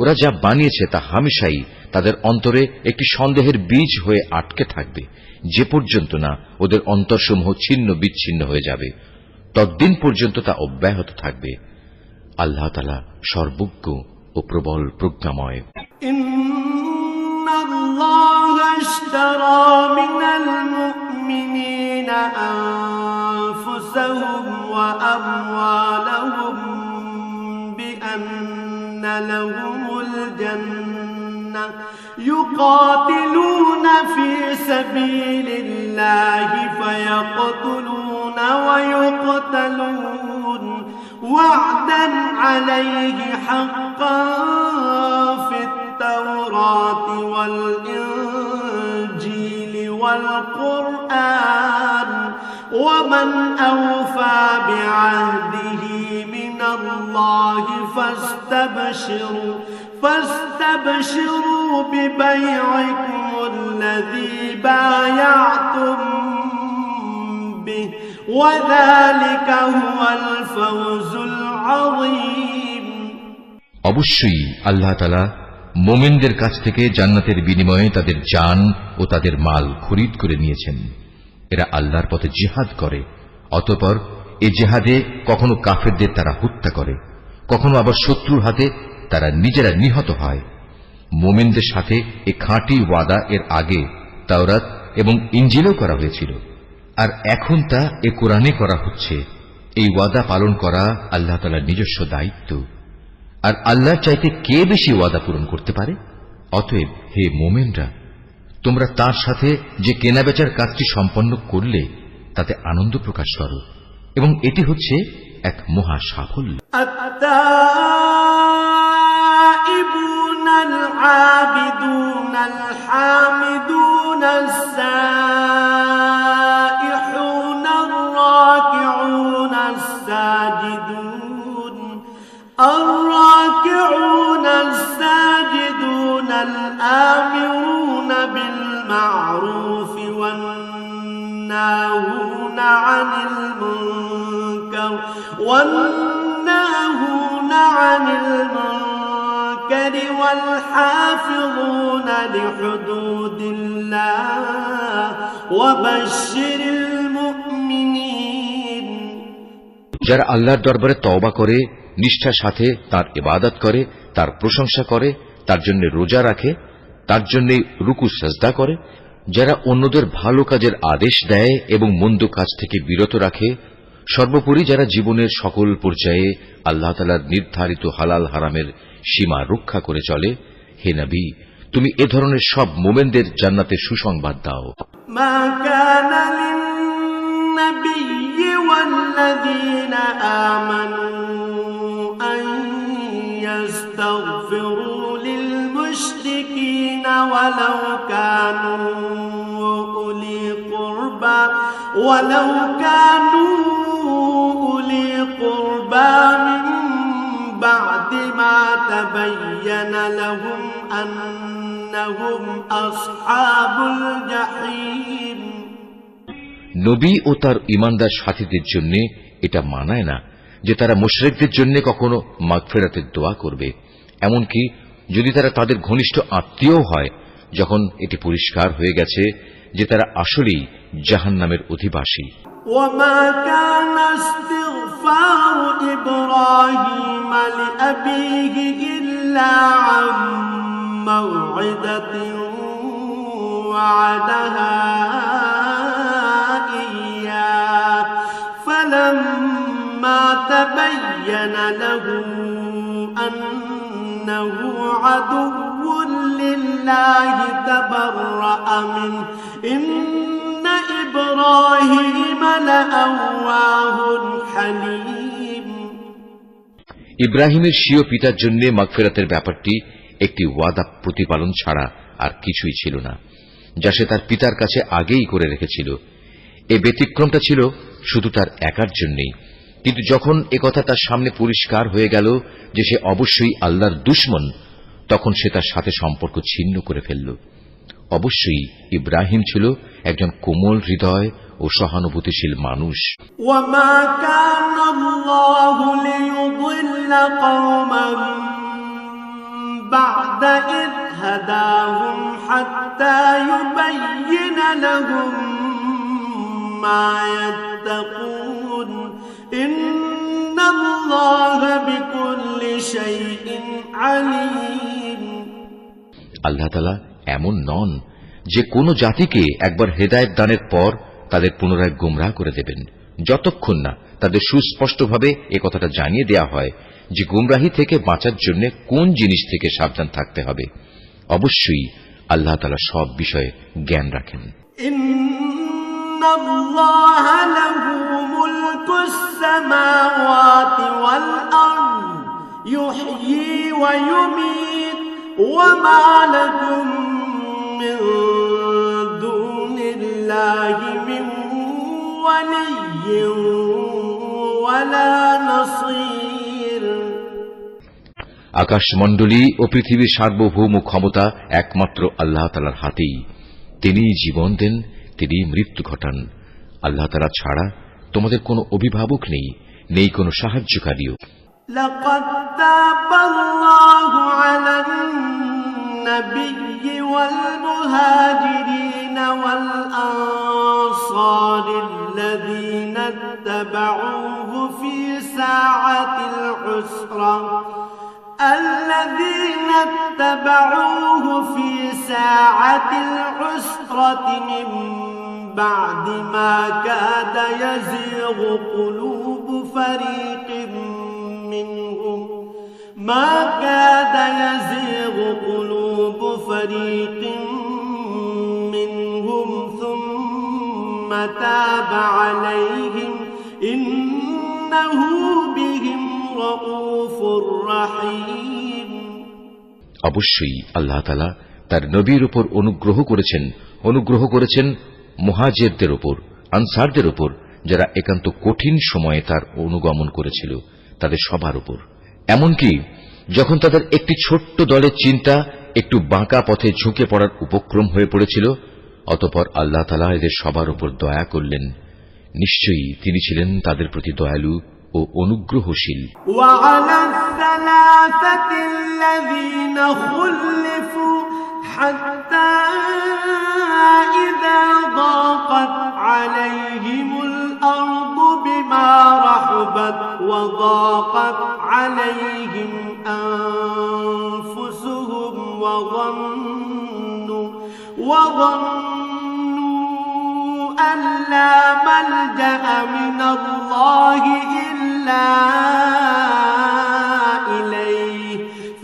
ওরা যা বানিয়েছে তা হামেশাই তাদের অন্তরে একটি সন্দেহের বীজ হয়ে আটকে থাকবে, যে পর্যন্ত না ওদের অন্তরসমূহ ছিন্ন বিচ্ছিন্ন হয়ে যাবে, ততদিন পর্যন্ত তা অব্যাহত থাকবে। আল্লাহ তাআলা সর্বজ্ঞ ও প্রবল প্রজ্ঞাময়। ইন্নাল্লাহা ইশতারা মিনাল মুমিনিনা আনফুসাহুম ওয়া আমওয়ালাহুম বিআন্না লাহুমুল জান্নাহ يقاتلون في سبيل الله فيقتلون ويقتلون وعدا عليه حقا في التوراة والإنجيل والقرآن ومن أوفى بعهده من الله فاستبشروا ببيعكم الذي بايعتم به وذلك هو الفوز العظيم অবশ্যই আল্লাহ তাআলা মুমিনদের কাছ থেকে জান্নাতের বিনিময়ে তাদের জান ও তাদের মাল খরিদ করে নিয়েছেন। এরা আল্লাহর পথে জিহাদ করে, অতঃপর এই জিহাদে কখনো কাফেরদের তারা হত্যা করে, কখনো আবার শত্রুর হাতে তারা নিজেরা নিহত হয়। মুমিনদের সাথে এই খাঁটি ওয়াদা এর আগে তাওরাত এবং ইনজিলেও করা হয়েছিল, আর এখন তা এ কোরআনে করা হচ্ছে। এই ওয়াদা পালন করা আল্লাহ তাআলার নিজস্ব দায়িত্ব, আর আল্লাহর চাইতে কে বেশি ওয়াদা পূরণ করতে পারে? অতএব হে মুমিনরা, তোমরা তার সাথে যে কেনাবেচার কাজটি সম্পন্ন করলে তাতে আনন্দ প্রকাশ করো, এবং এটি হচ্ছে এক মহা সাফল্য। التائبون العابدون الحامدون السائحون الراكعون الساجدون الآمرون بالمعروف والناهون عن المنكر والحافظون لحدود الله وبشر المؤمنين যারা আল্লাহর দরবারে তওবা করে, নিষ্ঠার সাথে তার ইবাদত করে, তার প্রশংসা করে, তার জন্য রোজা রাখে, তার জন্য রুকু সাজদা করে, যারা অন্যদের ভালো কাজের আদেশ দেয় এবং মন্দ কাজ থেকে বিরত রাখে, সর্বোপরি যারা জীবনের সকল পর্যায়ে আল্লাহ তাআলার নির্ধারিত হালাল হারামের সীমা রক্ষা করে চলে, হে নবী, তুমি এ ধরনের সব মুমিনদের জান্নাতের সুসংবাদ দাও। মা কানা লিন-নবিয়্যি والذين آمنوا أن يستغفروا للمشركين ولو كانوا أولي قربى من بعد ما تبين لهم أنهم أصحاب الجحيم। নবী ও তার ঈমানদার সাথীদের জন্য এটা মানায় না যে তারা মুশরিকদের জন্য কখনো মাগফিরাতের দোয়া করবে, এমনকি যদি তারা তাদের ঘনিষ্ঠ আত্মীয় হয়, যখন এটি পরিষ্কার হয়ে গেছে যে তারা আসলেই জাহান্নামের অধিবাসী। وما كان استغفار إبراهيم لأبيه إلا عن موعدة وعدها إياه فلما تبين له أنه عدو لله تبرأ منه إن إبراهيم لأواه حليم। ইব্রাহিমের স্বীয় পিতার জন্য মাগফিরাতের ব্যাপারটি একটি ওয়াদা প্রতিপালন ছাড়া আর কিছুই ছিল না, যা সে তার পিতার কাছে আগেই করে রেখেছিল। এই ব্যতিক্রমটা ছিল শুধু তার একার জন্যই, কিন্তু যখন একথা তার সামনে পরিষ্কার হয়ে গেল যে সে অবশ্যই আল্লাহর দুশমন, তখন সে তার সাথে সম্পর্ক ছিন্ন করে ফেলল। অবশ্যই ইব্রাহিম ছিল একজন কোমল হৃদয় ও সহানুভূতিশীল মানুষ। وما كان الله ليضل قوما بعد إذ هداهم حتى يبين لهم ما يتقون إن الله بكل شيء عليم। আল্লাহ তাআলা এমন নন যে কোন জাতিকে একবার হেদায়েত দানের পর তাদের পুনরায় গোমরাহ করে দেবেন, যতক্ষণ না তাদের সুস্পষ্টভাবে এ কথাটা জানিয়ে দেয়া হয় যে গোমরাহি থেকে বাঁচার জন্য কোন জিনিস থেকে সাবধান থাকতে হবে। অবশ্যই আল্লাহ তাআলা সব বিষয়ে জ্ঞান রাখেন। ইন্নাল্লাহা লাহু মুলকুস সামাওয়াতি ওয়াল আরদ ইউহয়ী ওয়া ইউমীত ওয়া মা লাকুম মিন দুনিল্লাহি মিন ওয়ালিয়্যিন ওয়ালা নাসীর। আকাশমণ্ডলী ও পৃথিবীর সার্বভৌম ক্ষমতা একমাত্র আল্লাহ তাআলার হাতেই। তিনিই জীবন দেন, তিনিই মৃত্যু ঘটান। আল্লাহ তাআলা ছাড়া তোমাদের কোনো অভিভাবক নেই, নেই কোনো সাহায্যকারীও। লাকাদ তাবাল্লাহু আলান নাবিয়্যি ওয়াল মুহাজিরিন ওয়াল আনসারিল্লাযীনা ইত্তাবাউহু ফি সাআতিল উসরা الذين اتبعوه في ساعة العسرة من بعد ما كاد يزيغ قلوب فريق منهم ثم تاب عليهم إنه بهم رؤوف رحيم। অবশ্যই আল্লাহ তাআলা তার নবীর উপর অনুগ্রহ করেছেন মুহাজিরদের উপর, আনসারদের উপর, যারা একান্ত কঠিন সময়ে তার অনুগমন করেছিল, তাদের সবার উপর। এমনকি যখন তাদের একটি ছোট্ট দলের চিন্তা একটু বাঁকা পথে ঝুঁকে পড়ার উপক্রম হয়ে পড়েছিল, অতঃপর আল্লাহ তাআলা এদের সবার উপর দয়া করলেন। নিশ্চয়ই তিনি ছিলেন তাদের প্রতি দয়ালু ও অনুগ্রহশীল। وعلى الثلاثة الذين خلفوا حتى إذا ضاقت عليهم الأرض بما رحبت وضاقت عليهم أنفسهم وظنوا أن لا ملجأ من الله إلا إليه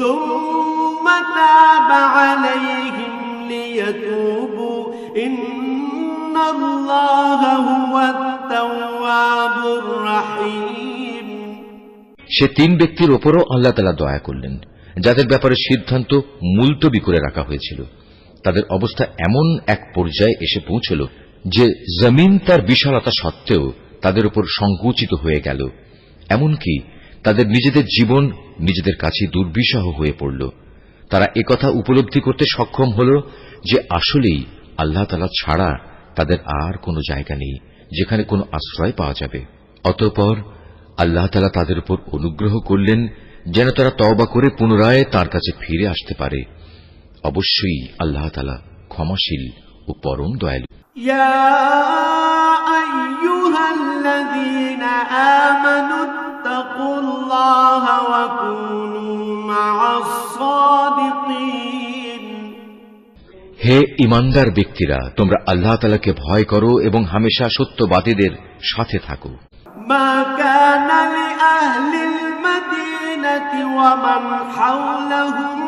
ثم تاب عليهم ليتوبوا إن الله هو التواب الرحيم সে তিন ব্যক্তির ওপরও আল্লাহ তাআলা দয়া করলেন, যাদের ব্যাপারে সিদ্ধান্ত মুলতবি করে রাখা হয়েছিল। তাদের অবস্থা এমন এক পর্যায়ে এসে পৌঁছল যে জমিন তার বিশালতা সত্ত্বেও তাদের উপর সংকুচিত হয়ে গেল। এমনকি তাদের নিজেদের জীবন নিজেদের কাছে দুর্বিষহ হয়ে পড়ল। তারা একথা উপলব্ধি করতে সক্ষম হল যে আসলেই আল্লাহ তাআলা ছাড়া তাদের আর কোনো জায়গা নেই যেখানে কোনো আশ্রয় পাওয়া যাবে। অতঃপর আল্লাহ তাআলা তাদের উপর অনুগ্রহ করলেন যেন তারা তওবা করে পুনরায় তাঁর কাছে ফিরে আসতে পারে। অবশ্যই আল্লাহ তাআলা ক্ষমাশীল ও পরম দয়ালু। يا أيها الذين آمنوا اتقوا الله وكونوا مع الصادقين হে ঈমানদার ব্যক্তিরা, তোমরা আল্লাহ তাআলাকে ভয় করো এবং হামেশা সত্যবাদীদের সাথে থাকো। ما كان لأهل المدينة ومن حولهم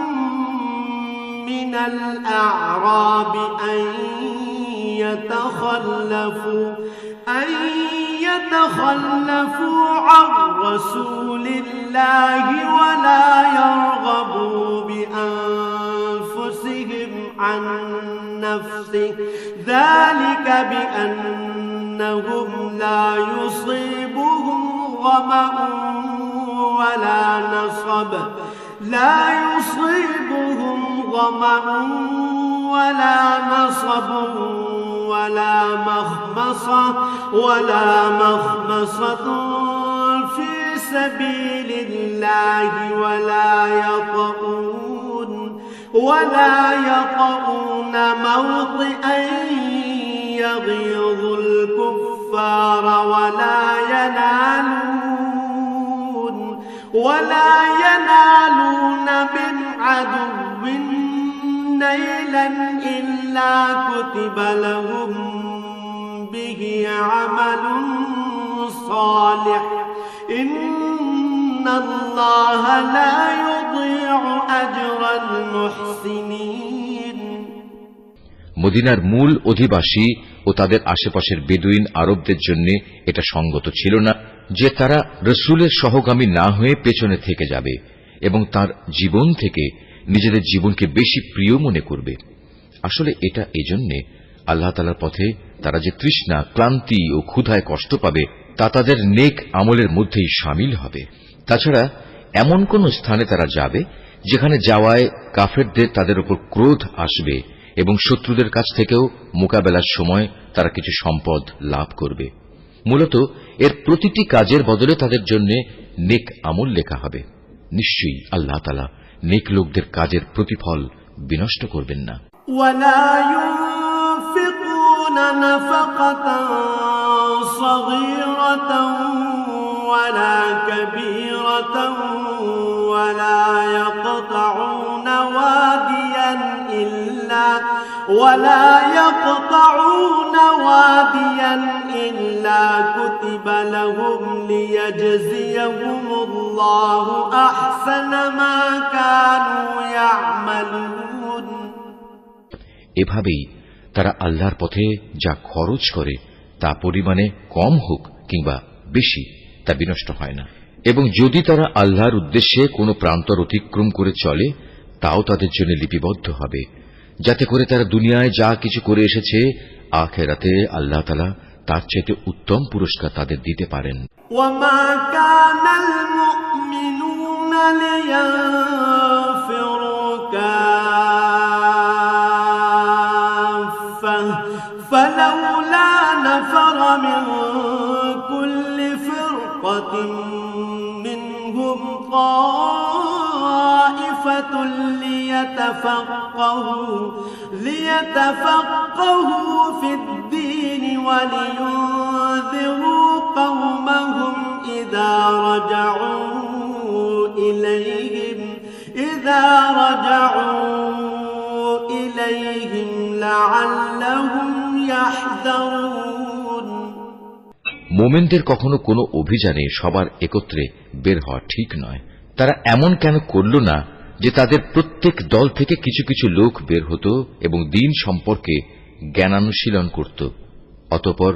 من الأعراب أن يتخلفوا عن رسول الله ولا يرغبوا بأنفسهم عن نفسه ذلك بأنهم لا يصيبهم ظمأ ولا نصب ولا مخمصة في سبيل الله ولا يطؤون موطئا يغيظ الكفار ولا ينالون من عدو نيلا إلا كتب لهم به عمل صالح إن الله لا يضيع أجر المحسنين মদিনার মূল অধিবাসী ও তাদের আশেপাশের বেদুইন আরবদের জন্য এটা সঙ্গত ছিল না যে তারা রসুলের সহগামী না হয়ে পেছনে থেকে যাবে এবং তার জীবন থেকে নিজেদের জীবনকে বেশি প্রিয় মনে করবে। আসলে এটা এজন্যে আল্লাহ তাআলার পথে তারা যে তৃষ্ণা, ক্লান্তি ও ক্ষুধায় কষ্ট পাবে তা তাদের নেক আমলের মধ্যেই শামিল হবে। তাছাড়া এমন কোন স্থানে তারা যাবে যেখানে যাওয়ায় কাফেরদের তাদের উপর ক্রোধ আসবে এবং শত্রুদের কাছ থেকেও মোকাবেলার সময় তারা কিছু সম্পদ লাভ করবে। মূলত এর প্রতিটি কাজের বদলে তাদের জন্য নেক আমল লেখা হবে। নিশ্চয়ই আল্লাহ তাআলা নেক লোকদের কাজের প্রতিফল বিনষ্ট করবেন না। ولا ينفقون نفقة صغيرة ولا كبيرة ولا يقطعون واديا إلا كتب لهم ليجزيهم الله أحسن ما كانوا يعملون এভাবেই তারা আল্লাহর পথে যা খরচ করে তা পরিমাণে কম হোক কিংবা বেশি তা বিনষ্ট হয় না, এবং যদি তারা আল্লাহর উদ্দেশ্যে কোনো প্রান্তর অতিক্রম করে চলে তাও তাদের জন্য লিপিবদ্ধ হবে, যাতে করে তারা দুনিয়ায় যা কিছু করে এসেছে আখিরাতে আল্লাহ তাআলা তার চেয়ে উত্তম পুরস্কার তাদের দিতে পারেন। وما كان المؤمنون لينفروا كافة فلولا نفر من كل فرقة منهم طائفة ليتفقهوا في الدين ولينذروا قومهم إذا رجعوا إليهم لعلهم يحذرون মোমেনদের কখনো কোনো অভিযানে সবার একত্রে বের হওয়া ঠিক নয়। তারা এমন কেন করল না যে তাদের প্রত্যেক দল থেকে কিছু কিছু লোক বের হতো এবং দ্বীন সম্পর্কে জ্ঞানানুশীলন করত অতঃপর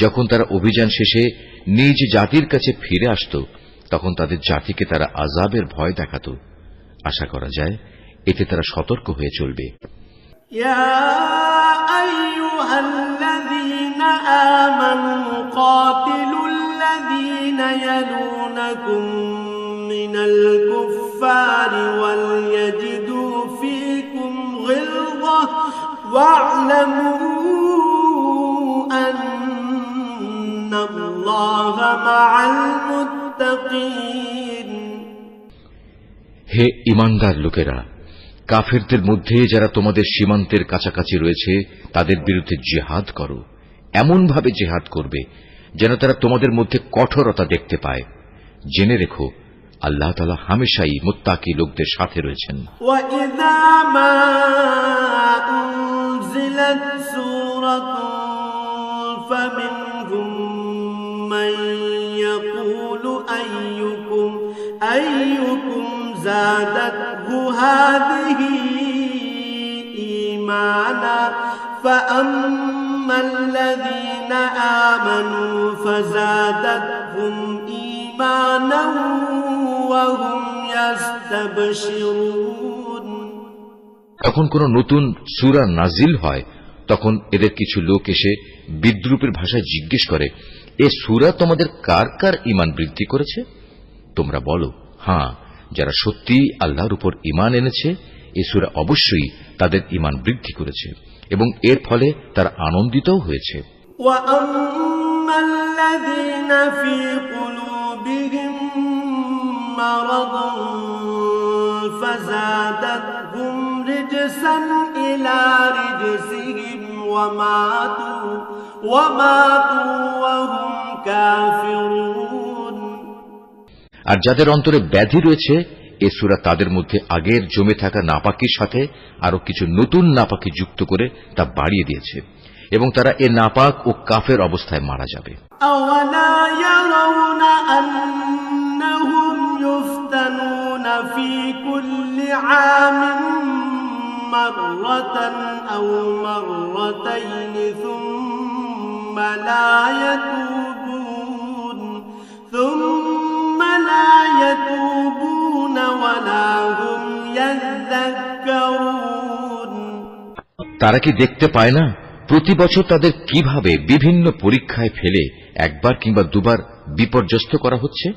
যখন তারা অভিযান শেষে নিজ জাতির কাছে ফিরে আসত, তখন তাদের জাতিকে তারা আযাবের ভয় দেখাত। আশা করা যায় এতে তারা সতর্ক হয়ে চলবে। يا أيها الذين آمنوا قاتلوا الذين يلونكم من الكفار وليجدوا فيكم غلظة واعلموا أن الله مع المتقين। হে ঈমানদার লোকেরা, কাফেরদের মধ্যে যারা তোমাদের সীমান্তের কাছাকাছি রয়েছে তাদের বিরুদ্ধে জিহাদ করো। এমনভাবে জিহাদ করবে যেন তারা তোমাদের মধ্যে কঠোরতা দেখতে পায়। জেনে রেখো আল্লাহ তাআলা হামেশাই মুত্তাকি লোকদের সাথে রয়েছেন। وَإِذَا مَا أُنزِلَتْ سُورَةٌ فَمِنْهُم مَّن يَقُولُ أَيُّكُمْ زَادَتْهُ هَٰذِهِ إِيمَانًا فَأَمَّا الَّذِينَ آمَنُوا فَزَادَتْهُمْ إِيمَانًا وَهُمْ يَسْتَبْشِرُونَ। যখন কোন নতুন সূরা নাজিল হয় তখন এদের কিছু লোক এসে বিদ্রূপের ভাষায় জিজ্ঞেস করে, এ সূরা তোমাদের কার কার ঈমান বৃদ্ধি করেছে? তোমরা বলো, হ্যাঁ, যারা সত্যি আল্লাহর উপর ঈমান এনেছে এ সূরা অবশ্যই তাদের ঈমান বৃদ্ধি করেছে এবং এর ফলে তারা আনন্দিতও হয়েছে। وَأَمَّا الَّذِينَ فِي قُلُوبِهِم مَّرَضٌ فَزَادَتْهُمْ رِجْسًا إِلَىٰ رِجْسِهِمْ وَمَاتُوا وَهُمْ كَافِرُونَ। আর যাদের অন্তরে ব্যাধি রয়েছে এ সূরা তাদের মধ্যে আগের জমে থাকা নাপাকির সাথে আরো কিছু নতুন নাপাকি যুক্ত করে তা বাড়িয়ে দিয়েছে এবং তারা এ নাপাক ও কাফের অবস্থায় মারা যাবে। أَوَلَا يَرَوْنَ أَنَّهُمْ يُفْتَنُونَ فِي كُلِّ عَامٍ مَّرَّةً أَوْ مَرَّتَيْنِ ثُمَّ لَا يَتُوبُونَ وَلَا هُمْ يَذَّكَّرُونَ। তারা কি দেখতে পায় না প্রতি বছর তাদের কিভাবে বিভিন্ন পরীক্ষায় ফেলে একবার কিংবা দুবার বিপর্যস্ত করা হচ্ছে?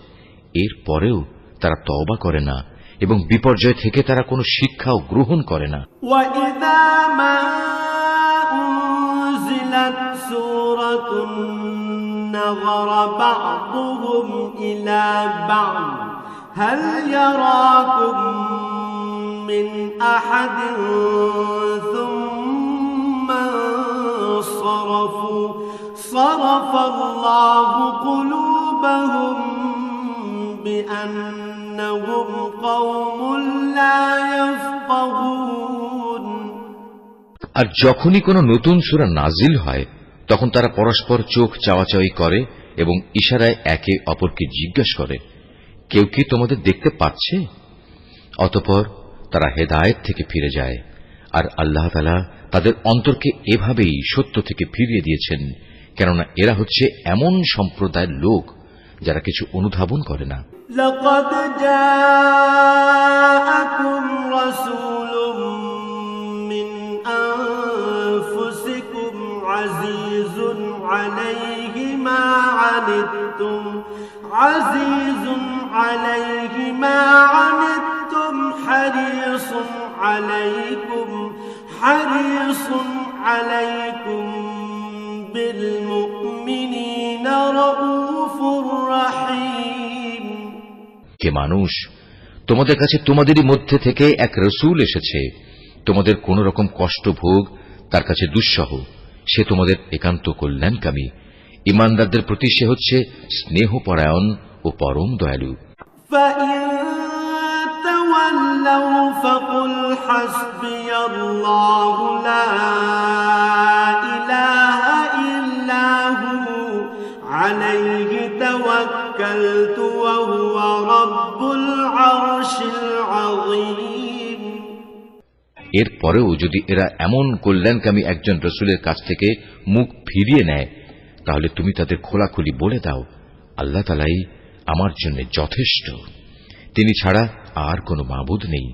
এর পরেও তারা তওবা করে না এবং বিপর্যয় থেকে তারা কোনো শিক্ষাও গ্রহণ করে না। وَإِذَا مَا أُنزِلَتْ سُورَةٌ نَظَرَ بَعْضُهُمْ إِلَىٰ بَعْضٍ هَلْ يَرَاكُم مِّنْ أَحَدٍ ثُمَّ انصَرَفُوا صَرَفَ اللَّهُ قُلُوبَهُم بِأَنَّهُمْ قَوْمٌ لَّا يَفْقَهُونَ। আর যখনই কোনো নতুন সূরা নাজিল হয় তখন তারা পরস্পর চোখ চাওয়াচাওয়ি করে এবং ইশারায় একে অপরকে জিজ্ঞাসা করে, কেউ কি তোমাদের দেখতে পাচ্ছে? অতঃপর তারা হেদায়েত থেকে ফিরে যায়। আর আল্লাহ তাআলা তাদের অন্তরকে এভাবেই সত্য থেকে ফিরিয়ে দিয়েছেন, কেননা এরা হচ্ছে এমন সম্প্রদায়ের লোক যারা কিছু অনুধাবন করে না। لقد جاءكم رسول من أنفسكم عزيز عليه ما عنتم حريص عليكم بالمؤمنين رؤوف رحيم। কে মানুষ, তোমাদের কাছে তোমাদেরই মধ্যে থেকে এক রসূল এসেছে, তোমাদের কোন রকম কষ্ট ভোগ তার কাছে দুঃসহ, সে তোমাদের একান্ত কল্যাণকামী। ঈমানদারদের প্রতি সে হচ্ছে স্নেহপরায়ণ ও পরম দয়ালু। فَإِن تَوَلَّوْا فَقُلْ حَسْبِيَ اللَّهُ لَا إِلَٰهَ إِلَّا هُوَ عَلَيْهِ تَوَكَّلْتُ وَهُوَ رَبُّ الْعَرْشِ الْعَظِيمِ। এরপরেও যদি এরা এমন কল্যাণকামী একজন রসুলের কাছ থেকে মুখ ফিরিয়ে নেয়, তাহলে তুমি তাদের খোলাখুলি বলে দাও, আল্লাহ তাআলাই আমার জন্য যথেষ্ট, তিনি ছাড়া আর কোনো মাবুদ নেই।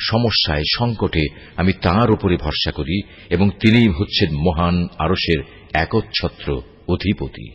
সমস্যায় সংকটে আমি তাঁর উপরে ভরসা করি এবং তিনিই হচ্ছেন মহান আরশের একচ্ছত্র অধিপতি।